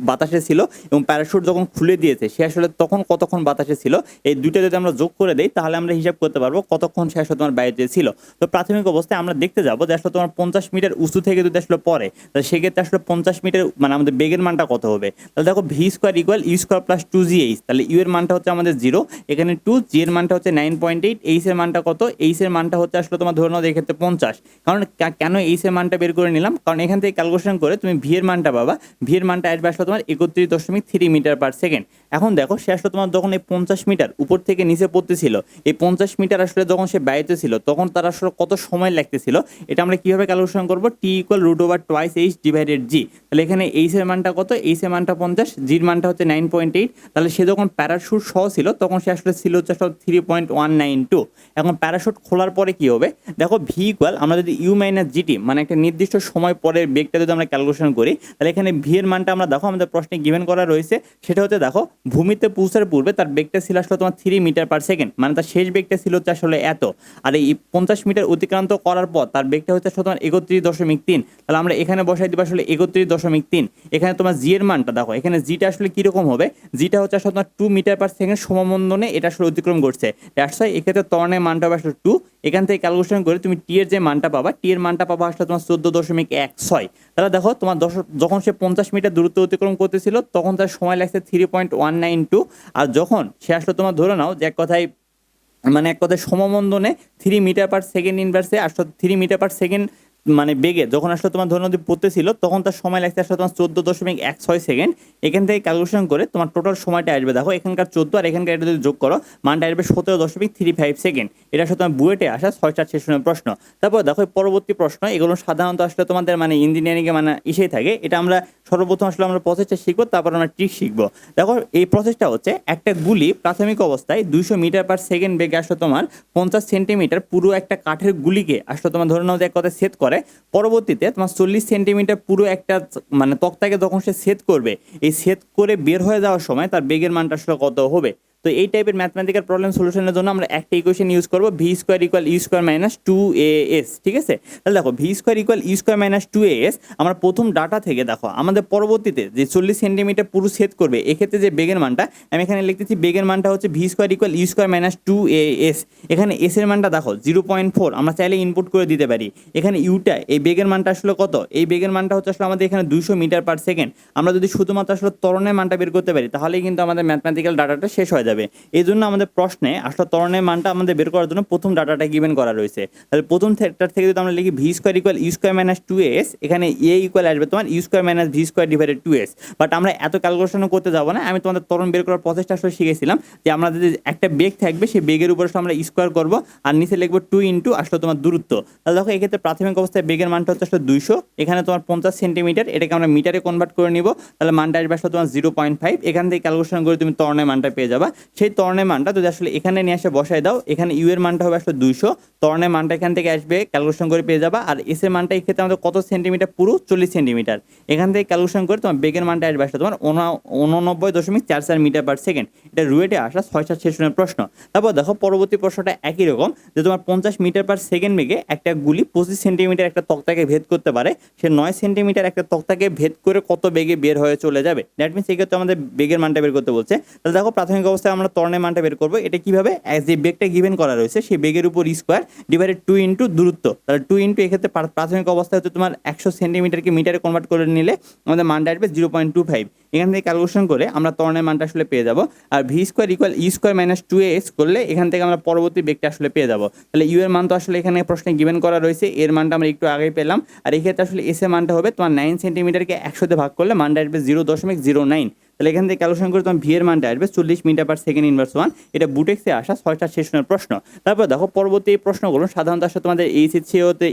বাতাসে ছিল, এবং প্যারাশুট যখন খুলে দিয়েছে সে আসলে তখন কতক্ষণ বাতাসে ছিল, এই দুইটা যদি আমরা যোগ করে দেই তাহলে আমরা হিসাব করতে পারবো কতক্ষণ সে আসলে তোমার বাইরে ছিল। তো প্রাথমিক অবস্থায় আমরা দেখতে যাবো যে আসলে তোমার 50 মিটার উঁচু থেকে যদি আসলে পড়ে, তাহলে সেক্ষেত্রে আসলে 50 মিটার মানে আমাদের বেগের মানটা কত হবে। তাহলে দেখো v square equal you square plus 2gh, তাহলে ইউ এর মানটা হচ্ছে আমাদের 0, এখানে 2, জি এর মানটা হচ্ছে 9.8, এইচ এর মানটা কত, এইচ এর মানটা হচ্ছে আসলে তোমার ধরে নাও এক্ষেত্রে 50। কারণ কেন এইচ এর মানটা বের করে নিলাম, কারণ এখান থেকে ক্যালকুলেশন করে তুমি ভি এর মানটা পাবা, ভি এর মানটা আসবে আসলে তোমার 31.3 মিটার পার সেকেন্ড। এখন দেখো সে আসলে তোমার যখন এই 50 মিটার উপর থেকে নিচে পড়তেছিল, এই 50 মিটার আসলে যখন সে বাইরে ছিল তখন তার আসলে কত সময় লাগতেছিল, এটা আমরা কিভাবে ক্যালকুলেশন করবো, T equal root over twice H divided G. তাহলে এখানে এইচ এর মানটা কত, এইচ এর মানটা 50, জির মানটা হচ্ছে 9.8। তাহলে সে যখন প্যারাশুট সহ ছিল তখন সে আসলে ছিল হচ্ছে 3.192। এখন প্যারাশুট খোলার পরে কি হবে, দেখো ভি ইকুয়াল আমরা যদি ইউ মাইনাস জিটি মানে একটা নির্দিষ্ট সময় পরের বেগটা যদি আমরা ক্যালকুলেশন করি, তাহলে এখানে ভি এর মানটা আমরা দেখো আমাদের প্রশ্নে গিভেন করা রয়েছে, সেটা হচ্ছে দেখো ভূমিতে পৌঁছার পূর্বে তার বেগটা ছিল আসলে তোমার 3 মিটার পার সেকেন্ড, মানে তার শেষ বেগটা ছিল হচ্ছে আসলে এত। আর এই 50 মিটার অতিক্রান্ত করার পর তার বেগটা হচ্ছে আসলে তোমার 31.3। তাহলে আমরা এখানে বসাই দিব আসলে 31.3। এখানে তোমার জি এর মানটা দেখো, এখানে জিটা আসলে কিরকম হবে, জিটা হচ্ছে আসলে তোমার 2 মিটার পার সেকেন্ড সমমন্দনে এটা আসলে অতিক্রম করছে, দ্যাটস ওয়াই এক্ষেত্রে ত্বরণের মানটা হবে আসলে 2। এখান থেকে ক্যালকুলেশন করে তুমি টি এর যে মানটা পাবা, টি এর মানটা পাবা আসলে তোমার 14.16। তাহলে দেখো তোমার যখন সে 50 মিটার দূরত্ব অতিক্রম করতেছিল তখন তার সময় লাগছে 3.192। আর যখন সে আসলে তোমার ধরে নাও যে এক কথায় মানে এক কথায় সমমন্দনে 3 মিটার পার সেকেন্ড ইনভার্সে আসলে 3 মিটার পার সেকেন্ড মানে বেগে যখন আসলে তোমার ধরে নদী পড়তেছিল তখন তার সময় লাগছে আসলে তোমার 14.16 সেকেন্ড। এখান থেকে ক্যালকুলেশন করে তোমার টোটাল সময়টা আসবে, দেখো এখানকার 14 আর এখানকার এটা যদি যোগ করো মানটা আসবে 17.35 সেকেন্ড। এটা আসলে তোমার বুয়েটে আসা 6টা সেশনের প্রশ্ন। তারপর দেখো পরবর্তী প্রশ্ন, এগুলো সাধারণত আসলে তোমাদের মানে ইঞ্জিনিয়ারিংয়ে মানে ইসেই থাকে, এটা আমরা সর্বপ্রথম আসলে আমরা প্রসেসটা শিখবো, তারপর আমরা ট্রিক শিখবো। দেখো এই প্রসেসটা হচ্ছে একটা গুলি প্রাথমিক অবস্থায় 200 মিটার পার সেকেন্ড বেগে আসলে তোমার 50 সেন্টিমিটার পুরো একটা কাঠের গুলিকে আসলে তোমার ধরে নাও যে এক কথা সেট করে, পরবর্তীতে তোমার 40 সেন্টিমিটার পুরো একটা মানে তক্তাকে যখন সে সেট করবে, এই সেট করে বের হয়ে যাওয়ার সময় তার বেগের মানটা আসলে কত হবে। তো এই টাইপের ম্যাথমেটিক্যাল প্রবলেম সলিউশনের জন্য আমরা একটা ইকুয়েশন ইউজ করবো, v square equal you square minus 2as, ঠিক আছে। তাহলে দেখো v square equal you square minus 2as আমরা প্রথম ডাটা থেকে দেখো আমাদের পরবর্তীতে যে 40 সেন্টিমিটার পুরো সেট করবে এক্ষেত্রে যে বেগের মানটা আমি এখানে লিখতেছি, বেগের মানটা হচ্ছে v square equal you square minus 2as। এখানে এস এর মানটা দেখো 0.4, আমরা চাইলে ইনপুট করে দিতে পারি। এখানে ইউটা এই বেগের মানটা আসলে কত, এই বেগের মানটা হচ্ছে আসলে আমাদের এখানে 200 মিটার পার সেকেন্ড। আমরা যদি শুধুমাত্র আসলে ত্বরণের মানটা বের করতে পারি তাহলেই কিন্তু আমাদের ম্যাথমেটিক্যাল ডাটাটা শেষ হয়ে যাবে। এই জন্য আমাদের প্রশ্নে আসলে ত্বরণের মানটা আমাদের বের করার জন্য প্রথম ডাটাটা গিভেন করা রয়েছে। তাহলে প্রথম সেক্টর থেকে যদি আমরা লিখি v square equal you square minus 2as, এখানে এ ইকুয়াল আসবে তোমার u square minus v square divided 2s। But আমরা এত ক্যালকুলেশনও করতে যাবো না, আমি তোমাদের ত্বরণ বের করার প্রসেসটা আসলে শিখেছিলাম যে আমরা যদি একটা বেগ থাকবে সেই বেগের উপর আমরা স্কোয়ার করবো আর নিচে লিখবো 2 ইন্টু আসলে তোমার দূরত্ব। তাহলে দেখো এক্ষেত্রে প্রাথমিক অবস্থায় বেগের মানটা হচ্ছে আসলে 200, এখানে তোমার 50 সেন্টিমিটার, এটাকে আমরা মিটারে কনভার্ট করে নিব, তাহলে মানটা আসবে আসলে তোমার 0.5। এখান থেকে ক্যালকুলেশন করে তুমি ত্বরণের মানটা পেয়ে যাবা। সেই ত্বরণের মানটা যদি আসলে এখানে নিয়ে এসে বসায় দাও, এখানে ইউ এর মানটা হবে আসলে 200, ত্বরণের মানটা এখান থেকে আসবে, ক্যালকুলেশন করে পেয়ে যাবা। আর এস এর মানটা এই ক্ষেত্রে আমাদের কত সেন্টিমিটার, পুরো 40 সেন্টিমিটার। এখান থেকে ক্যালকুলেশন করে তোমার বেগের মানটা আসবে আসলে তোমার 89.44 মিটার পার সেকেন্ড। এটা রুয়েটে আসা 6-7 সেশনের প্রশ্ন। তারপর দেখো পরবর্তী প্রশ্নটা একই রকম, যে তোমার 50 মিটার পার সেকেন্ড বেগে একটা গুলি 25 সেন্টিমিটার একটা তক্তাকে ভেদ করতে পারে, সে 9 সেন্টিমিটার একটা তক্তাকে ভেদ করে কত বেগে বের হয়ে চলে যাবে। দ্যাট মিনস এই ক্ষেত্রে আমাদের বেগের মানটা বের করতে বলছে। তাহলে দেখো প্রাথমিক অবস্থায় আমরা ত্বরণের মানটা বের করবো। এটা কিভাবে, যে বেগটা গিভেন করা রয়েছে সেই বেগের উপর স্কোয়ার ডিভাইডেড 2 ইন্টু দূরত্ব। তাহলে 2 ইন্টু এক্ষেত্রে প্রাথমিক অবস্থায় হচ্ছে তোমার 100 সেন্টিমিটারকে মিটারে কনভার্ট করে নিলে আমাদের মানটা আসবে 0.25। এখান থেকে ক্যালকুলেশন করে আমরা ত্বরণের মানটা আসলে পেয়ে যাবো। আর ভি স্কোয়ার ইকুয়াল ই স্কোয়ার মাইনাস 2ax করলে এখান থেকে আমরা পরবর্তী বেগটা আসলে পেয়ে যাবো। তাহলে ইউ এর মান তো আসলে এখানে প্রশ্নে গিভেন করা রয়েছে, এর মানটা আমরা একটু আগেই পেলাম। আর এই ক্ষেত্রে আসলে এস এর মানটা হবে তোমার 9 সেন্টিমিটারকে 100 ভাগ করলে মানটা আসবে 0.09। তাহলে এখান থেকে ক্যালকুলেশন করে তোমার ভি এর মানটা আসবে 40 মিটার পার সেকেন্ড ইনভার্স 1। এটা বুটেক্সে আসা 6টা সেশনের প্রশ্ন। তারপর দেখো পরবর্তী এই প্রশ্নগুলো সাধারণত আসলে তোমাদের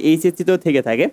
এইচএসসিতেও থেকে থাকে,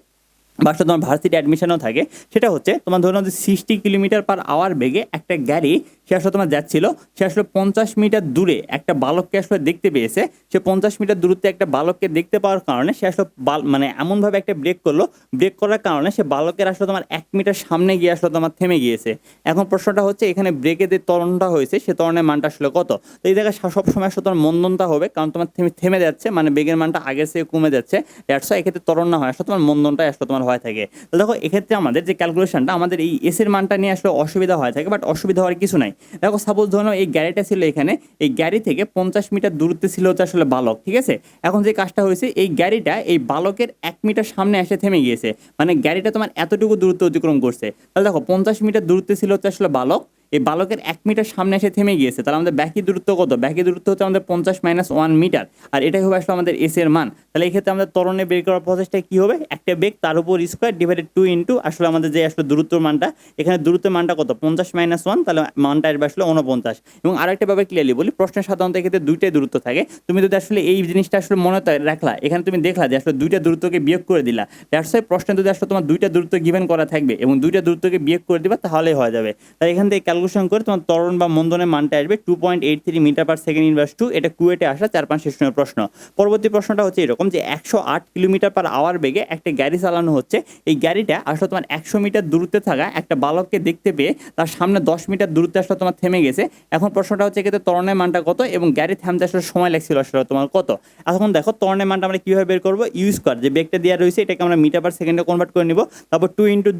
বা তোমার ভার্সিটি অ্যাডমিশনও থাকে। সেটা হচ্ছে তোমার ধরুন 60 কিলোমিটার পার আওয়ার বেগে একটা গাড়ি সে আসলে তোমার যাচ্ছিল, সে আসলে 50 মিটার দূরে একটা বালককে আসলে দেখতে পেয়েছে। সে 50 মিটার দূরত্বে একটা বালককে দেখতে পাওয়ার কারণে সে আসলে মানে এমনভাবে একটা ব্রেক করলো, ব্রেক করার কারণে সে বালকের আসলে তোমার 1 মিটার সামনে গিয়ে আসলে তোমার থেমে গিয়েছে। এখন প্রশ্নটা হচ্ছে এখানে ব্রেকে যে ত্বরণটা হয়েছে সে ত্বরণের মানটা আসলে কত। তো এই জায়গায় সবসময় আসলে তোমার মন্দনটা হবে, কারণ তোমার থেমে যাচ্ছে, মানে বেগের মানটা আগের থেকে কমে যাচ্ছে। দ্যাটস ওয়াই এক্ষেত্রে ত্বরণ না হয়, আসলে তোমার মন্দনটাই আসলে তোমার হয়ে থাকে। তো দেখো এক্ষেত্রে আমাদের যে ক্যালকুলেশনটা আমাদের এই এস এর মানটা নিয়ে আসলে অসুবিধা হয়ে থাকে, বাট অসুবিধা হওয়ার কিছু নাই। দেখো সাপোজ ধরো এই গাড়িটা ছিল এখানে, এই গাড়ি থেকে 50 মিটার দূরত্বে ছিল হচ্ছে আসলে বালক, ঠিক আছে। এখন যে কাজটা হয়েছে এই গাড়িটা এই বালকের 1 মিটার সামনে এসে থেমে গিয়েছে, মানে গাড়িটা তোমার এতটুকু দূরত্ব অতিক্রম করছে। তাহলে দেখো 50 মিটার দূরত্বে ছিল হচ্ছে আসলে বালক, এই বালকের 1 মিটার সামনে এসে থেমে গিয়েছে। তাহলে আমাদের বাকি দূরত্ব কত, বাকি দূরত্ব হচ্ছে আমাদের 50 মাইনাস 1 মিটার। আর এটাই হবে আসলে আমাদের এস এর মান। তাহলে এই ক্ষেত্রে আমাদের ত্বরণে বের করার প্রসেসটা কি হবে, একটা বেগ তার উপর স্কোয়ার ডিভাইডেড 2 ইন্টু আসলে আমাদের যে আসলে দূরত্বের মানটা, এখানে দূরত্বের মানটা কত 50 মাইনাস 1, তাহলে মানটা আসবে আসলে 49। এবং আরেকটা ব্যাপার ক্লিয়ারলি বলি, প্রশ্নের সাধারণত এক্ষেত্রে দুইটাই দূরত্ব থাকে। তুমি যদি আসলে এই জিনিসটা আসলে মনে রাখলা, এখানে তুমি দেখলা যে আসলে দুইটা দূরত্বকে বিয়োগ করে দিলা, দ্যাটস ওয়াই প্রশ্নে যদি আসলে তোমার দুইটা দূরত্ব গিভেন করা থাকবে এবং দুইটা দূরত্বকে বিয়োগ করে দিবা তাহলেই হয়ে যাবে। তাই এখান থেকে ক্যালকুলেশন করে তোমার ত্বরণ বা মন্দনের মানটা আসবে 2.83 মিটার পার সেকেন্ড ইনভার্স 2। এটা কুয়েটে আসা 4-5 সেশনের প্রশ্ন। পরবর্তী প্রশ্নটা হচ্ছে এরকম, যে 108 কিলোমিটার পার আওয়ার বেগে একটা গাড়ি চালানো হচ্ছে। এই গাড়িটা আসলে তোমার 100 মিটার দূরত্বে থাকা একটা বালককে দেখতে পেয়ে তার সামনে 10 মিটার দূরত্বে আসলে তোমার থেমে গেছে। এখন প্রশ্নটা হচ্ছে এক্ষেত্রে ত্বরণের মানটা কত এবং গাড়ি থামতে আসলে সময় লাগছিল আসলে তোমার কত। এখন দেখো ত্বরণের মানটা আমরা কিভাবে বের করবো, ইউ স্কোয়ার যে বেগটা দেওয়া রয়েছে এটাকে আমরা মিটার পার সেকেন্ডে কনভার্ট করে নিব। তারপর 2 ইন্টু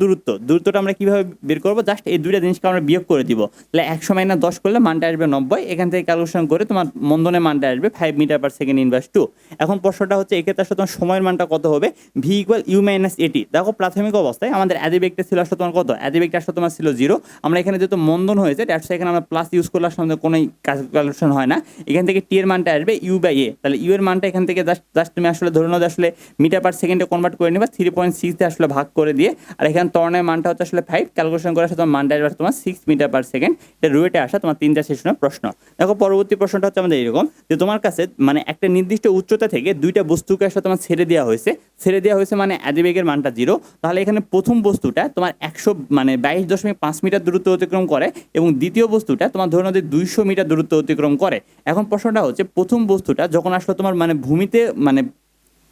দূরত্বটা আমরা কিভাবে বের করবো, জাস্ট এই দুইটা জিনিসকে আমরা বিয়োগ করে দিব। তাহলে 100 মাইনাস 10 করলে মানটা আসবে 90। এখান থেকে ক্যালকুলেশন করে তোমার মন্দনের মানটা আসবে 5 মিটার পার সেকেন্ড ইনভার্স 2। এখন প্রশ্নটা হচ্ছে এক্ষেত্রে আসলে তোমার সময়ের মানটা কত হবে, ভি ইকুয়াল ইউ মাইনাস এটি। দেখো প্রাথমিক অবস্থায় আমাদের আদি বেগটা ছিল আসলে তোমার কত, আদি বেগটা আসলে তোমার ছিল 0। আমরা এখানে যেহেতু মন্দন হয়েছে দ্যাটস এখানে আমরা প্লাস ইউজ করলে আসলে কোনো ক্যালকুলেশন হয় না। এখান থেকে টি এর মানটা আসবে ইউ বাই এ। তাহলে ইউ এর মানটা এখান থেকে জাস্ট তুমি আসলে ধরে নাও আসলে মিটার পার সেকেন্ডে কনভার্ট করে নিবা 3.6 দিয়ে আসলে ভাগ করে দিয়ে। আর এখানে ত্বরণের মানটা হচ্ছে আসলে 5, ক্যালকুলেশন করে আসলে তোমার মানটা আসবে তোমার 6 মিটার পার সেকেন্ড। এটা রুয়েটে আসা তোমার 3টা সেশনের প্রশ্ন। দেখো পরবর্তী প্রশ্নটা হচ্ছে আমাদের এরকম, যে তোমার কাছে মানে একটা নির্দিষ্ট উচ্চতা থেকে দুইটা বস্তুকে আসলে তোমার ছেড়ে দেওয়া হয়েছে মানে আদিবেগের মানটা 0। তাহলে এখানে প্রথম বস্তুটা তোমার 22.5 মিটার দূরত্ব অতিক্রম করে এবং দ্বিতীয় বস্তুটা তোমার ধরে নাও যে 200 মিটার দূরত্ব অতিক্রম করে। এখন প্রশ্নটা হচ্ছে প্রথম বস্তুটা যখন আসলে তোমার মানে ভূমিতে মানে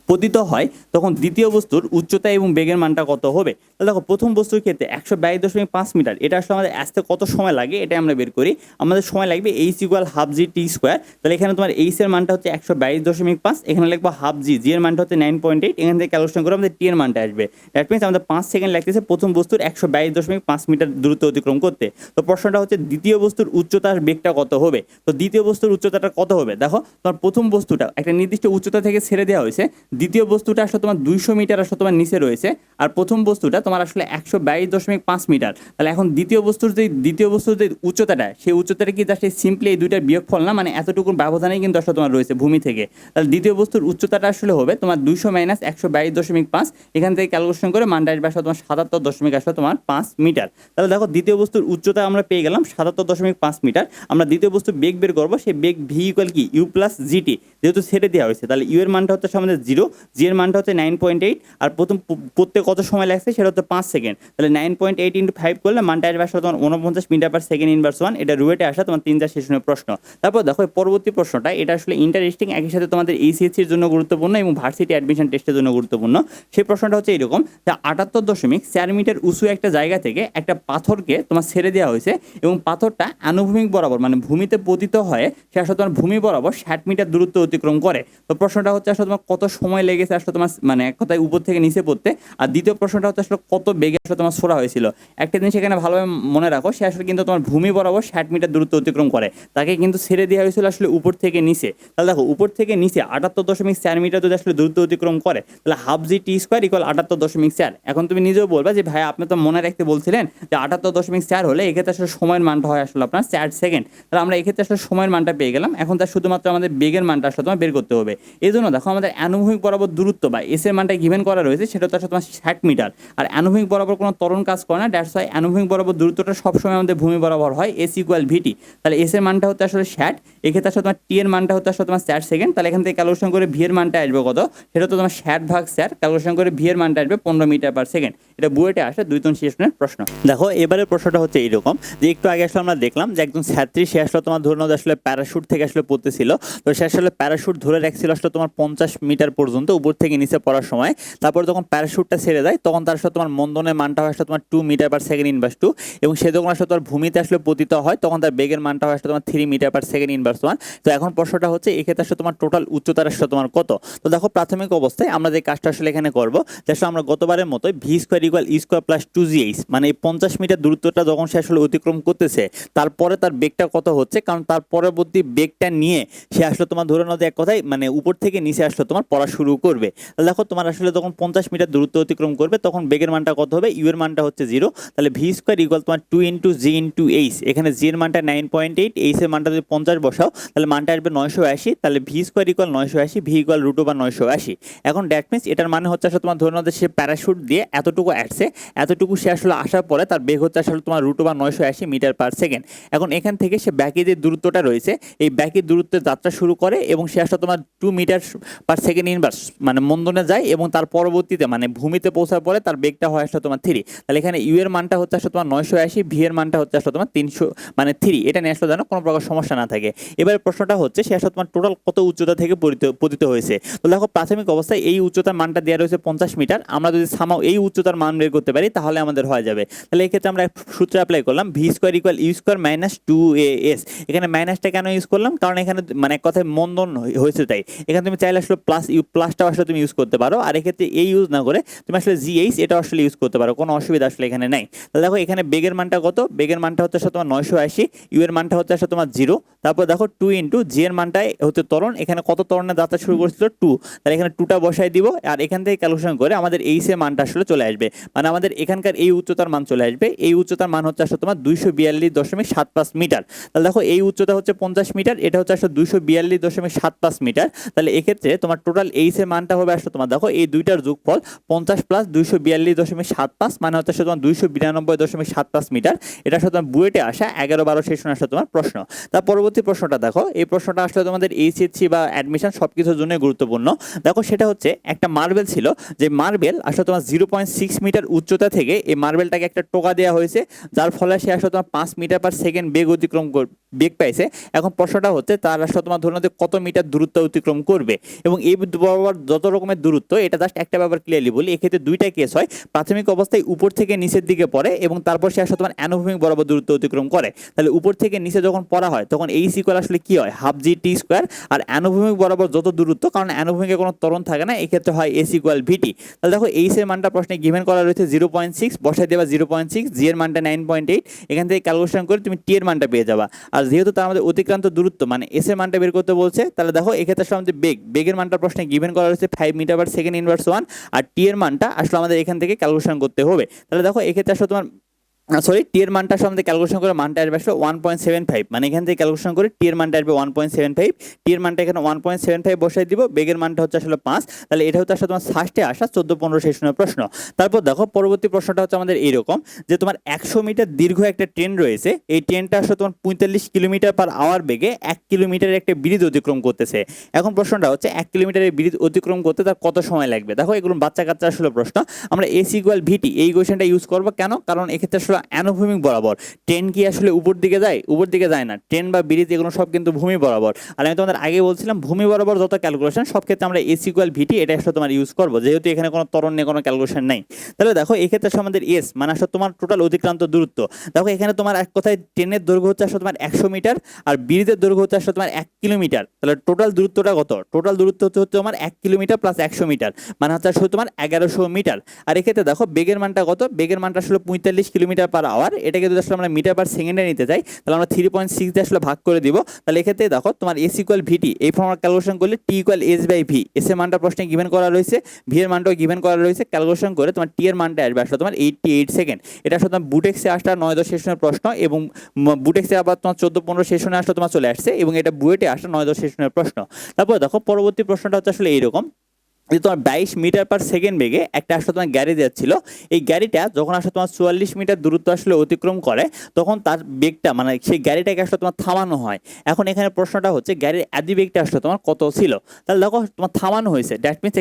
পতিত হয় তখন দ্বিতীয় বস্তুর উচ্চতা এবং বেগের মানটা কত হবে। তাহলে দেখো প্রথম বস্তুর ক্ষেত্রে 122.5 মিটার, এটা আসলে আমাদের আসতে কত সময় লাগে এটা আমরা বের করি। আমাদের সময় লাগবে এইচ ইকুয়াল হাফ জি টি স্কোয়ার। তাহলে এখানে তোমার এইচ এর মানটা হচ্ছে 122.5, এখানে লিখবো হাফ জি, জি এর মানটা হচ্ছে 9.8। এখান থেকে ক্যালকুলেশন করে আমাদের টি এর মানটা আসবে। দ্যাট মিনস আমাদের 5 সেকেন্ড লাগতেছে প্রথম বস্তুর 122.5 মিটার দূরত্ব অতিক্রম করতে। তো প্রশ্নটা হচ্ছে দ্বিতীয় বস্তুর উচ্চতার বেগটা কত হবে। তো দ্বিতীয় বস্তুর উচ্চতাটা কত হবে, দেখো তোমার প্রথম বস্তুটা একটা নির্দিষ্ট উচ্চতা থেকে ছেড়ে দেওয়া হয়েছে, দ্বিতীয় বস্তুটা আসলে তোমার 200 মিটার আসলে তোমার নিচে রয়েছে, আর প্রথম বস্তুটা তোমার আসলে 122.5 মিটার। তাহলে এখন দ্বিতীয় বস্তুর যে উচ্চতাটা, সেই উচ্চতাটা কি জাস্ট সিম্পলি এই দুইটার বিয়োগফল না, মানে এতটুকু ব্যবধানেই কিন্তু আসলে তোমার রয়েছে ভূমি থেকে। তাহলে দ্বিতীয় বস্তুর উচ্চতাটা আসলে হবে তোমার 200 মাইনাস 122.5। এখান থেকে ক্যালকুলেশন করে মানটা আসবে আসলে তোমার 77.5 মিটার। তাহলে দেখো দ্বিতীয় বস্তুর উচ্চতা আমরা পেয়ে গেলাম 77.5 মিটার। আমরা দ্বিতীয় বস্তুর বেগ বের করবো, সেই বেগ ভি ইকুয়াল কি ইউ প্লাস জিটি, যেহেতু ছেড়ে দেওয়া হয়েছে তাহলে ইউ এর মানটা হচ্ছে আমাদের 0 0, জি এর মানটা হচ্ছে 9.8, আর প্রথম পড়তে কত সময় লাগছে সেটা হচ্ছে 5 সেকেন্ড। তাহলে 9.8 ইন্টু 5 করলে মানটা আসবে আসলে তোমার 49 মিটার পার সেকেন্ড ইনভার্স 1। এটা রুয়েটে আসা তোমার 3-4 সেশনের প্রশ্ন। তারপর দেখো পরবর্তী প্রশ্নটা, এটা আসলে ইন্টারেস্টিং, একই সাথে তোমাদের এইচএসসির জন্য গুরুত্বপূর্ণ এবং ভার্সিটি অ্যাডমিশন টেস্টের জন্য গুরুত্বপূর্ণ। সেই প্রশ্নটা হচ্ছে এরকম যে 78.4 মিটার উঁচু একটা জায়গা থেকে একটা পাথরকে তোমার ছেড়ে দেওয়া হয়েছে এবং পাথরটা আনুভূমিক বরাবর মানে ভূমিতে পতিত হয়ে সে আসলে তোমার ভূমি বরাবর 60 মিটার দূরত্ব অতিক্রম করে। তো প্রশ্নটা হচ্ছে আসলে তোমার কত সময় লেগেছে আসলে তোমার মানে এক কথায় উপর থেকে নিচে পড়তে। আর দ্বিতীয় প্রশ্নটা হচ্ছে আসলে কত বেগে আসলে তোমার ছোড়া হয়েছিল। একটা জিনিস এখানে ভালোভাবে মনে রাখো, সে আসলে কিন্তু তোমার ভূমি বরাবর 60 মিটার দূরত্ব অতিক্রম করে, তাকে কিন্তু ছেড়ে দেওয়া হয়েছিল আসলে উপর থেকে নিচে। তাহলে দেখো উপর থেকে নিচে 78.4 মিটার যদি আসলে দূরত্ব অতিক্রম করে, তাহলে হাফ জি টি স্কোয়ার ইকুয়াল 78.4। এখন তুমি নিজেও বলবা যে ভাই আপনি তো মনে রাখতে বলছিলেন যে 78.4 হলে এক্ষেত্রে আসলে সময়ের মানটা হয় আসলে আপনার 4 সেকেন্ড। তাহলে আমরা এক্ষেত্রে আসলে সময়ের মানটা পেয়ে গেলাম। এখন তার শুধুমাত্র আমাদের বেগের মানটা আসলে তোমার বের করতে হবে। এই জন্য দেখো আমাদের আনুভূমিক বরাবর দূরত্ব বা এস এর মানটা গিভেন করা রয়েছে, সেটা তো আসলে তোমার 60 মিটার। আর আনুভূমিক বরাবর কোনো ত্বরণ কাজ করে না, দ্যাটস ওয়াই আনুভূমিক বরাবর দূরত্বটা সবসময় আমাদের ভূমি বরাবর হয়, এস ইকুয়াল ভিটি। তাহলে এস এর মানটা হচ্ছে আসলে 60, এক্ষেত্রে আসলে তোমার টি এর মানটা হচ্ছে আসলে তোমার 4 সেকেন্ড। তাহলে এখান থেকে ক্যালকুলেশন করে ভি এর মানটা আসবে কত, সেটা তো তোমার 60 ভাগ 4, ক্যালকুলেশন করে ভি এর মানটা আসবে 15 মিটার পার সেকেন্ড। এটা বুয়েটে আসে 2-3 সেশনের প্রশ্ন। দেখো এবারের প্রশ্নটা হচ্ছে এইরকম যে একটু আগে আসলে আমরা দেখলাম যে একজন ছাত্রী সে আসলে তোমার ধরে নাও আসলে প্যারাশুট থেকে আসলে পড়তেছিল। তো সে আসলে প্যারাশুট ধরে রাখছিল আসলে তোমার 50 মিটার পর্যন্ত উপর থেকে নিচে পড়ার সময়। তারপর যখন প্যারাশুটটা ছেড়ে দেয় তখন তার আসলে তোমার মন্দনের মানটা হয় আসলে তোমার 2 মিটার পার সেকেন্ড ইনভার্স 2, এবং সে যখন আসলে তোমার ভূমিতে আসলে পতিত হয় তখন তার বেগের মানটা হয় আসলে তোমার 3 মিটার পার সেকেন্ড ইনভার্স 1। তো এখন প্রশ্নটা হচ্ছে এক্ষেত্রে আসলে তোমার টোটাল উচ্চতার আসলে তোমার কত। তো দেখো প্রাথমিক অবস্থায় আমরা যে কাজটা আসলে এখানে করবো, যে আসলে আমরা গতবারের মতো ভি স্কোয়ার ইকুয়াল ই স্কোয়ার প্লাস 2gh, মানে এই 50 মিটার দূরত্বটা যখন সে আসলে অতিক্রম করতেছে তারপরে তার বেগটা কত হচ্ছে, কারণ তার পরবর্তী বেগটা নিয়ে সে আসলে তোমার ধরে নাও যে এক কথায় মানে উপর থেকে নিচে আসলে তোমার পড়া শুরু করবে। তাহলে দেখো তোমার আসলে যখন 50 মিটার দূরত্ব অতিক্রম করবে তখন বেগের মানটা কত হবে, ইউ এর মানটা হচ্ছে 0। তাহলে ভি স্কোয়ার ইকুয়াল তোমার 2 ইন্টু জি ইন্টু এইচ, এখানে জি এর মানটা 9.8, এইচ এর মানটা যদি 50 বসাও তাহলে মানটা আসবে 980। তাহলে v square equal 980, v equal root over 980। এখন দ্যাট মিনস এটার মানে হচ্ছে আসলে তোমার ধরে নাও যে সে প্যারাশুট দিয়ে এতটুকু আসছে, এতটুকু সে আসলে আসার পরে তার বেগ হচ্ছে আসলে তোমার root over 980 metre per second. এখন এখান থেকে সে ব্যাকি যে দূরত্বটা রয়েছে এই ব্যাকি দূরত্বের যাত্রা শুরু করে এবং সে আসলে তোমার 2 মিটার পার সেকেন্ড ইনভার্স মানে মন্দনে যায় এবং তার পরবর্তীতে মানে ভূমিতে পৌঁছার পরে তার বেগটা হয় আসলে তোমার 3। তাহলে এখানে ইউ এর মানটা হচ্ছে আসলে তোমার 980, ভি এর মানটা হচ্ছে আসলে তোমার 300 মানে 3। এটা নিয়ে আসলে যেন কোনো প্রকার সমস্যা না থাকে। এবারে প্রশ্নটা হচ্ছে সে আসলে তোমার টোটাল কত উচ্চতা থেকে পতিত হয়েছে। তো দেখো প্রাথমিক অবস্থায় এই উচ্চতার মানটা দেওয়া রয়েছে 50 মিটার। আমরা যদি সামাও এই উচ্চতার মান বের করতে পারি তাহলে আমাদের হয়ে যাবে। তাহলে এই ক্ষেত্রে আমরা সূত্র অ্যাপ্লাই করলাম, v square equal you square minus 2as। এখানে মাইনাসটা কেন ইউজ করলাম, কারণ এখানে মানে এক কথায় মন্দন হয়েছে তাই। এখানে তুমি চাইলে আসলে প্লাসটা আসলে তুমি ইউজ করতে পারো, আর এক্ষেত্রে এই ইউজ না করে তুমি আসলে জিএইচ এটা আসলে ইউজ করতে পারো, কোনো অসুবিধা আসলে এখানে নাই। তাহলে দেখো এখানে বেগের মানটা কত, বেগের মানটা হচ্ছে আসলে তোমার 980, ইউ এর মানটা হচ্ছে আসলে তোমার 0। তারপর দেখো 2 ইন্টু জি এর মানটাই হচ্ছে ত্বরণ, এখানে কত ত্বরণের যাত্রা শুরু করেছিল 2, তাহলে এখানে 2টা বসাই দিব আর এখান থেকে ক্যালকুলেশন করে আমাদের এইচ এর মানটা আসলে চলে আসবে, মানে আমাদের এখানকার এই উচ্চতার মান চলে আসবে। এই উচ্চতার মান হচ্ছে আসলে তোমার 242.75 মিটার। তাহলে দেখো এই উচ্চতা হচ্ছে 50 মিটার, এটা হচ্ছে আসলে 242.75 মিটার। তাহলে এক্ষেত্রে তোমার টোটাল এইচ এর মানটা হবে আসলে তোমার দেখো এই দুইটার যোগফল 50 প্লাস 242.75 মানে হচ্ছে আসলে তোমার 292.75 মিটার। এটা আসলে তোমার বুয়েটে আসা 11-12 সেশন আসলে তোমার প্রশ্ন। তার পরবর্তী প্রশ্নটা দেখো, এই প্রশ্নটা আসলে তোমাদের এইচএসসি বা অ্যাডমিশন সবকিছুর জন্য গুরুত্বপূর্ণ। দেখো সেটা হচ্ছে একটা মার্বেল ছিল, যে মার্বেল আসলে তোমার 0.6 মিটার উচ্চতা থেকে এই মার্বেলটাকে একটা টোকা দেওয়া হয়েছে, যার ফলে সে আসলে তোমার 5 মিটার পার সেকেন্ড বেগ পাইছে। এখন প্রশ্নটা হচ্ছে তার আসলে তোমার ধরুন কত মিটার দূরত্ব অতিক্রম করবে, এবং এই বরাবর যত রকমের দূরত্ব, এটা জাস্ট একটা ব্যাপার ক্লিয়ারলি বলি, এক্ষেত্রে দুইটা কেস হয়। প্রাথমিক অবস্থায় উপর থেকে নিচের দিকে পড়ে এবং তারপর সে আসলে তোমার অ্যানুভূমিক বরাবর দূরত্ব অতিক্রম করে। তাহলে উপর থেকে নিচে যখন পড়া হয় তখন এই ইকুয়াল আসলে কি হয়, হাফ জি টি স্কোয়ার। আর অ্যানুভূমিক বরাবর যত দূরত্ব, কারণ অ্যানুভূমিকে কোনো ত্বরণ থাকে না, এই ক্ষেত্রে হয় এস ইকুয়াল ভিটি। তাহলে দেখো এইচ এর মানটা প্রশ্নে গিভেন করা রয়েছে 0.6, বসাই দেবা 0.6, জি এর মানটা 9.8, এখান থেকে ক্যালকুলেশন করে তুমি টি এর মানটা পেয়ে যাবা। আর যেহেতু তার আমাদের অতিক্রান্ত দূরত্ব মানে এস এর মানটা বের করতে বলছে, তাহলে দেখো এক্ষেত্রে আসলে আমাদের বেগের মানটা প্রশ্নে গিভেন করা রয়েছে 5 মিটার পার সেকেন্ড ইনভার্স 1, আর টি এর মানটা আসলে আমাদের এখান থেকে ক্যালকুলেশন করতে হবে। তাহলে দেখো এক্ষেত্রে আসলে তোমার সরি টি এর মানটা আসলে আমাদের ক্যালকুলেশন করে মানটা আসবে আসলে 1.75, মানে এখান থেকে ক্যালকুলেশন করে টি এর মানটা আসবে 1.75, টি এর মানটা এখানে 1.75 বসাই দিব, বেগের মানটা হচ্ছে আসলে 5, তাহলে এটা হচ্ছে আসলে তোমার ফার্স্টে আসা 14-15 সেশনের প্রশ্ন। তারপর দেখো পরবর্তী প্রশ্নটা হচ্ছে আমাদের এইরকম যে তোমার 100 মিটার দীর্ঘ একটা ট্রেন রয়েছে, এই ট্রেনটা আসলে তোমার 45 কিলোমিটার পার আওয়ার বেগে 1 কিলোমিটারের একটা ব্রিজ অতিক্রম করতেছে। এখন প্রশ্নটা হচ্ছে 1 কিলোমিটারের ব্রিজ অতিক্রম করতে তার কত সময় লাগবে। দেখো এগুলো বাচ্চা কাচ্চা আসলে প্রশ্ন, আমরা এস ইকুয়াল ভিটি এই ইকুয়েশনটা ইউজ করবো কেন, কারণ এক্ষেত্রে আসলে অ্যানুভূমিক বরাবর ট্রেন কি আসলে উপর দিকে যায়, উপর দিকে যায় না, ট্রেন বা ব্রিজ এগুলো সব কিন্তু ভূমি বরাবর। আর আমি তোমাদের আগে বলছিলাম ভূমি বরাবর যত ক্যালকুলেশন সব ক্ষেত্রে আমরা এস ইকুয়াল ভিটি এটা আসলে তোমার ইউজ করবো, যেহেতু এখানে কোনো ত্বরণ নিয়ে কোনো ক্যালকুলেশন নাই। তাহলে দেখো এক্ষেত্রে আসলে আমাদের এস মানে আসলে তোমার টোটাল অতিক্রান্ত দূরত্ব। দেখো এখানে তোমার এক কথায় ট্রেনের দৈর্ঘ্য হচ্ছে আসলে তোমার 100 মিটার আর ব্রিজের দৈর্ঘ্য হচ্ছে আসলে তোমার 1 কিলোমিটার। তাহলে টোটাল দূরত্বটা কত, টোটাল দূরত্ব হচ্ছে তোমার 1 কিলোমিটার প্লাস 100 মিটার, মানে হচ্ছে আসলে তোমার 1100 মিটার। আর এক্ষেত্রে দেখো বেগের মানটা কত, বেগের মানটা আসলে 45 কিলোমিটার পার আওয়ার, এটাকে যদি আসলে আমরা মিটার পার সেকেন্ডে নিতে চাই তাহলে আমরা 3.6 দিয়ে আসলে ভাগ করে দিব। তাহলে এক্ষেত্রে দেখো তোমার এস ইকুয়াল ভিটি এই ফর্মুলা ক্যালকুলেশন করলে T equal S by V, S এর মানটা প্রশ্নে গিভেন করা রয়েছে, ভি এর মানটাও গিভেন করা রয়েছে, ক্যালকুলেশন করে তোমার টি এর মানটা আসবে আসলে তোমার 88 সেকেন্ড। এটা আসলে তোমার বুটেক্সে আসা 9-10 সেশনের প্রশ্ন এবং বুটেক্সে আবার তোমার 14-15 সেশনে আসলে তোমার চলে আসছে এবং এটা বুয়েটে আসা 9-10 সেশনের প্রশ্ন। তারপর দেখো পরবর্তী প্রশ্নটা হচ্ছে আসলে এইরকম যে তোমার 22 মিটার পার সেকেন্ড বেগে একটা আসলে তোমার গাড়ি যাচ্ছিল, এই গাড়িটা যখন আসলে তোমার 44 মিটার দূরত্ব আসলে অতিক্রম করে তখন তার বেগটা মানে সেই গাড়িটাকে আসলে তোমার থামানো হয়। এখন এখানে প্রশ্নটা হচ্ছে গাড়ির আদি বেগটা আসলে তোমার কত ছিল। তাহলে দেখো তোমার থামানো হয়েছে, দ্যাট মিনস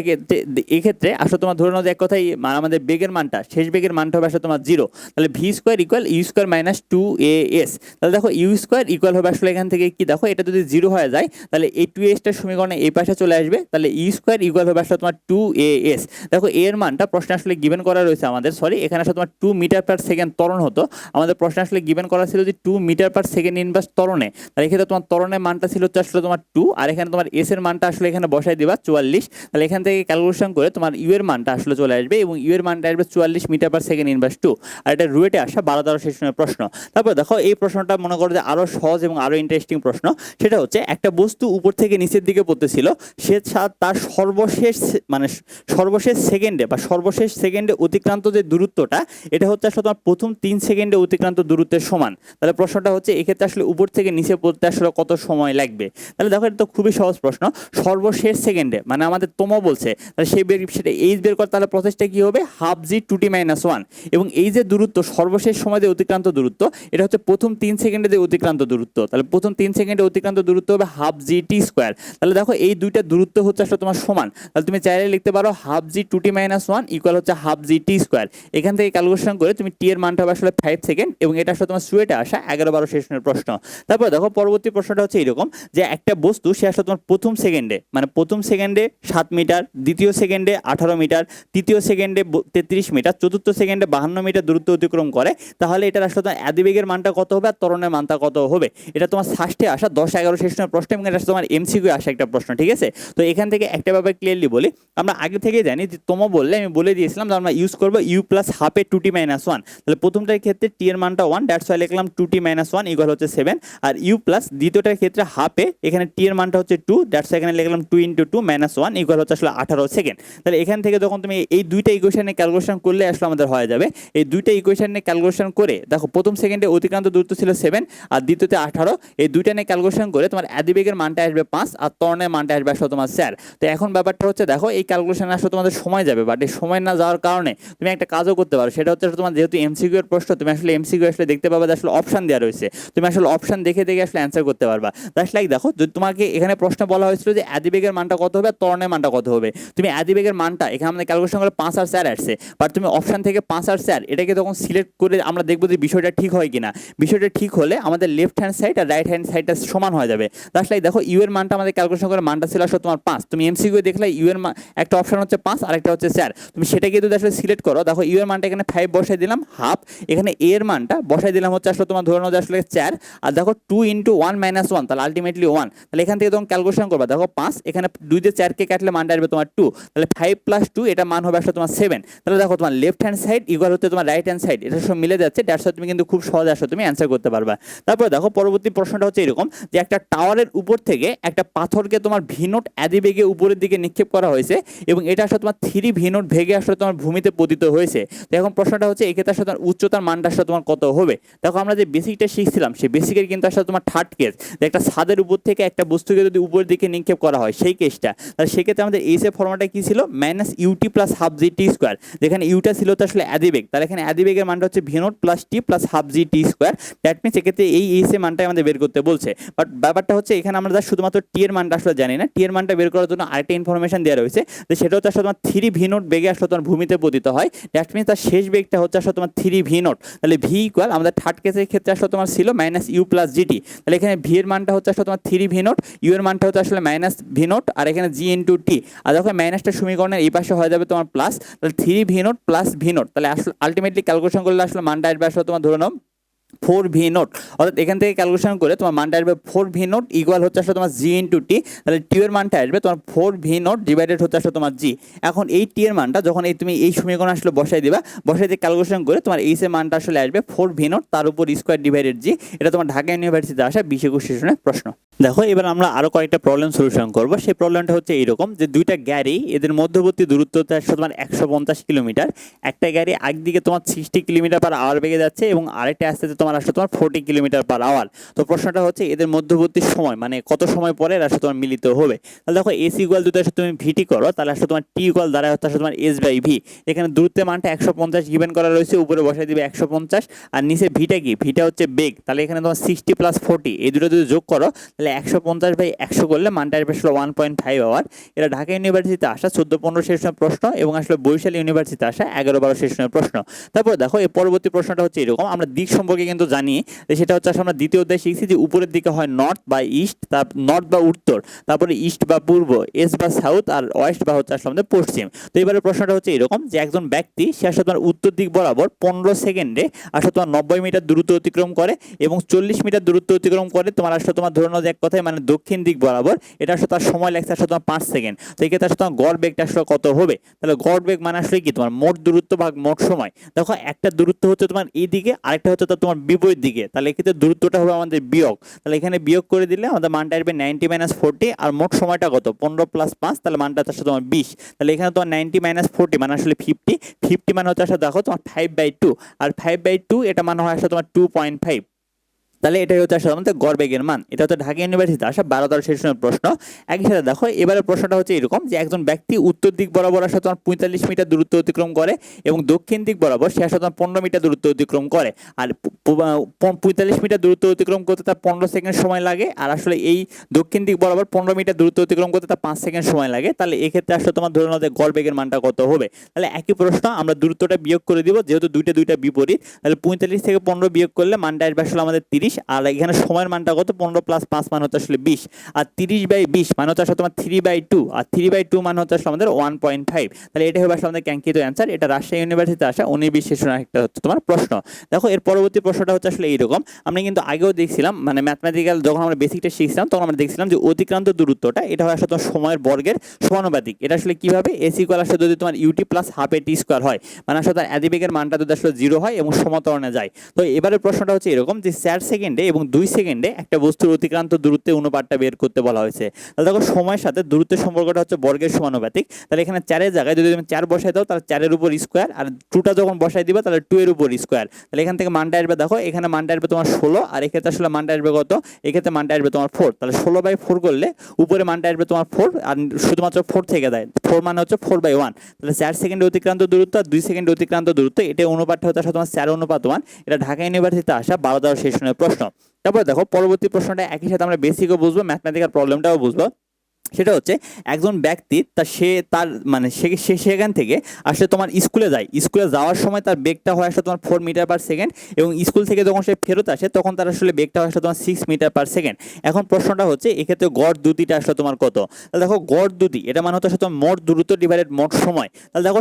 এক্ষেত্রে আসলে তোমার ধরে নাও যে এক কথাই আমাদের বেগের মানটা শেষ বেগের মানটা হবে আসলে তোমার 0, তাহলে v square equal you square minus 2as। তাহলে দেখো ইউ স্কোয়ার ইকুয়াল হবে আসলে এখান থেকে কি, দেখো এটা যদি 0 হয়ে যায় তাহলে এই 2asটার সমীকরণে এই পাশে চলে আসবে, তাহলে ইউ স্কোয়ার ইকুয়াল হবে আসলে তোমার 2as। দেখো এর মানটা প্রশ্নে আসলে গিভেন করা রয়েছে আমাদের, সরি এখানে আসলে তোমার 2 মিটার পার সেকেন্ড ত্বরণ হতো, আমাদের প্রশ্নে আসলে গিভেন করা ছিল যে 2 মিটার পার সেকেন্ড ইনভার্স ত্বরণে, তাহলে এক্ষেত্রে তোমার ত্বরণের মানটা ছিল আসলে তোমার 2, আর এখানে তোমার এস এর মানটা আসলে এখানে বসাই দিবা 44, তাহলে এখান থেকে ক্যালকুলেশন করে তোমার ইউ এর মানটা আসলে চলে আসবে এবং ইউ এর মানটা আসবে 44 মিটার পার সেকেন্ড ইনভার্স 2, আর এটা রুয়েটে আসা 12-13 সেশনের প্রশ্ন। তারপর দেখো এই প্রশ্নটা মনে করো যে আরো সহজ এবং আরো ইন্টারেস্টিং প্রশ্ন, সেটা হচ্ছে একটা বস্তু উপর থেকে নিচের দিকে পড়তেছিল, সে তার সর্বশেষ সেকেন্ডে বা সর্বশেষ সেকেন্ডে অতিক্রান্ত যে দূরত্বটা এটা হচ্ছে আসলে তোমার প্রথম 3 সেকেন্ডে অতিক্রান্ত দূরত্বের সমান। তাহলে প্রশ্নটা হচ্ছে এক্ষেত্রে আসলে উপর থেকে নিচে পড়তে আসলে কত সময় লাগবে। তাহলে দেখো এটা তো খুবই সহজ প্রশ্ন, সর্বশেষ সেকেন্ডে মানে আমাদের তোমো বলছে, তাহলে সেটা এইচ বের কর, তাহলে প্রসেসটা কি হবে হাফ জি 2t মাইনাস 1, এবং এই যে দূরত্ব সর্বশেষ সময় যে অতিক্রান্ত দূরত্ব এটা হচ্ছে প্রথম 3 সেকেন্ডে যে অতিক্রান্ত দূরত্ব, তাহলে প্রথম 3 সেকেন্ডে অতিক্রান্ত দূরত্ব হবে হাফ জি টি স্কোয়ার। তাহলে দেখো এই দুইটা দূরত্ব হচ্ছে আসলে তোমার সমান, তাহলে তুমি চাইলে লিখতে পারো half g 2t minus 1 equal হচ্ছে হাফ জি টি স্কোয়ার। এখান থেকে ক্যালকুলেশন করে তুমি টি এর মানটা হবে আসলে 5 সেকেন্ড এবং এটা আসলে তোমার সুয়েটে আসা 11-12 সেশনের প্রশ্ন। তারপর দেখো পরবর্তী প্রশ্নটা হচ্ছে এরকম যে একটা বস্তু সে আসলে তোমার প্রথম সেকেন্ডে 7 মিটার, দ্বিতীয় সেকেন্ডে 18 মিটার, তৃতীয় সেকেন্ডে 33 মিটার, চতুর্থ সেকেন্ডে 52 মিটার দূরত্ব অতিক্রম করে, তাহলে এটার আসলে তোমার আদিবেগের মানটা কত হবে আর ত্বরণের মানটা কত হবে। এটা তোমার ফার্স্টে আসা 10-11 সেশনের প্রশ্ন এবং এটা তোমার এমসিকিউ আসা একটা প্রশ্ন, ঠিক আছে। তো এখান থেকে একটা ব্যাপার ক্লিয়ারলি বলি, আমরা আগে থেকে জানি যে তোমো বললে আমি বলে দিয়েছিলাম যে আমরা ইউজ করবো ইউ প্লাস হাফে 2t মাইনাস 1, তাহলে প্রথমটার ক্ষেত্রে টি এর মানটা 1, দ্যাটস ওয়াই লিখলাম 2t মাইনাস 1 ইকুয়াল হচ্ছে 7, আর ইউ প্লাস দ্বিতীয়টার ক্ষেত্রে হাফে এখানে টি এর মানটা হচ্ছে 2, দ্যাটস এখানে লিখলাম 2 × 2 মাইনাস 1 ইকুয়াল হচ্ছে আসলে 18 সেকেন্ড। তাহলে এখান থেকে যখন তুমি এই দুইটা ইকুয়েশনে ক্যালকুলেশন করলে আসলে আমাদের হয়ে যাবে, এই দুইটা ইকুয়েশনে ক্যালকুলেশন করে দেখো প্রথম সেকেন্ডে অতিক্রান্ত দূরত্ব ছিল 7 আর দ্বিতীয়তে 18, এই দুইটা নিয়ে ক্যালকুলেশন করে তোমার আদিবেগের মানটা আসবে 5 আর ত্বরণের মানটা আসবে আসলে তোমার 4। তো এখন ব্যাপারটা হচ্ছে দেখো এই ক্যালকুলেশন আসলে তোমাদের সময় যাবে, বাট এই সময় না যাওয়ার কারণে তুমি একটা কাজও করতে পারো, সেটা হচ্ছে তোমার যেহেতু এমসিকিউ এর প্রশ্ন তুমি আসলে এমসিকিউ আসলে দেখতে পাবে যে আসলে অপশন দেওয়া রয়েছে, তুমি আসলে অপশন দেখে দেখে আসলে অ্যান্সার করতে পারবা। দ্যাটস লাইক দেখো যদি তোমাকে এখানে প্রশ্ন বলা হয়েছিল যে আদিবেগের মানটা কত হবে আর ত্বরণের মানটা কত হবে, তুমি আদিবেগের মানটা এখানে আমাদের ক্যালকুলেশন করে 5 আর 4 আসছে, বাট তুমি অপশন থেকে 5 আর 4 এটাকে তখন সিলেক্ট করে আমরা দেখবো যে বিষয়টা ঠিক হয় কিনা, বিষয়টা ঠিক হলে আমাদের লেফট হ্যান্ড সাইড আর রাইট হ্যান্ড সাইডটা সমান হয়ে যাবে। দ্যাটস লাইক দেখো ইউ এর মানটা আমাদের ক্যালকুলেশন করে মানটা ছিল আসলে তোমার 5, তুমি এমসিকিউ দেখলে ইউ এর একটা অপশন হচ্ছে 5 আর একটা হচ্ছে 4, তুমি সেটাকে যদি আসলে সিলেক্ট করো দেখো ইউ এর মানটা এখানে 5 বসাই দিলাম হাফ, এখানে এ এর মানটা বসাই দিলাম হচ্ছে আসলে তোমার ধরে নাও যে আসলে 4, আর দেখো 2 × 1 মাইনাস 1 তাহলে আলটিমেটলি 1, তাহলে এখান থেকে তখন ক্যালকুলেশন করবা দেখো 5 এখানে 2 দিয়ে 4 কে কাটলে মানটা আসবে তোমার 2, তাহলে 5 প্লাস 2 এটা মান হবে আসলে তোমার 7, তাহলে দেখো তোমার লেফট হ্যান্ড সাইড ইকুয়াল হচ্ছে তোমার রাইট হ্যান্ড সাইড, এটা সব মিলে যাচ্ছে, দ্যাটস ওয়াই তুমি কিন্তু খুব সহজে আসলে তুমি অ্যান্সার করতে পারবা। তারপর দেখো পরবর্তী প্রশ্নটা হচ্ছে এরকম যে একটা টাওয়ারের উপর থেকে একটা পাথরকে তোমার ভি নট আদিবেগে উপরের দিকে নিক্ষেপ করা হয়েছে এবং এটা আসলে তোমার 3 v0 ভেগে আসলে তোমার ভূমিতে পতিত হয়েছে। তো এখন প্রশ্নটা হচ্ছে এক্ষেত্রে আসলে তোমার উচ্চতার মানটা আসলে তোমার কত হবে। দেখো আমরা যে বেসিকটা শিখছিলাম সেই বেসিকের কিন্তু আসলে তোমার থার্ড কেস, যে একটা ছাদের উপর থেকে একটা বস্তুকে যদি উপরের দিকে নিক্ষেপ করা হয় সেই কেসটা, তাহলে সেক্ষেত্রে আমাদের এইচ এর ফর্মুলাটা কি ছিল, মাইনাস ইউটি প্লাস হাফ জি টি স্কোয়ার, যেখানে ইউটা ছিল তো আসলে অ্যাদিবেগ, তাহলে এখানে অ্যাদিবেগের মানটা হচ্ছে v0 plus T plus half G T square. That means এক্ষেত্রে এই এইচ এর মানটাই আমাদের বের করতে বলছে। বাট ব্যাপারটা হচ্ছে এখানে আমরা শুধুমাত্র টি এর মানটা আসলে জানি না, টি এর মানটা বের করার জন্য আরেকটা ইনফরমেশন দেওয়া রয়েছে, যে সেটা হচ্ছে আসলে তোমার 3v0 বেগে আসলে তোমার ভূমিতে পতিত হয়। দ্যাট মিনস তার শেষ বেগটা হচ্ছে আসলে তোমার 3v0, তাহলে ভি ইকুয়াল আমাদের থার্ড কেসের ক্ষেত্রে আসলে তোমার ছিল মাইনাস ইউ প্লাস জিটি, তাহলে এখানে ভি এর মানটা হচ্ছে আসলে তোমার 3v0, ইউ এর মানটা হচ্ছে আসলে মাইনাস v0 আর এখানে জি ইন্টু টি, আর যখন মাইনাসটা সমীকরণের এই পাশে হয়ে যাবে তোমার প্লাস, তাহলে 3v0 প্লাস v0, তাহলে আসলে আলটিমেটলি ক্যালকুলেশন করলে আসলে মানটা আসবে আসলে তোমার ধরে নাও 4v0, অর্থাৎ এখান থেকে ক্যালকুলেশন করে তোমার মানটা আসবে 4v0 ইকুয়াল হচ্ছে আসলে তোমার জি ইন্টু টি, তাহলে টি এর মানটা আসবে তোমার 4v0 ডিভাইডেড হচ্ছে আসলে তোমার জি। এখন এই টি এর মানটা যখন তুমি এই সমীকরণ আসলে বসাই দিবা, বসাই দিয়ে ক্যালকুলেশন করে তোমার এইচ এর মানটা আসলে আসবে 4v0 তার উপর স্কোয়ার ডিভাইডেড জি। এটা তোমার ঢাকা ইউনিভার্সিটিতে আসা 20-21 সেশনের প্রশ্ন। দেখো এবার আমরা আরো কয়েকটা প্রবলেম সলিউশন করব। সেই প্রবলেমটা হচ্ছে এইরকম, যে দুইটা গাড়ি এদের মধ্যবর্তী দূরত্ব আসলে তোমার 150 কিলোমিটার, একটা গাড়ি একদিকে তোমার 60 কিলোমিটার পার আওয়ার বেগে যাচ্ছে এবং আরেকটা আসতে তোমার আসলে তোমার 40 কিলোমিটার পার আওয়ার। তো প্রশ্নটা হচ্ছে এদের মধ্যবর্তী সময় মানে কত সময় পরে আসলে তোমার মিলিত হবে। তাহলে দেখো এস ইকুয়াল যদি আসলে তুমি ভিটি করো, তাহলে আসলে তোমার টি ইকুয়াল দ্বারা হচ্ছে আসলে তোমার এস বাই ভি। এখানে দূরত্বের মানটা 150 গিভেন করা রয়েছে, উপরে বসাই দিবে 150, আর নিচে ভিটা কি, ভিটা হচ্ছে বেগ, তাহলে এখানে তোমার 60 প্লাস 40 এই দুটো যদি যোগ করো তাহলে 150/100 করলে মানটা আসবে 1.5 আওয়ার। এটা ঢাকা ইউনিভার্সিটিতে আসা 14-15 সেশনের প্রশ্ন এবং আসলে বরিশাল ইউনিভার্সিটিতে আসা 11-12 সেশনের প্রশ্ন। তারপর দেখো এই পরবর্তী প্রশ্নটা হচ্ছে এরকম, আমরা দিক সম্পর্কে কিন্তু জানি, সেটা হচ্ছে আমরা দ্বিতীয় অধ্যায় শিখছি যে উপরের দিকে হয় নর্থ বা ইস্ট, তার নর্থ বা উত্তর, তারপরে ইস্ট বা পূর্ব, এস বা সাউথ, আর ওয়েস্ট বা হচ্ছে আসলে আমাদের পশ্চিম। তো এবারে প্রশ্নটা হচ্ছে এরকম, যে একজন ব্যক্তি সে আসলে তোমার উত্তর দিক বরাবর 15 সেকেন্ডে আসলে তোমার 90 মিটার দূরত্ব অতিক্রম করে এবং 40 মিটার দূরত্ব অতিক্রম করে তোমার আসলে তোমার ধরে নাও যে এক কথায় মানে দক্ষিণ দিক বরাবর, এটা আসলে তার সময় লাগছে আসলে তোমার 5 সেকেন্ড। তো এই ক্ষেত্রে আসলে তোমার গড় বেগটা আসলে কত হবে। তাহলে গড় বেগ মানে আসলে কি, তোমার মোট দূরত্ব ভাগ মোট সময়। দেখো একটা দূরত্ব হচ্ছে তোমার এই দিকে, আরেকটা হচ্ছে তোমার বিপরীত দিকে, তাহলে এক্ষেত্রে দূরত্বটা হবে আমাদের বিয়োগ, তাহলে এখানে বিয়োগ করে দিলে আমাদের মানটা আসবে 90-40, আর মোট সময়টা কত 15 + 5, তাহলে মানটা আসলে তোমার 20। তাহলে এখানে তোমার 90-40 মানে আসলে 50 মানে হচ্ছে আসলে দেখো তোমার 5/2, আর 5/2 এটা মানে হয় আসলে তোমার 2.5। তাহলে এটাই হচ্ছে আসলে আমাদের গড় বেগের মান। এটা হচ্ছে ঢাকা ইউনিভার্সিটিতে আসা 12-13 সেশনের প্রশ্ন। একই সাথে দেখো এবারে প্রশ্নটা হচ্ছে এরকম, যে একজন ব্যক্তি উত্তর দিক বরাবর আসলে তোমার 45 মিটার দূরত্ব অতিক্রম করে এবং দক্ষিণ দিক বরাবর সে আসলে তোমার 15 মিটার দূরত্ব অতিক্রম করে, আর 45 মিটার দূরত্ব অতিক্রম করতে তার 15 সেকেন্ড সময় লাগে, আর আসলে এই দক্ষিণ দিক বরাবর 15 মিটার দূরত্ব অতিক্রম করতে তার 5 সেকেন্ড সময় লাগে। তাহলে এক্ষেত্রে আসলে তোমার ধরে নাও যে গড় বেগের মানটা কত হবে। তাহলে একই প্রশ্ন, আমরা দূরত্বটা বিয়োগ করে দিব, যেহেতু দুইটা বিপরীত, তাহলে 45 থেকে 15 বিয়োগ করলে মানটা আসবে আসলে আমাদের 30, আর এখানে সময়ের মানটা কত 15 + 5 মান হচ্ছে আসলে 20, আর 30/20 মানে হচ্ছে আসলে তোমার 3/2, আর 3/2 মানে হচ্ছে আসলে আমাদের 1.5। তাহলে এটা হবে আসলে আমাদের কাঙ্ক্ষিত অ্যান্সার। এটা রাজশাহী ইউনিভার্সিটিতে আসা 19-20 সেশনের একটা হচ্ছে তোমার প্রশ্ন। দেখো এর পরবর্তী প্রশ্নটা হচ্ছে আসলে এইরকম, আমরা কিন্তু আগেও দেখছিলাম মানে ম্যাথমেটিক্যাল যখন আমরা বেসিকটা শিখছিলাম তখন আমরা দেখছিলাম যে অতিক্রান্ত দূরত্বটা এটা হয় আসলে তোমার সময়ের বর্গের সমানুপাতিক। এটা আসলে কিভাবে, এস ইকুয়াল আসলে যদি তোমার ইউটি প্লাস হাফ এ টি স্কোয়ার হয়, মানে আসলে তার অ্যাদিবেগের মানটা যদি আসলে 0 হয় এবং সমান্তরালে যায়। তো এবারে প্রশ্নটা হচ্ছে এরকম, যে 4 সেকেন্ডে এবং 2 সেকেন্ডে একটা বস্তুর অতিক্রান্ত দূরত্বের অনুপাতটা বের করতে বলা হয়েছে। তাহলে দেখো সময়ের সাথে দূরত্বের সম্পর্কটা হচ্ছে বর্গের সমানুপাতিক। তাহলে এখানে 4 এর জায়গায় যদি তুমি 4 বসাই দাও তাহলে 4 এর উপর স্কোয়ার, আর 2টা যখন বসাই দিবা তাহলে 2 এর উপর স্কোয়ার। তাহলে এখান থেকে মানটা আসবে, দেখো এখানে মানটা আসবে তোমার 16, আর এক্ষেত্রে আসলে মানটা আসবে কত, এক্ষেত্রে মানটা আসবে তোমার 4। তাহলে 16/4 করলে উপরে মানটা আসবে তোমার 4, আর শুধুমাত্র 4 থেকে দেয় 4 মানে হচ্ছে 4/1। তাহলে 4 সেকেন্ডে অতিক্রান্ত দূরত্ব আর 2 সেকেন্ডে অতিক্রান্ত দূরত্ব, এটা অনুপাতটা হচ্ছে তোমার 4:1। এটা ঢাকা ইউনিভার্সিটিতে আসা 12-13 সেশনের প্রশ্ন। তারপর দেখো পরবর্তী প্রশ্নটা একই সাথে আমরা বেসিকও বুঝবো, ম্যাথমেটিক্যাল প্রবলেমটাও বুঝবো। সেটা হচ্ছে একজন ব্যক্তি তার মানে সে সেখান থেকে আসলে তোমার স্কুলে যায়, স্কুলে যাওয়ার সময় তার বেগটা হয় আসলে তোমার 4 মিটার/সেকেন্ড এবং স্কুল থেকে যখন সে ফেরত আসে তখন তার আসলে বেগটা হয় আসলে তোমার 6 মিটার/সেকেন্ড। এখন প্রশ্নটা হচ্ছে এক্ষেত্রে গড় দ্রুতিটা আসলে তোমার কত। তাহলে দেখো গড় দ্রুতি এটা মানে হচ্ছে তোমার মোট দূরত্ব ডিভাইডেড মোট সময়। তাহলে দেখো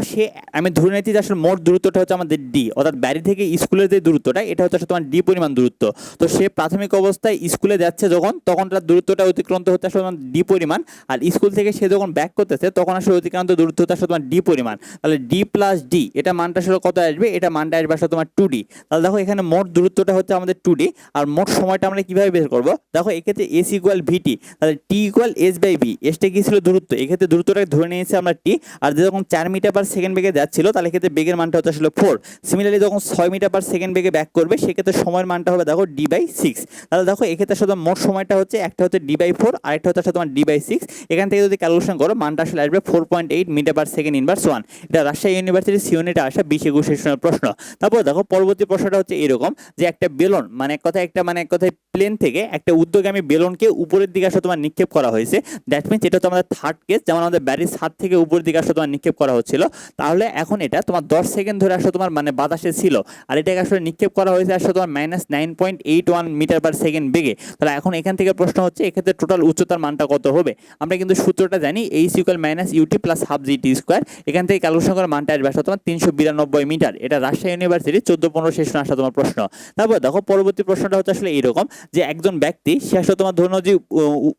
আমি ধরে নিচ্ছি যে আসলে মোট দূরত্বটা হচ্ছে আমাদের ডি, অর্থাৎ বাড়ি থেকে স্কুলের যে দূরত্বটা এটা হচ্ছে তোমার ডি পরিমাণ দূরত্ব। তো সে প্রাথমিক অবস্থায় স্কুলে যাচ্ছে তখন তার দূরত্বটা অতিক্রান্ত হচ্ছে আসলে ডি পরিমাণ, আর স্কুল থেকে সে যখন ব্যাক করতেছে তখন আসলে অতিক্রান্ত দূরত্বটা আসলে তোমার ডি পরিমাণ, তাহলে ডি প্লাস ডি এটা মানটা আসলে কত আসবে, এটা মানটা আসবে আসলে তোমার 2d। তাহলে দেখো এখানে মোট দূরত্বটা হচ্ছে আমাদের 2d, আর মোট সময়টা আমরা কিভাবে বের করবো, দেখো এক্ষেত্রে এস ইকুয়াল ভিটি, তাহলে টি ইকুয়াল এস বাই ভি, এসটা কি ছিল দূরত্ব, এক্ষেত্রে দূরত্বটাকে ধরে নিয়েছি আমরা টি, আর যখন 4 মিটার পার সেকেন্ড বেগে যাচ্ছিল তাহলে এক্ষেত্রে বেগের মানটা হচ্ছে আসলে 4। সিমিলারলি যখন 6 মিটার পার সেকেন্ড বেগে ব্যাক করবে সেক্ষেত্রে সময়ের মানটা হবে দেখো ডি বাই 6। তাহলে দেখো এক্ষেত্রে আসলে মোট সময়টা হচ্ছে একটা হচ্ছে ডি বাই 4 আর একটা হচ্ছে আসলে তোমার ডি বাই 6। এখান থেকে যদি ক্যালকুলেশন করো মানটা আসলে আসবে 4.8 মিটার পার সেকেন্ড ইনভার্স 1। এটা রাজশাহী ইউনিভার্সিটি সি ইউনিটে আসা 20-21 সেশনের প্রশ্ন। তারপর দেখো পরবর্তী প্রশ্নটা হচ্ছে এরকম যে একটা বেলুন মানে এক কথায় প্লেন থেকে একটা ঊর্ধ্বগামী বেলুনকে উপরের দিকে আসলে তোমার নিক্ষেপ করা হয়েছে। দ্যাট মিনস এটা তো আমাদের থার্ড কেস, যেমন আমাদের ব্যারিজ ছাদ থেকে উপরের দিকে আসলে তোমার নিক্ষেপ করা হচ্ছিল। তাহলে এখন এটা তোমার 10 সেকেন্ড ধরে আসলে তোমার মানে বাতাসে ছিল, আর এটাকে আসলে নিক্ষেপ করা হয়েছে আসলে তোমার -9.81 মিটার পার সেকেন্ড বেগে। তাহলে এখন এখান থেকে প্রশ্ন হচ্ছে এক্ষেত্রে টোটাল উচ্চতার মানটা কত হবে। আমরা কিন্তু সূত্রটা জানি h equal minus UT plus half GT square. এখান থেকে ক্যালকুলেশন করে মানটা আসবে আসলে তোমার 392 মিটার। এটা রাজশাহী ইউনিভার্সিটি 14-15 সেশন আসা তোমার প্রশ্ন। তারপর দেখো পরবর্তী প্রশ্নটা হচ্ছে আসলে এইরকম যে একজন ব্যক্তি সে আসলে তোমার ধরুন যে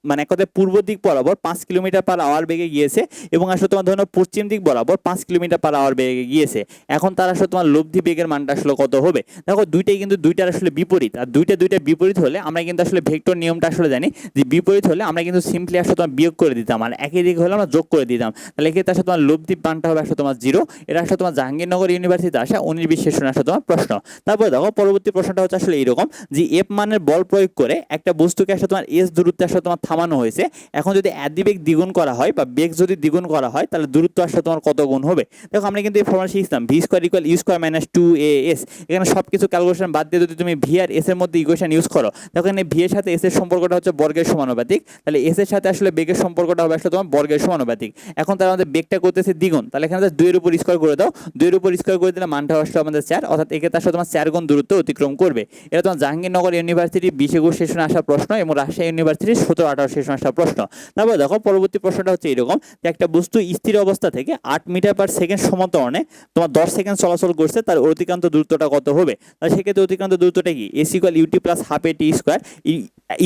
মানে এক কথায় পূর্ব দিক বরাবর 5 কিলোমিটার পার আওয়ার বেগে গিয়েছে এবং আসলে তোমার ধরুন পশ্চিম দিক বরাবর 5 কিলোমিটার পার আওয়ার বেগে গিয়েছে। এখন তার আসলে তোমার লব্ধি বেগের মানটা আসলে কত হবে। দেখো দুইটাই কিন্তু দুইটার আসলে বিপরীত, আর দুইটা বিপরীত হলে আমরা কিন্তু আসলে ভেক্টর নিয়মটা আসলে জানি যে বিপরীত হলে আমরা কিন্তু সিম্পলি আসলে তোমার বিয়োগ করে দিতাম, আর একই দিক হলে আমরা যোগ করে দিতাম। তাহলে এক্ষেত্রে আসলে তোমার লব্ধি মানটা হবে আসলে তোমার 0। এটা আসলে তোমার জাহাঙ্গীরনগর ইউনিভার্সিটিতে আসা 19-20 সেশনে আসলে তোমার প্রশ্ন। তারপর দেখো পরবর্তী প্রশ্নটা হচ্ছে আসলে এইরকম যে এফ মানের বল প্রয়োগ করে একটা বস্তুকে আসলে তোমার এস দূরত্বে আসলে তোমার থামানো হয়েছে। এখন যদি বেগ দ্বিগুণ করা হয় বা বেগ যদি দ্বিগুণ করা হয় তাহলে দূরত্ব আসলে তোমার কত গুণ হবে। দেখো আমরা কিন্তু এই ফর্মুলা শিখতাম v square equal you square minus 2as। এখানে সব কিছু ক্যালকুলেশন বাদ দিয়ে যদি তুমি ভি আর এস এর মধ্যে ইকুয়েশন ইউজ করো, দেখো এখানে ভি এর সাথে এস এর সম্পর্কটা হচ্ছে বর্গের সমানুপাতিক, তাহলে এস এর সাথে আসলে বেগের সম্পর্কটা হবে আসলে তোমার বর্গের সমানুপাতিক। এখন তার আমাদের বেগটা করতেছে দ্বিগুণ, তাহলে এখানে 2 এর উপর স্কোয়ার করে দাও, 2 এর উপর স্কোয়ার করে দিলে মানটা আসলে আমাদের 4, অর্থাৎ এক্ষেত্রে আসলে তোমার 4 গুণ দূরত্ব অতিক্রম করবে। এটা তোমার জাহাঙ্গীরনগর ইউনিভার্সিটি 20-21 সেশনে আসা প্রশ্ন এবং রাজশাহী ইউনিভার্সিটি 17-18 সেশনে আসা প্রশ্ন। তারপর দেখো পরবর্তী প্রশ্নটা হচ্ছে এরকম যে একটা বস্তু স্থির অবস্থা থেকে 8 মিটার পার সেকেন্ড সমান্তরালে তোমার 10 সেকেন্ড চলাচল করছে, তার অতিক্রান্ত দূরত্বটা কত হবে। তাহলে সেক্ষেত্রে অতিক্রান্ত দূরত্বটা কি S equal UT plus half এ টি স্কোয়ার।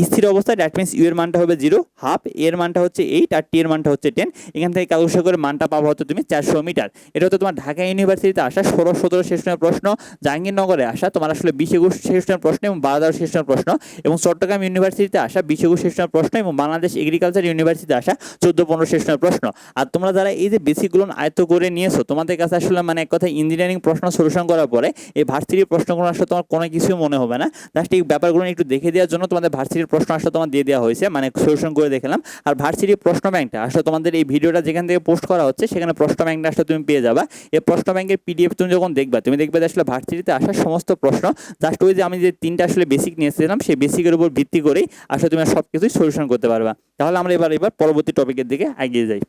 স্থির অবস্থায় দ্যাট মিনস ইউ এর মানটা হবে 0, হাফ এর মানটা হচ্ছে 8 আর টি এর মানটা হচ্ছে 10। এখান থেকে ক্যালকুলেশন করে মানটা পাবো হতো তুমি 400 মিটার। এটা হচ্ছে তোমার ঢাকা ইউনিভার্সিটিতে আসা 16-17 সেশনের প্রশ্ন, জাহাঙ্গীরনগরে আসা তোমার আসলে 20-21 সেশনের প্রশ্ন এবং 12 সেশনের প্রশ্ন, এবং চট্টগ্রাম ইউনিভার্সিটিতে আসা 20-21 সেশনের প্রশ্ন এবং বাংলাদেশ এগ্রিকালচার ইউনিভার্সিটিতে আসা 14-15 সেশনের প্রশ্ন। আর তোমরা যারা এই যে বেসিকগুলো আয়ত্ত করে নিয়েছো তোমাদের কাছে আসলে মানে এক কথা ইঞ্জিনিয়ারিং প্রশ্ন সলিউশন করার পরে এই ভার্সিটির প্রশ্নগুলো আসলে তোমার কোনো কিছুই মনে হবে না। জাস্ট এই ব্যাপারগুলো একটু দেখে দেওয়ার জন্য তোমাদের ভার্সিটির প্রশ্ন আসলে তোমার দিয়ে দেওয়া হয়েছে, মানে সলিউশন করে দেখলাম। আর ভার্সিটির প্রশ্ন ব্যাংকটা আসলে তোমাদের এই ভিডিওটা যেখান থেকে পোস্ট করা হচ্ছে সেখানে প্রশ্ন ব্যাংকটা আসলে তুমি পেয়ে যাবা। এই প্রশ্ন ব্যাংকের পিডিএফ তুমি যখন দেখবা তুমি দেখবে যে আসলে ভার্সিটিতে আসা সমস্ত প্রশ্ন জাস্ট ওই যে আমি যে 3টা আসলে বেসিক নিয়েছিলাম সেই বেসিকের উপর ভিত্তি করেই আসলে তুমি সব কিছুই সলিউশন করতে পারবা। তাহলে আমরা এবার পরবর্তী টপিকের দিকে এগিয়ে যাই।